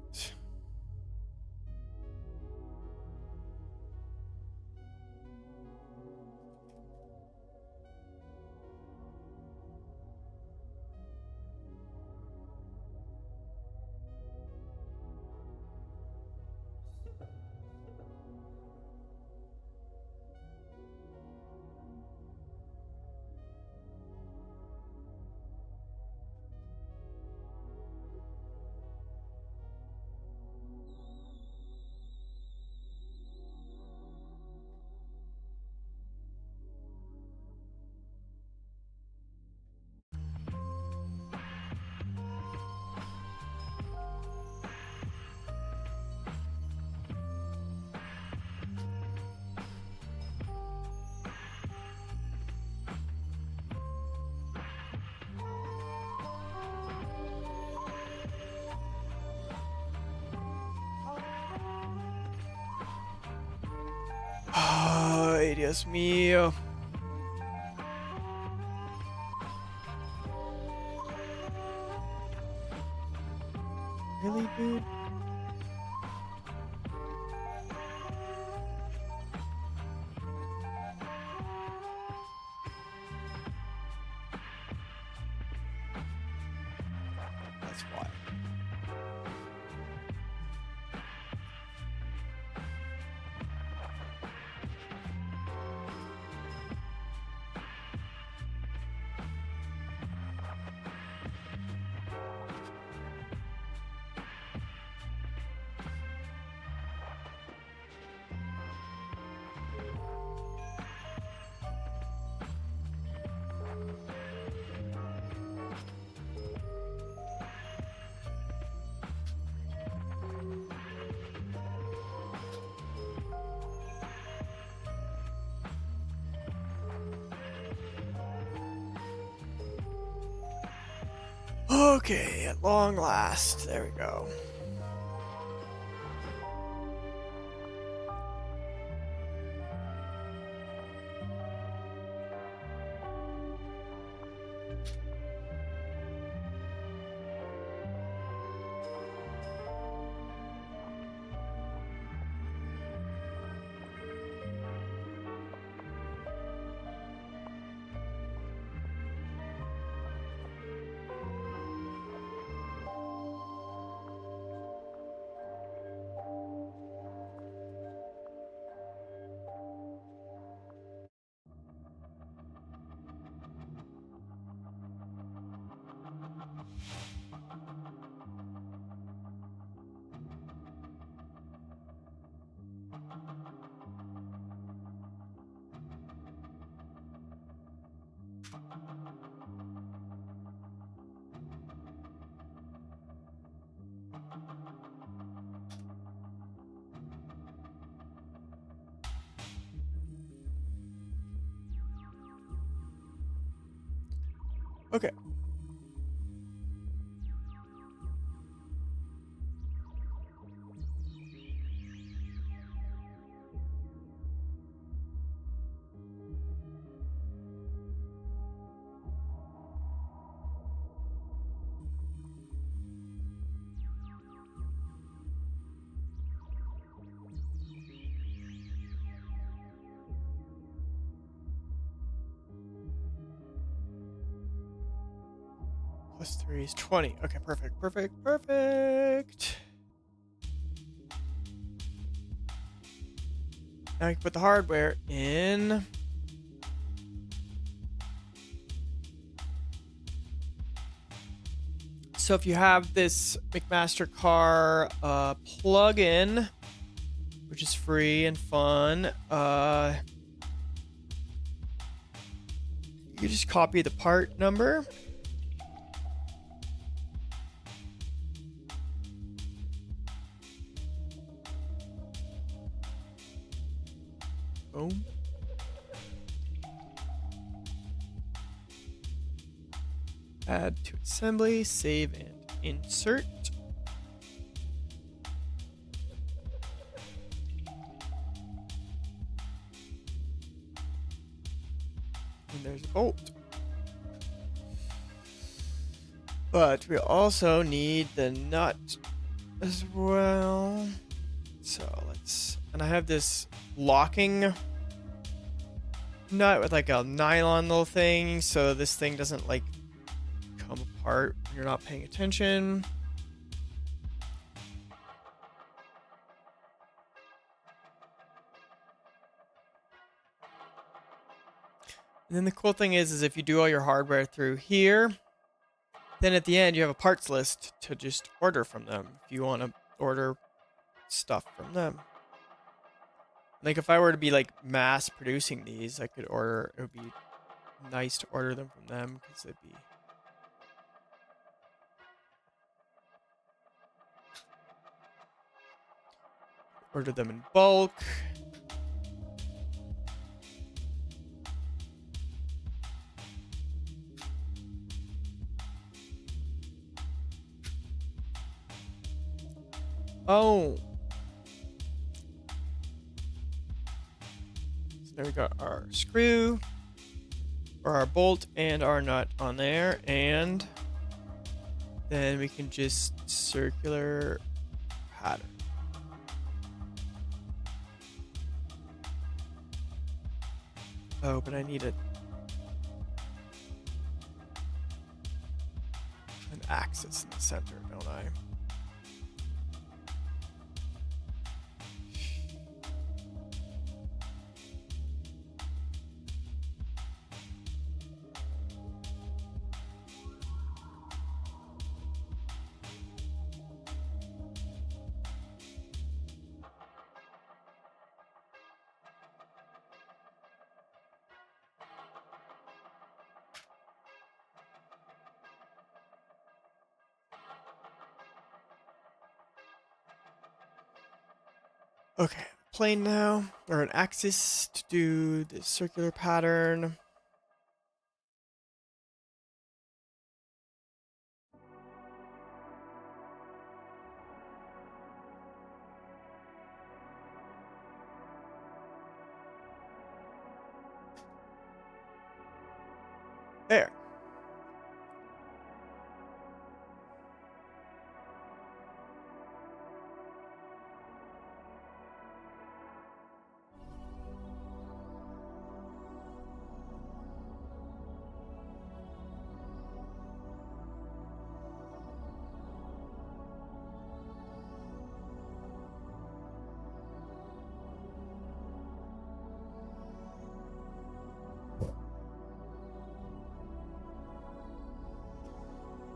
Ay, Dios mío. Really, dude? That's why. Okay, at long last. There we go. Okay. Plus 3 is 20. Okay, perfect. Now I can put the hardware in. So if you have this McMaster-Carr plugin, which is free and fun, you just copy the part number. Boom. Add to assembly, save and insert. And there's a bolt. But we also need the nut as well. So let's, and I have this locking nut with like a nylon little thing, so this thing doesn't like come apart when you're not paying attention. And then the cool thing is if you do all your hardware through here, then at the end you have a parts list to just order from them if you want to order stuff from them. Like if I were to be like mass producing these, I could order, it would be nice to order them from them because it'd be order them in bulk. Oh. So there we got our screw, or our bolt and our nut on there, and then we can just circular pattern. Oh, but I need an axis in the center, don't I? Okay, plane now, or an axis to do the circular pattern. There.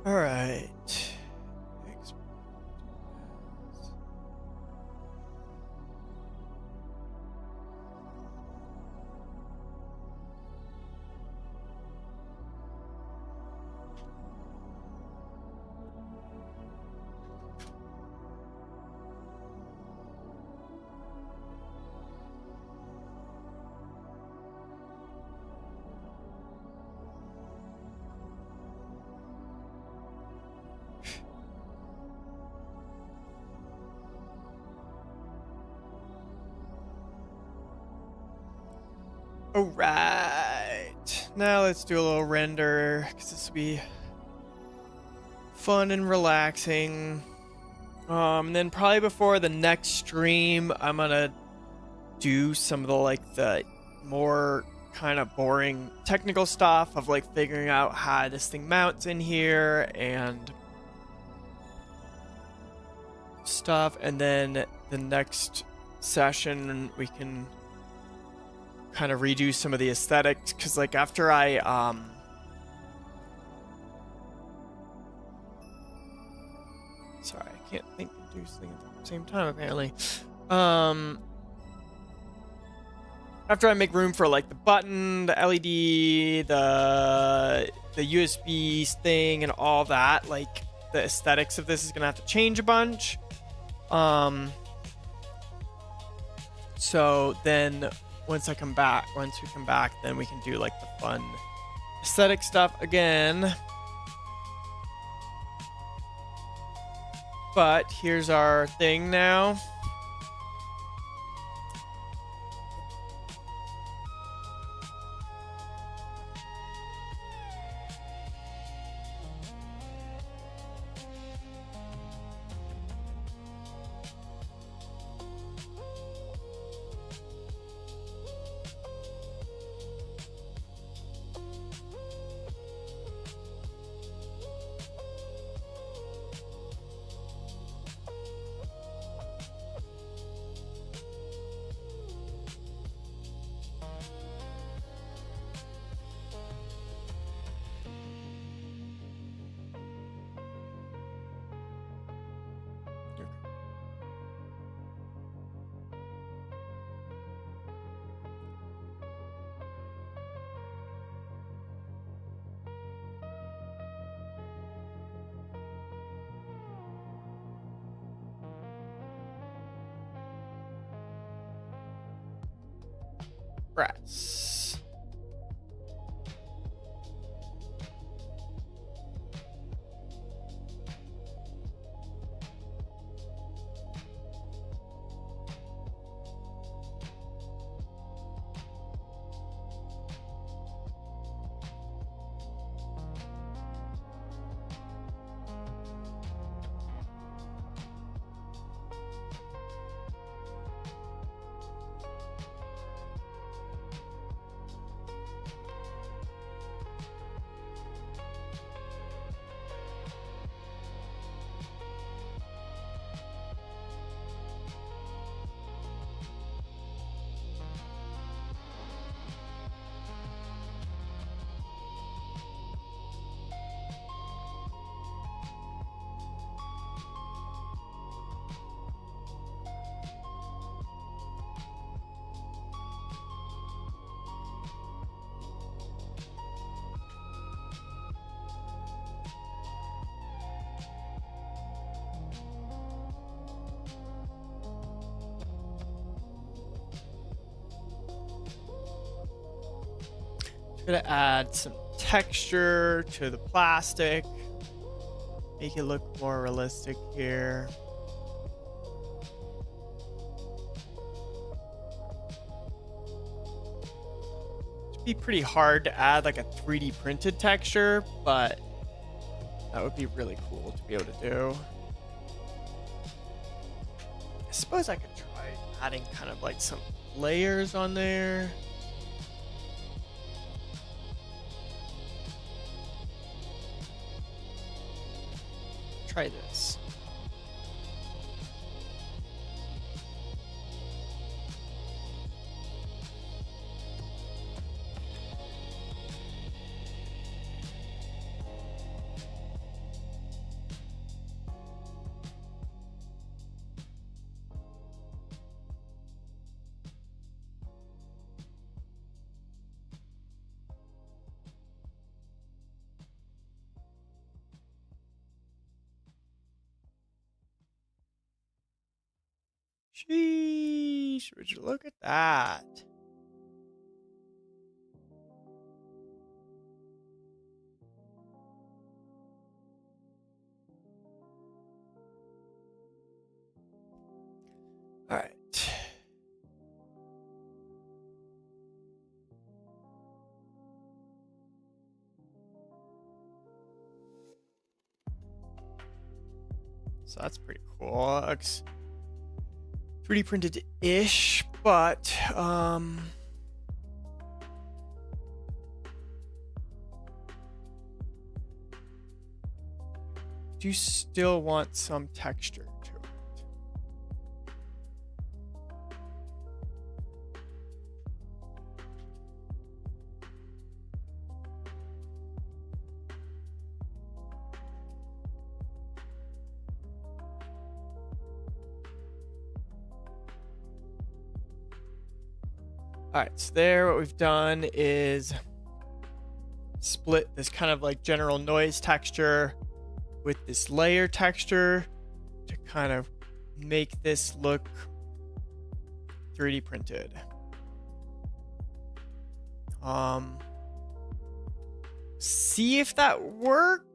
All right. All right. Now let's do a little render because this will be fun and relaxing. And then probably before the next stream, I'm gonna do some of the more kind of boring technical stuff of like figuring out how this thing mounts in here and stuff. And then the next session we can kind of redo some of the aesthetics, because like after I can't think and do something at the same time, apparently. After I make room for like the button, the LED, the USB thing, and all that, like the aesthetics of this is gonna have to change a bunch. So then once we come back, then we can do like the fun aesthetic stuff again. But here's our thing now. Press. Gonna add some texture to the plastic, make it look more realistic here. It'd be pretty hard to add like a 3D printed texture, but that would be really cool to be able to do. I suppose I could try adding kind of like some layers on there. Try this. Sheesh, would you look at that? All right. So that's pretty cool. Looks 3D printed-ish, but do you still want some texture to it? All right, so there what we've done is split this kind of like general noise texture with this layer texture to kind of make this look 3D printed. See if that works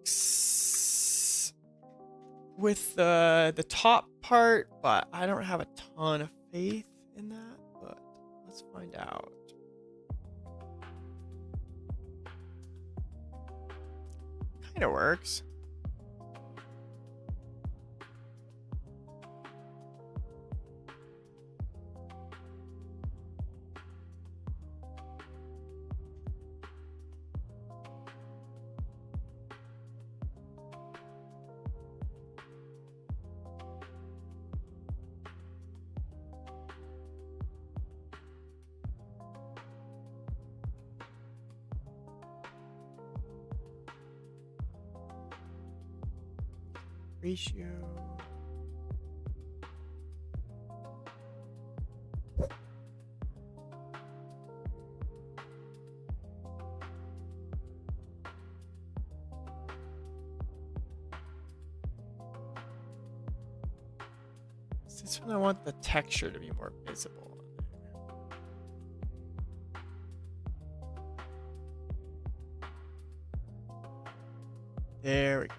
with the top part, but I don't have a ton of faith in that, but let's find out. Kind of works. Ratio. This one I want the texture to be more visible. There we go.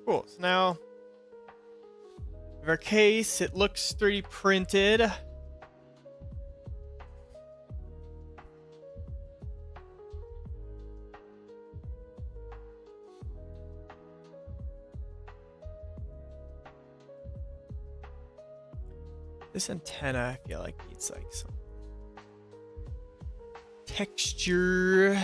Cool. So now, in our case, it looks 3D printed. This antenna, I feel like needs like some texture.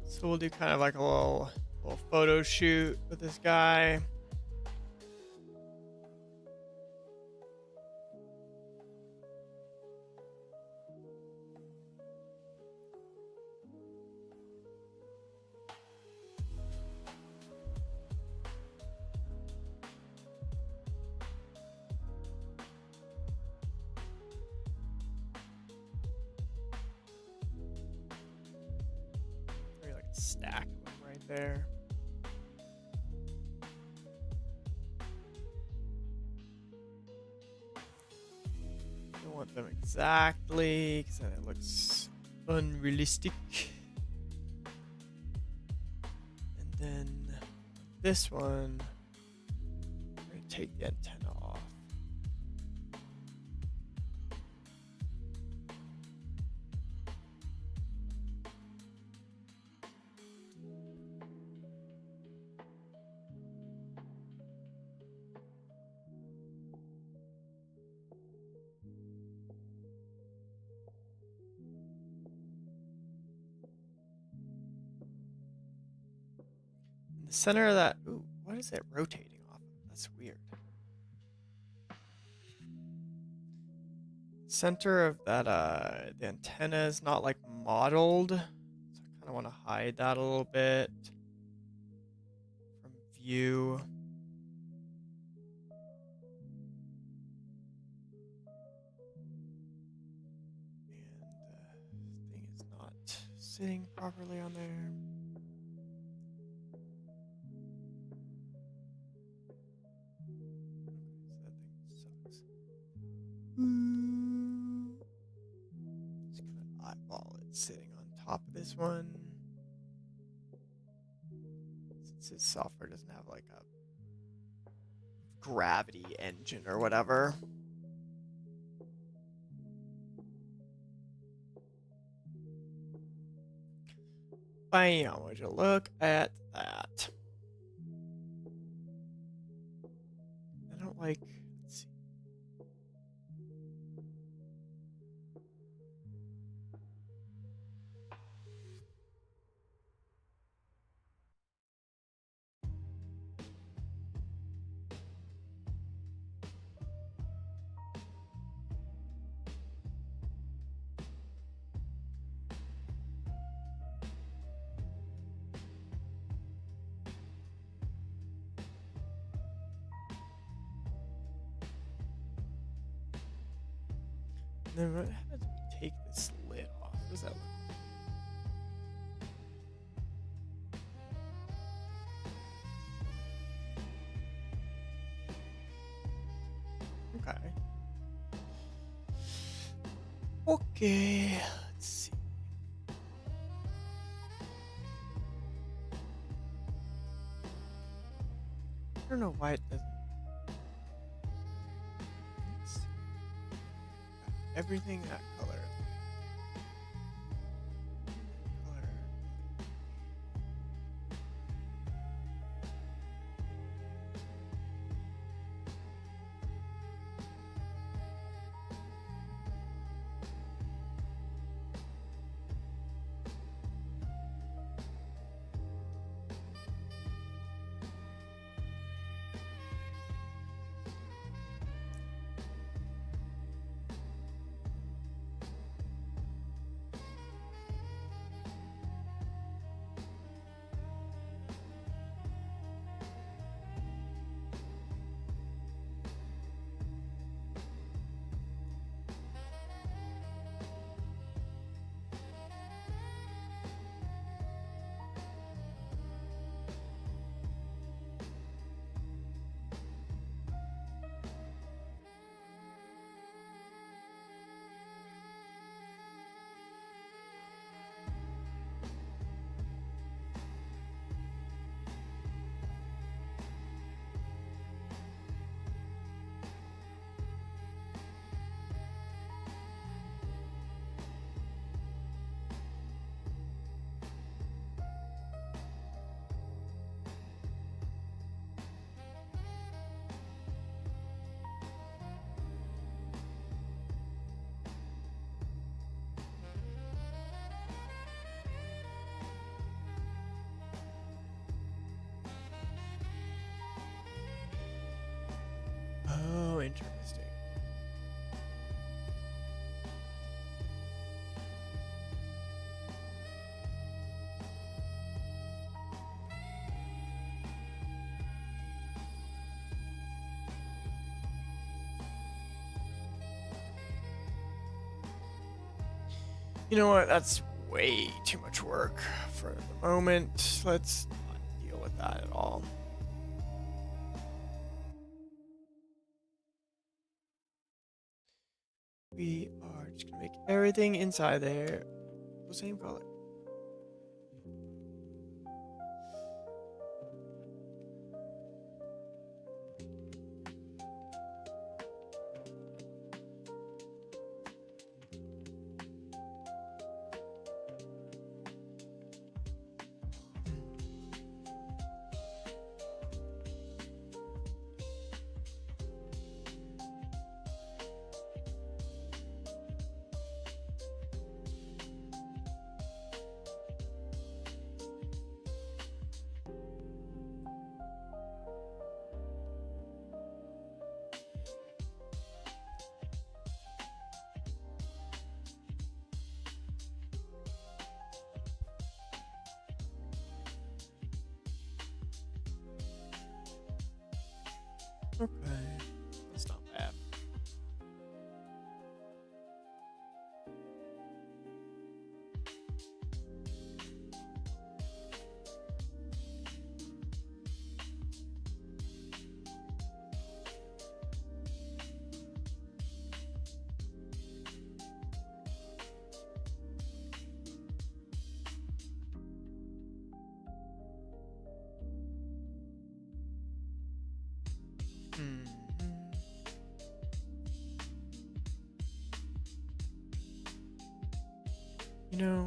So we'll do kind of like a little photo shoot with this guy. Maybe like a stack of them right there. Don't want them exactly, because then it looks unrealistic. And then this one, I'm going to take the antenna off. In the center of that, ooh, what is it rotating off of? That's weird. Center of that, the antenna is not like modeled, so I kind of want to hide that a little bit from view. And thing is not sitting properly on there. So that thing sucks. Just gonna eyeball it sitting on top of this one. Since this software doesn't have like a gravity engine or whatever. Bam, would you look at that? I don't like, let's see. And then what happens if we take this lid off? What does that look like? Okay. Okay, let's see. I don't know why it doesn't. It's everything that color. Color. Oh, interesting. You know what? That's way too much work for the moment. Let's not deal with that at all. We are just gonna make everything inside there the same color. Okay, that's not bad. You know,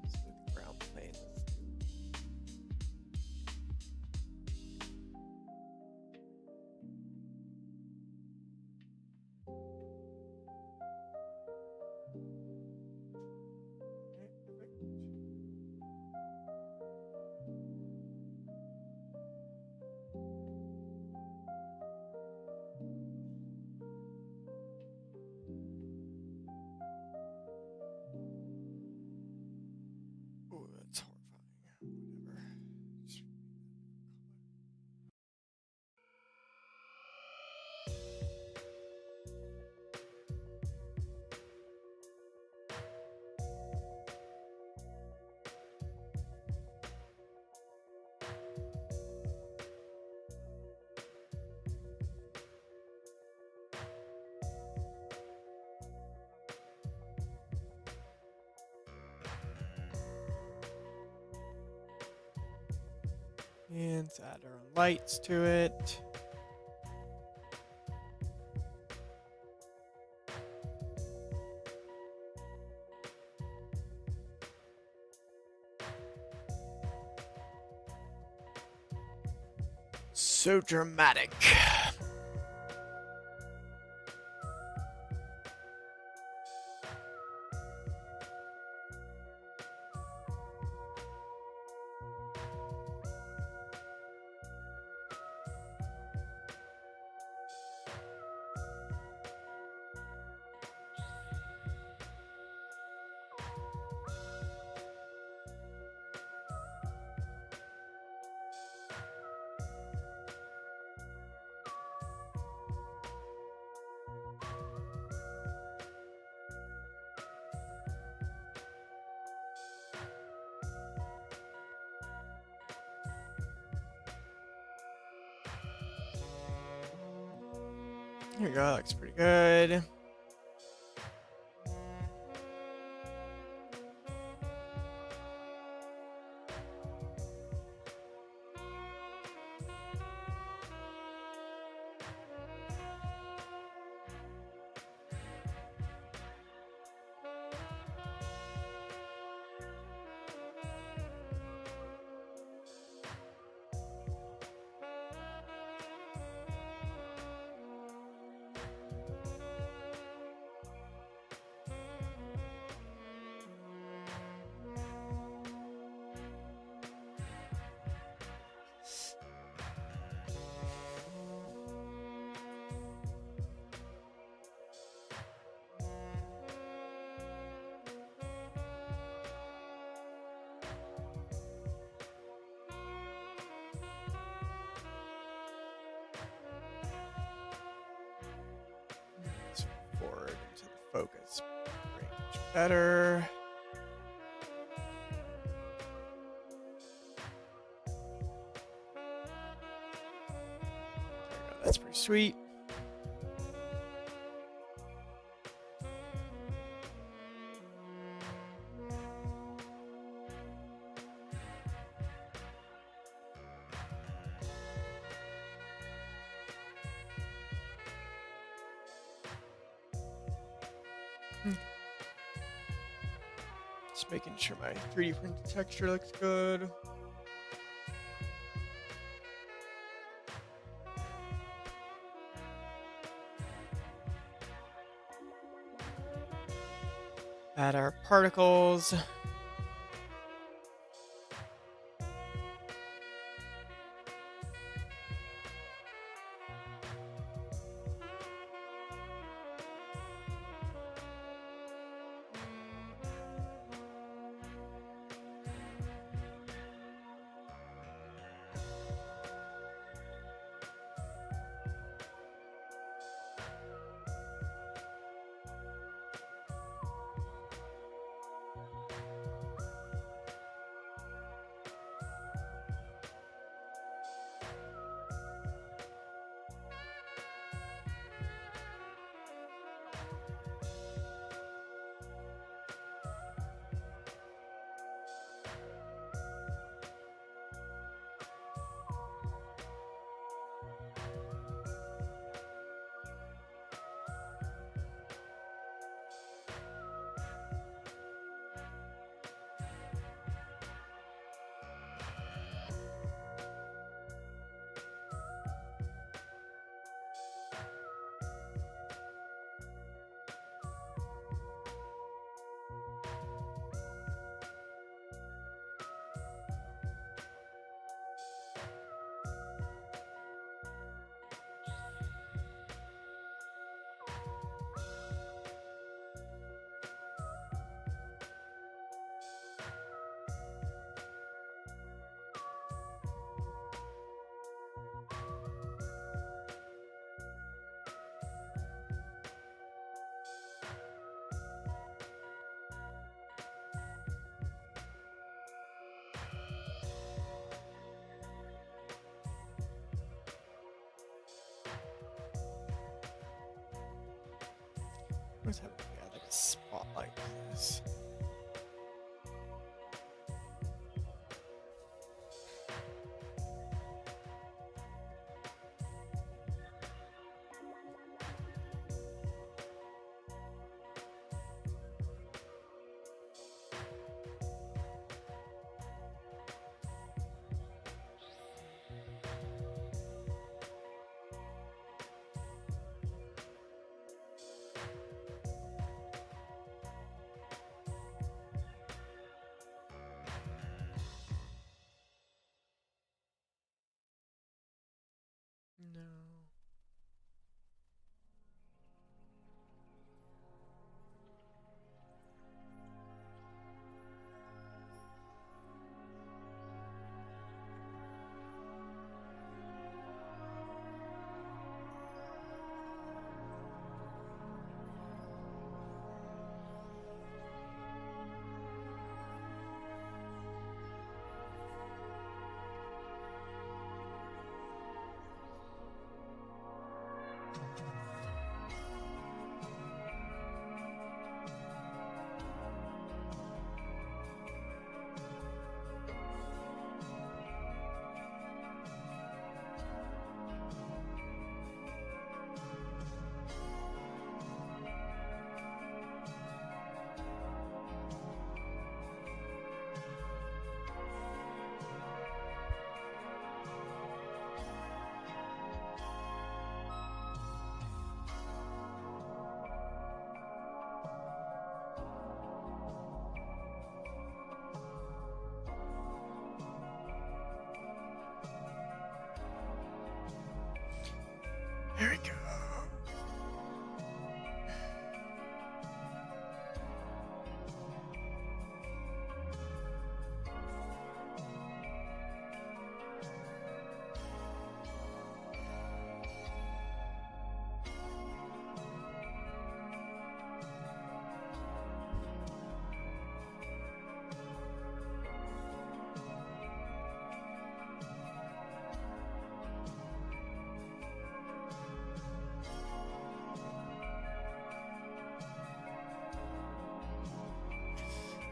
let's do the ground plane. Oh, that's horrifying. Whatever. And add our own lights to it. So dramatic. Here we go, looks pretty good. Let's forward into the focus range better. There we go, that's pretty sweet. Just making sure my 3D printed texture looks good. Add our particles. Let's have like a spotlight on this. No. There we go.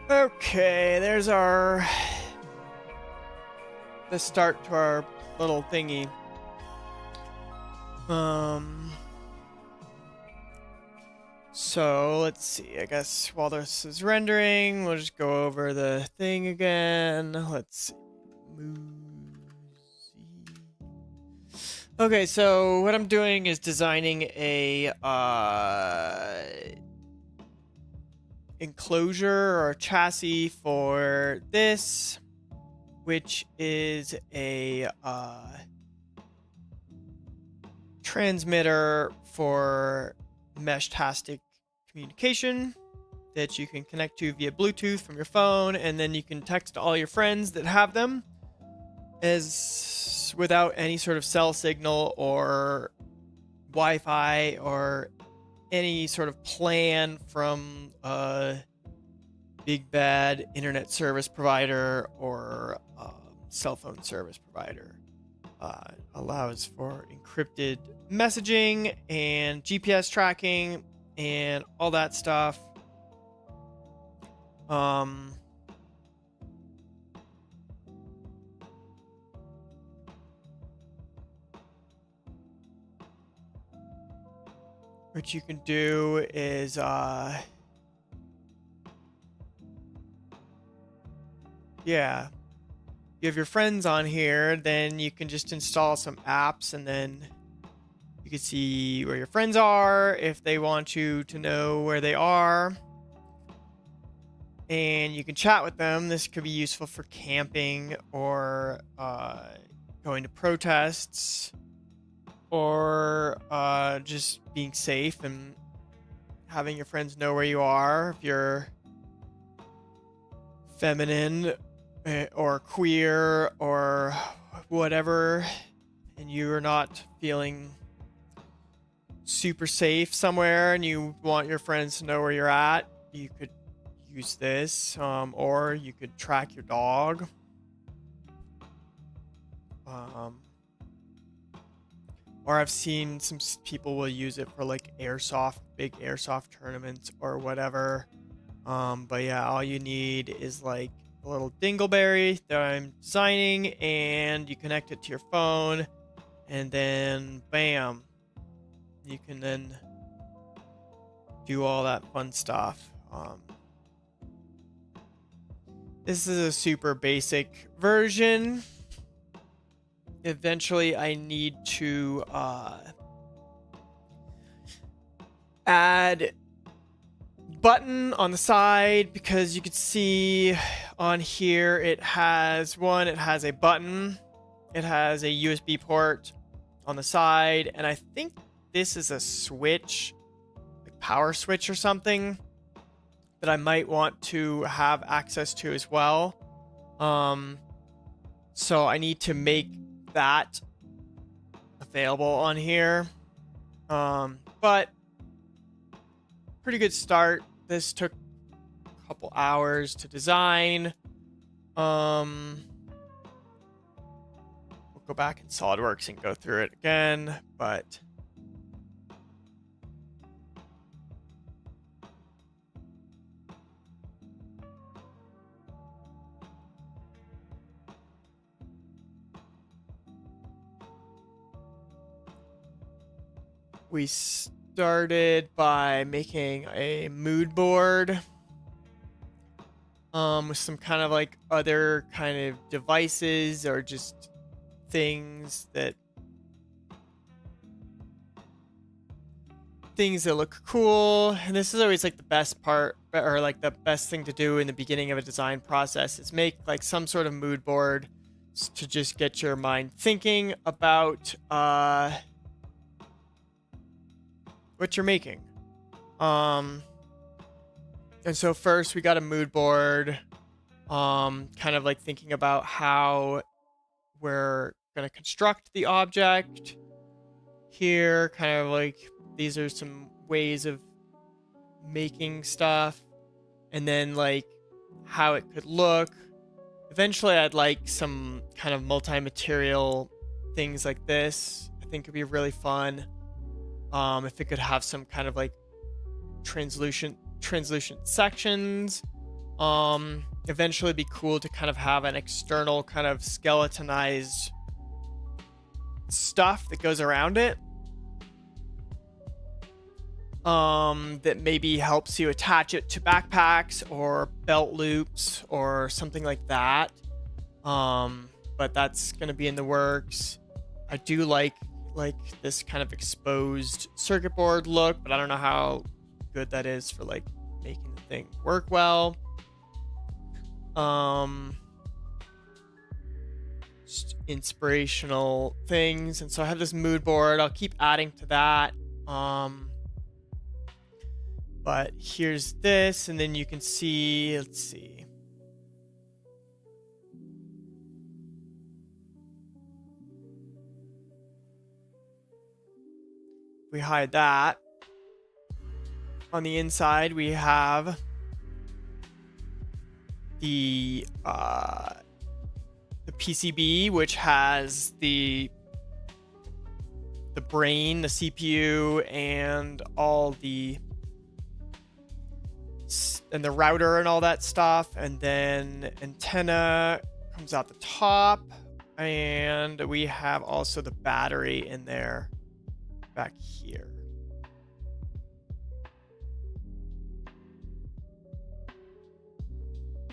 Okay, there's the start to our little thingy. So let's see, I guess while this is rendering, we'll just go over the thing again. Let's see. Muzi. Okay, so what I'm doing is designing a enclosure or chassis for this, which is a transmitter for meshtastic communication that you can connect to via Bluetooth from your phone, and then you can text all your friends that have them as without any sort of cell signal or Wi-Fi or any sort of plan from a big bad internet service provider or cell phone service provider. Allows for encrypted messaging and GPS tracking and all that stuff. What you can do is yeah, you have your friends on here, then you can just install some apps, and then you can see where your friends are if they want you to know where they are, and you can chat with them. This could be useful for camping or going to protests or just being safe and having your friends know where you are if you're feminine or queer or whatever, and you're not feeling super safe somewhere and you want your friends to know where you're at, you could use this, or you could track your dog. or I've seen some people will use it for like airsoft, big airsoft tournaments or whatever. But yeah, all you need is like a little dingleberry that I'm designing, and you connect it to your phone, and then bam, you can then do all that fun stuff. This is a super basic version. Eventually I need to add button on the side, because you can see on here it has a button, it has a USB port on the side, and I think this is a switch, like power switch or something, that I might want to have access to as well. So I need to make that available on here. But pretty good start. This took a couple hours to design. We'll go back in SolidWorks and go through it again, but we started by making a mood board with some kind of like other kind of devices or just things that look cool. And this is always like the best part, or like the best thing to do in the beginning of a design process, is make like some sort of mood board to just get your mind thinking about what you're making. And so first we got a mood board, kind of like thinking about how we're going to construct the object here, kind of like these are some ways of making stuff, and then like how it could look. Eventually I'd like some kind of multi-material things like this. I think it'd be really fun if it could have some kind of like translucent sections. Eventually it'd be cool to kind of have an external kind of skeletonized stuff that goes around it, that maybe helps you attach it to backpacks or belt loops or something like that. But that's going to be in the works. I do like this kind of exposed circuit board look, but I don't know how good that is for like making the thing work well. Just inspirational things. And so I have this mood board. I'll keep adding to that. But here's this, and then you can see, let's see. We hide that. On the inside, we have the PCB, which has the brain, the CPU, and all the router and all that stuff, and then antenna comes out the top, and we have also the battery in there back here.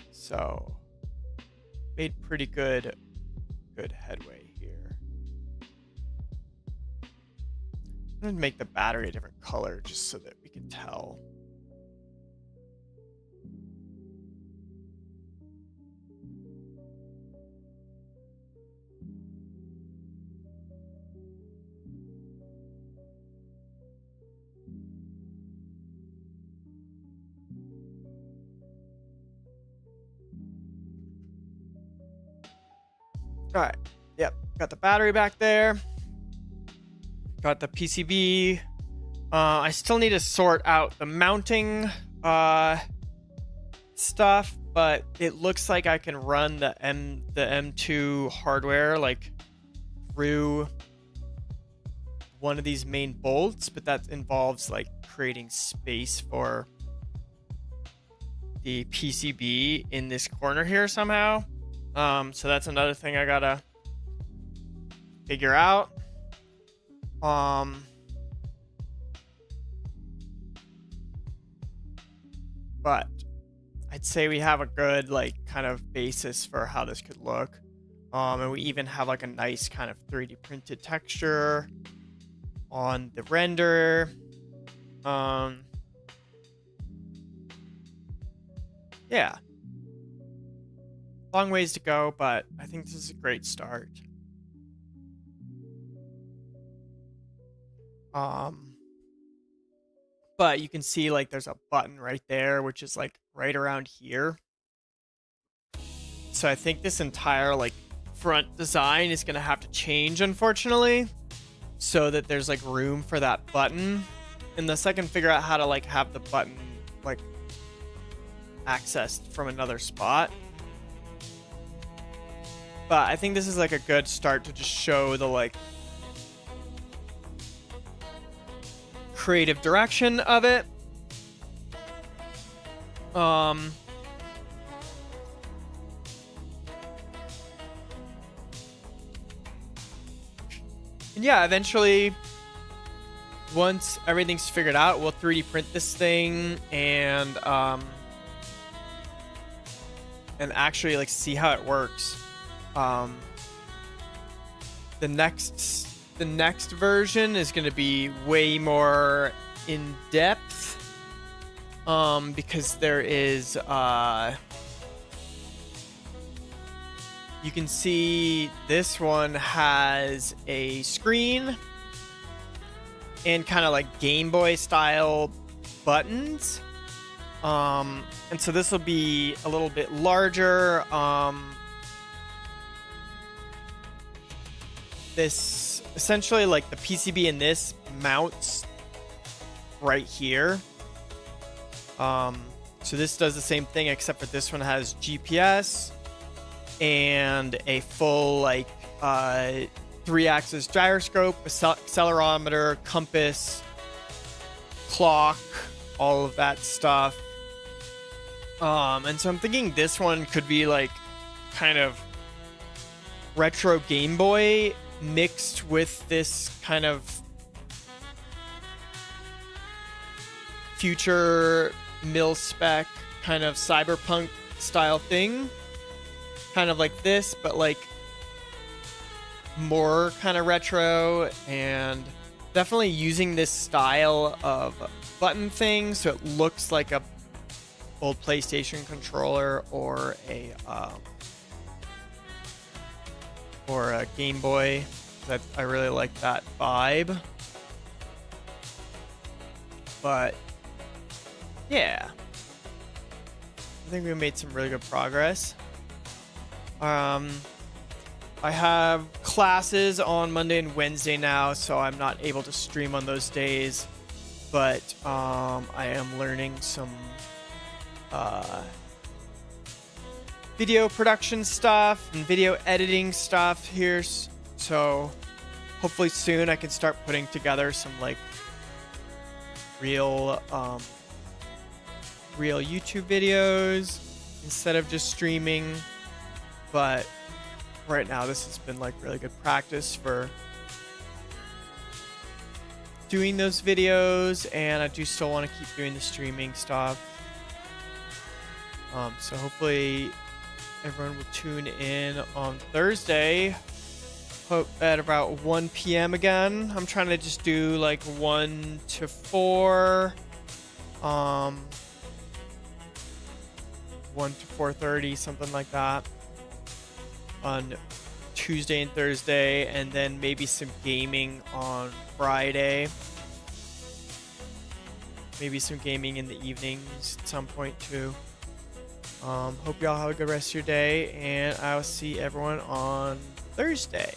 So made pretty good headway here. I'm gonna make the battery a different color just so that we can tell. All right. Yep. Got the battery back there. Got the PCB. I still need to sort out the mounting stuff, but it looks like I can run the M2 hardware like through one of these main bolts, but that involves like creating space for the PCB in this corner here somehow. So that's another thing I gotta figure out. But I'd say we have a good like kind of basis for how this could look. And we even have like a nice kind of 3D printed texture on the render. Yeah. Long ways to go, but I think this is a great start. But you can see like there's a button right there, which is like right around here. So I think this entire like front design is gonna have to change, unfortunately, so that there's like room for that button. Unless I can figure out how to like have the button like accessed from another spot. But I think this is like a good start to just show the like creative direction of it. And yeah, eventually, once everything's figured out, we'll 3D print this thing and actually like see how it works. The next version is going to be way more in depth, because there is you can see this one has a screen and kind of like Game Boy style buttons. And so this will be a little bit larger. This essentially like the PCB in this mounts right here. So this does the same thing, except for this one has GPS and a full like 3-axis gyroscope, accelerometer, compass, clock, all of that stuff. And so I'm thinking this one could be like kind of retro Game Boy mixed with this kind of future mil-spec kind of cyberpunk style thing. Kind of like this, but like more kind of retro, and definitely using this style of button thing so it looks like a old PlayStation controller or a Game Boy. That I really like that vibe. But yeah, I think we made some really good progress. I have classes on Monday and Wednesday now, so I'm not able to stream on those days, but I am learning some video production stuff and video editing stuff here, so hopefully soon I can start putting together some like real YouTube videos instead of just streaming. But right now this has been like really good practice for doing those videos, and I do still want to keep doing the streaming stuff. So hopefully everyone will tune in on Thursday at about 1 p.m. again. I'm trying to just do like 1 to 4, 1 to 4:30, something like that, on Tuesday and Thursday, and then maybe some gaming on Friday. Maybe some gaming in the evenings at some point too. Hope y'all have a good rest of your day, and I'll see everyone on Thursday.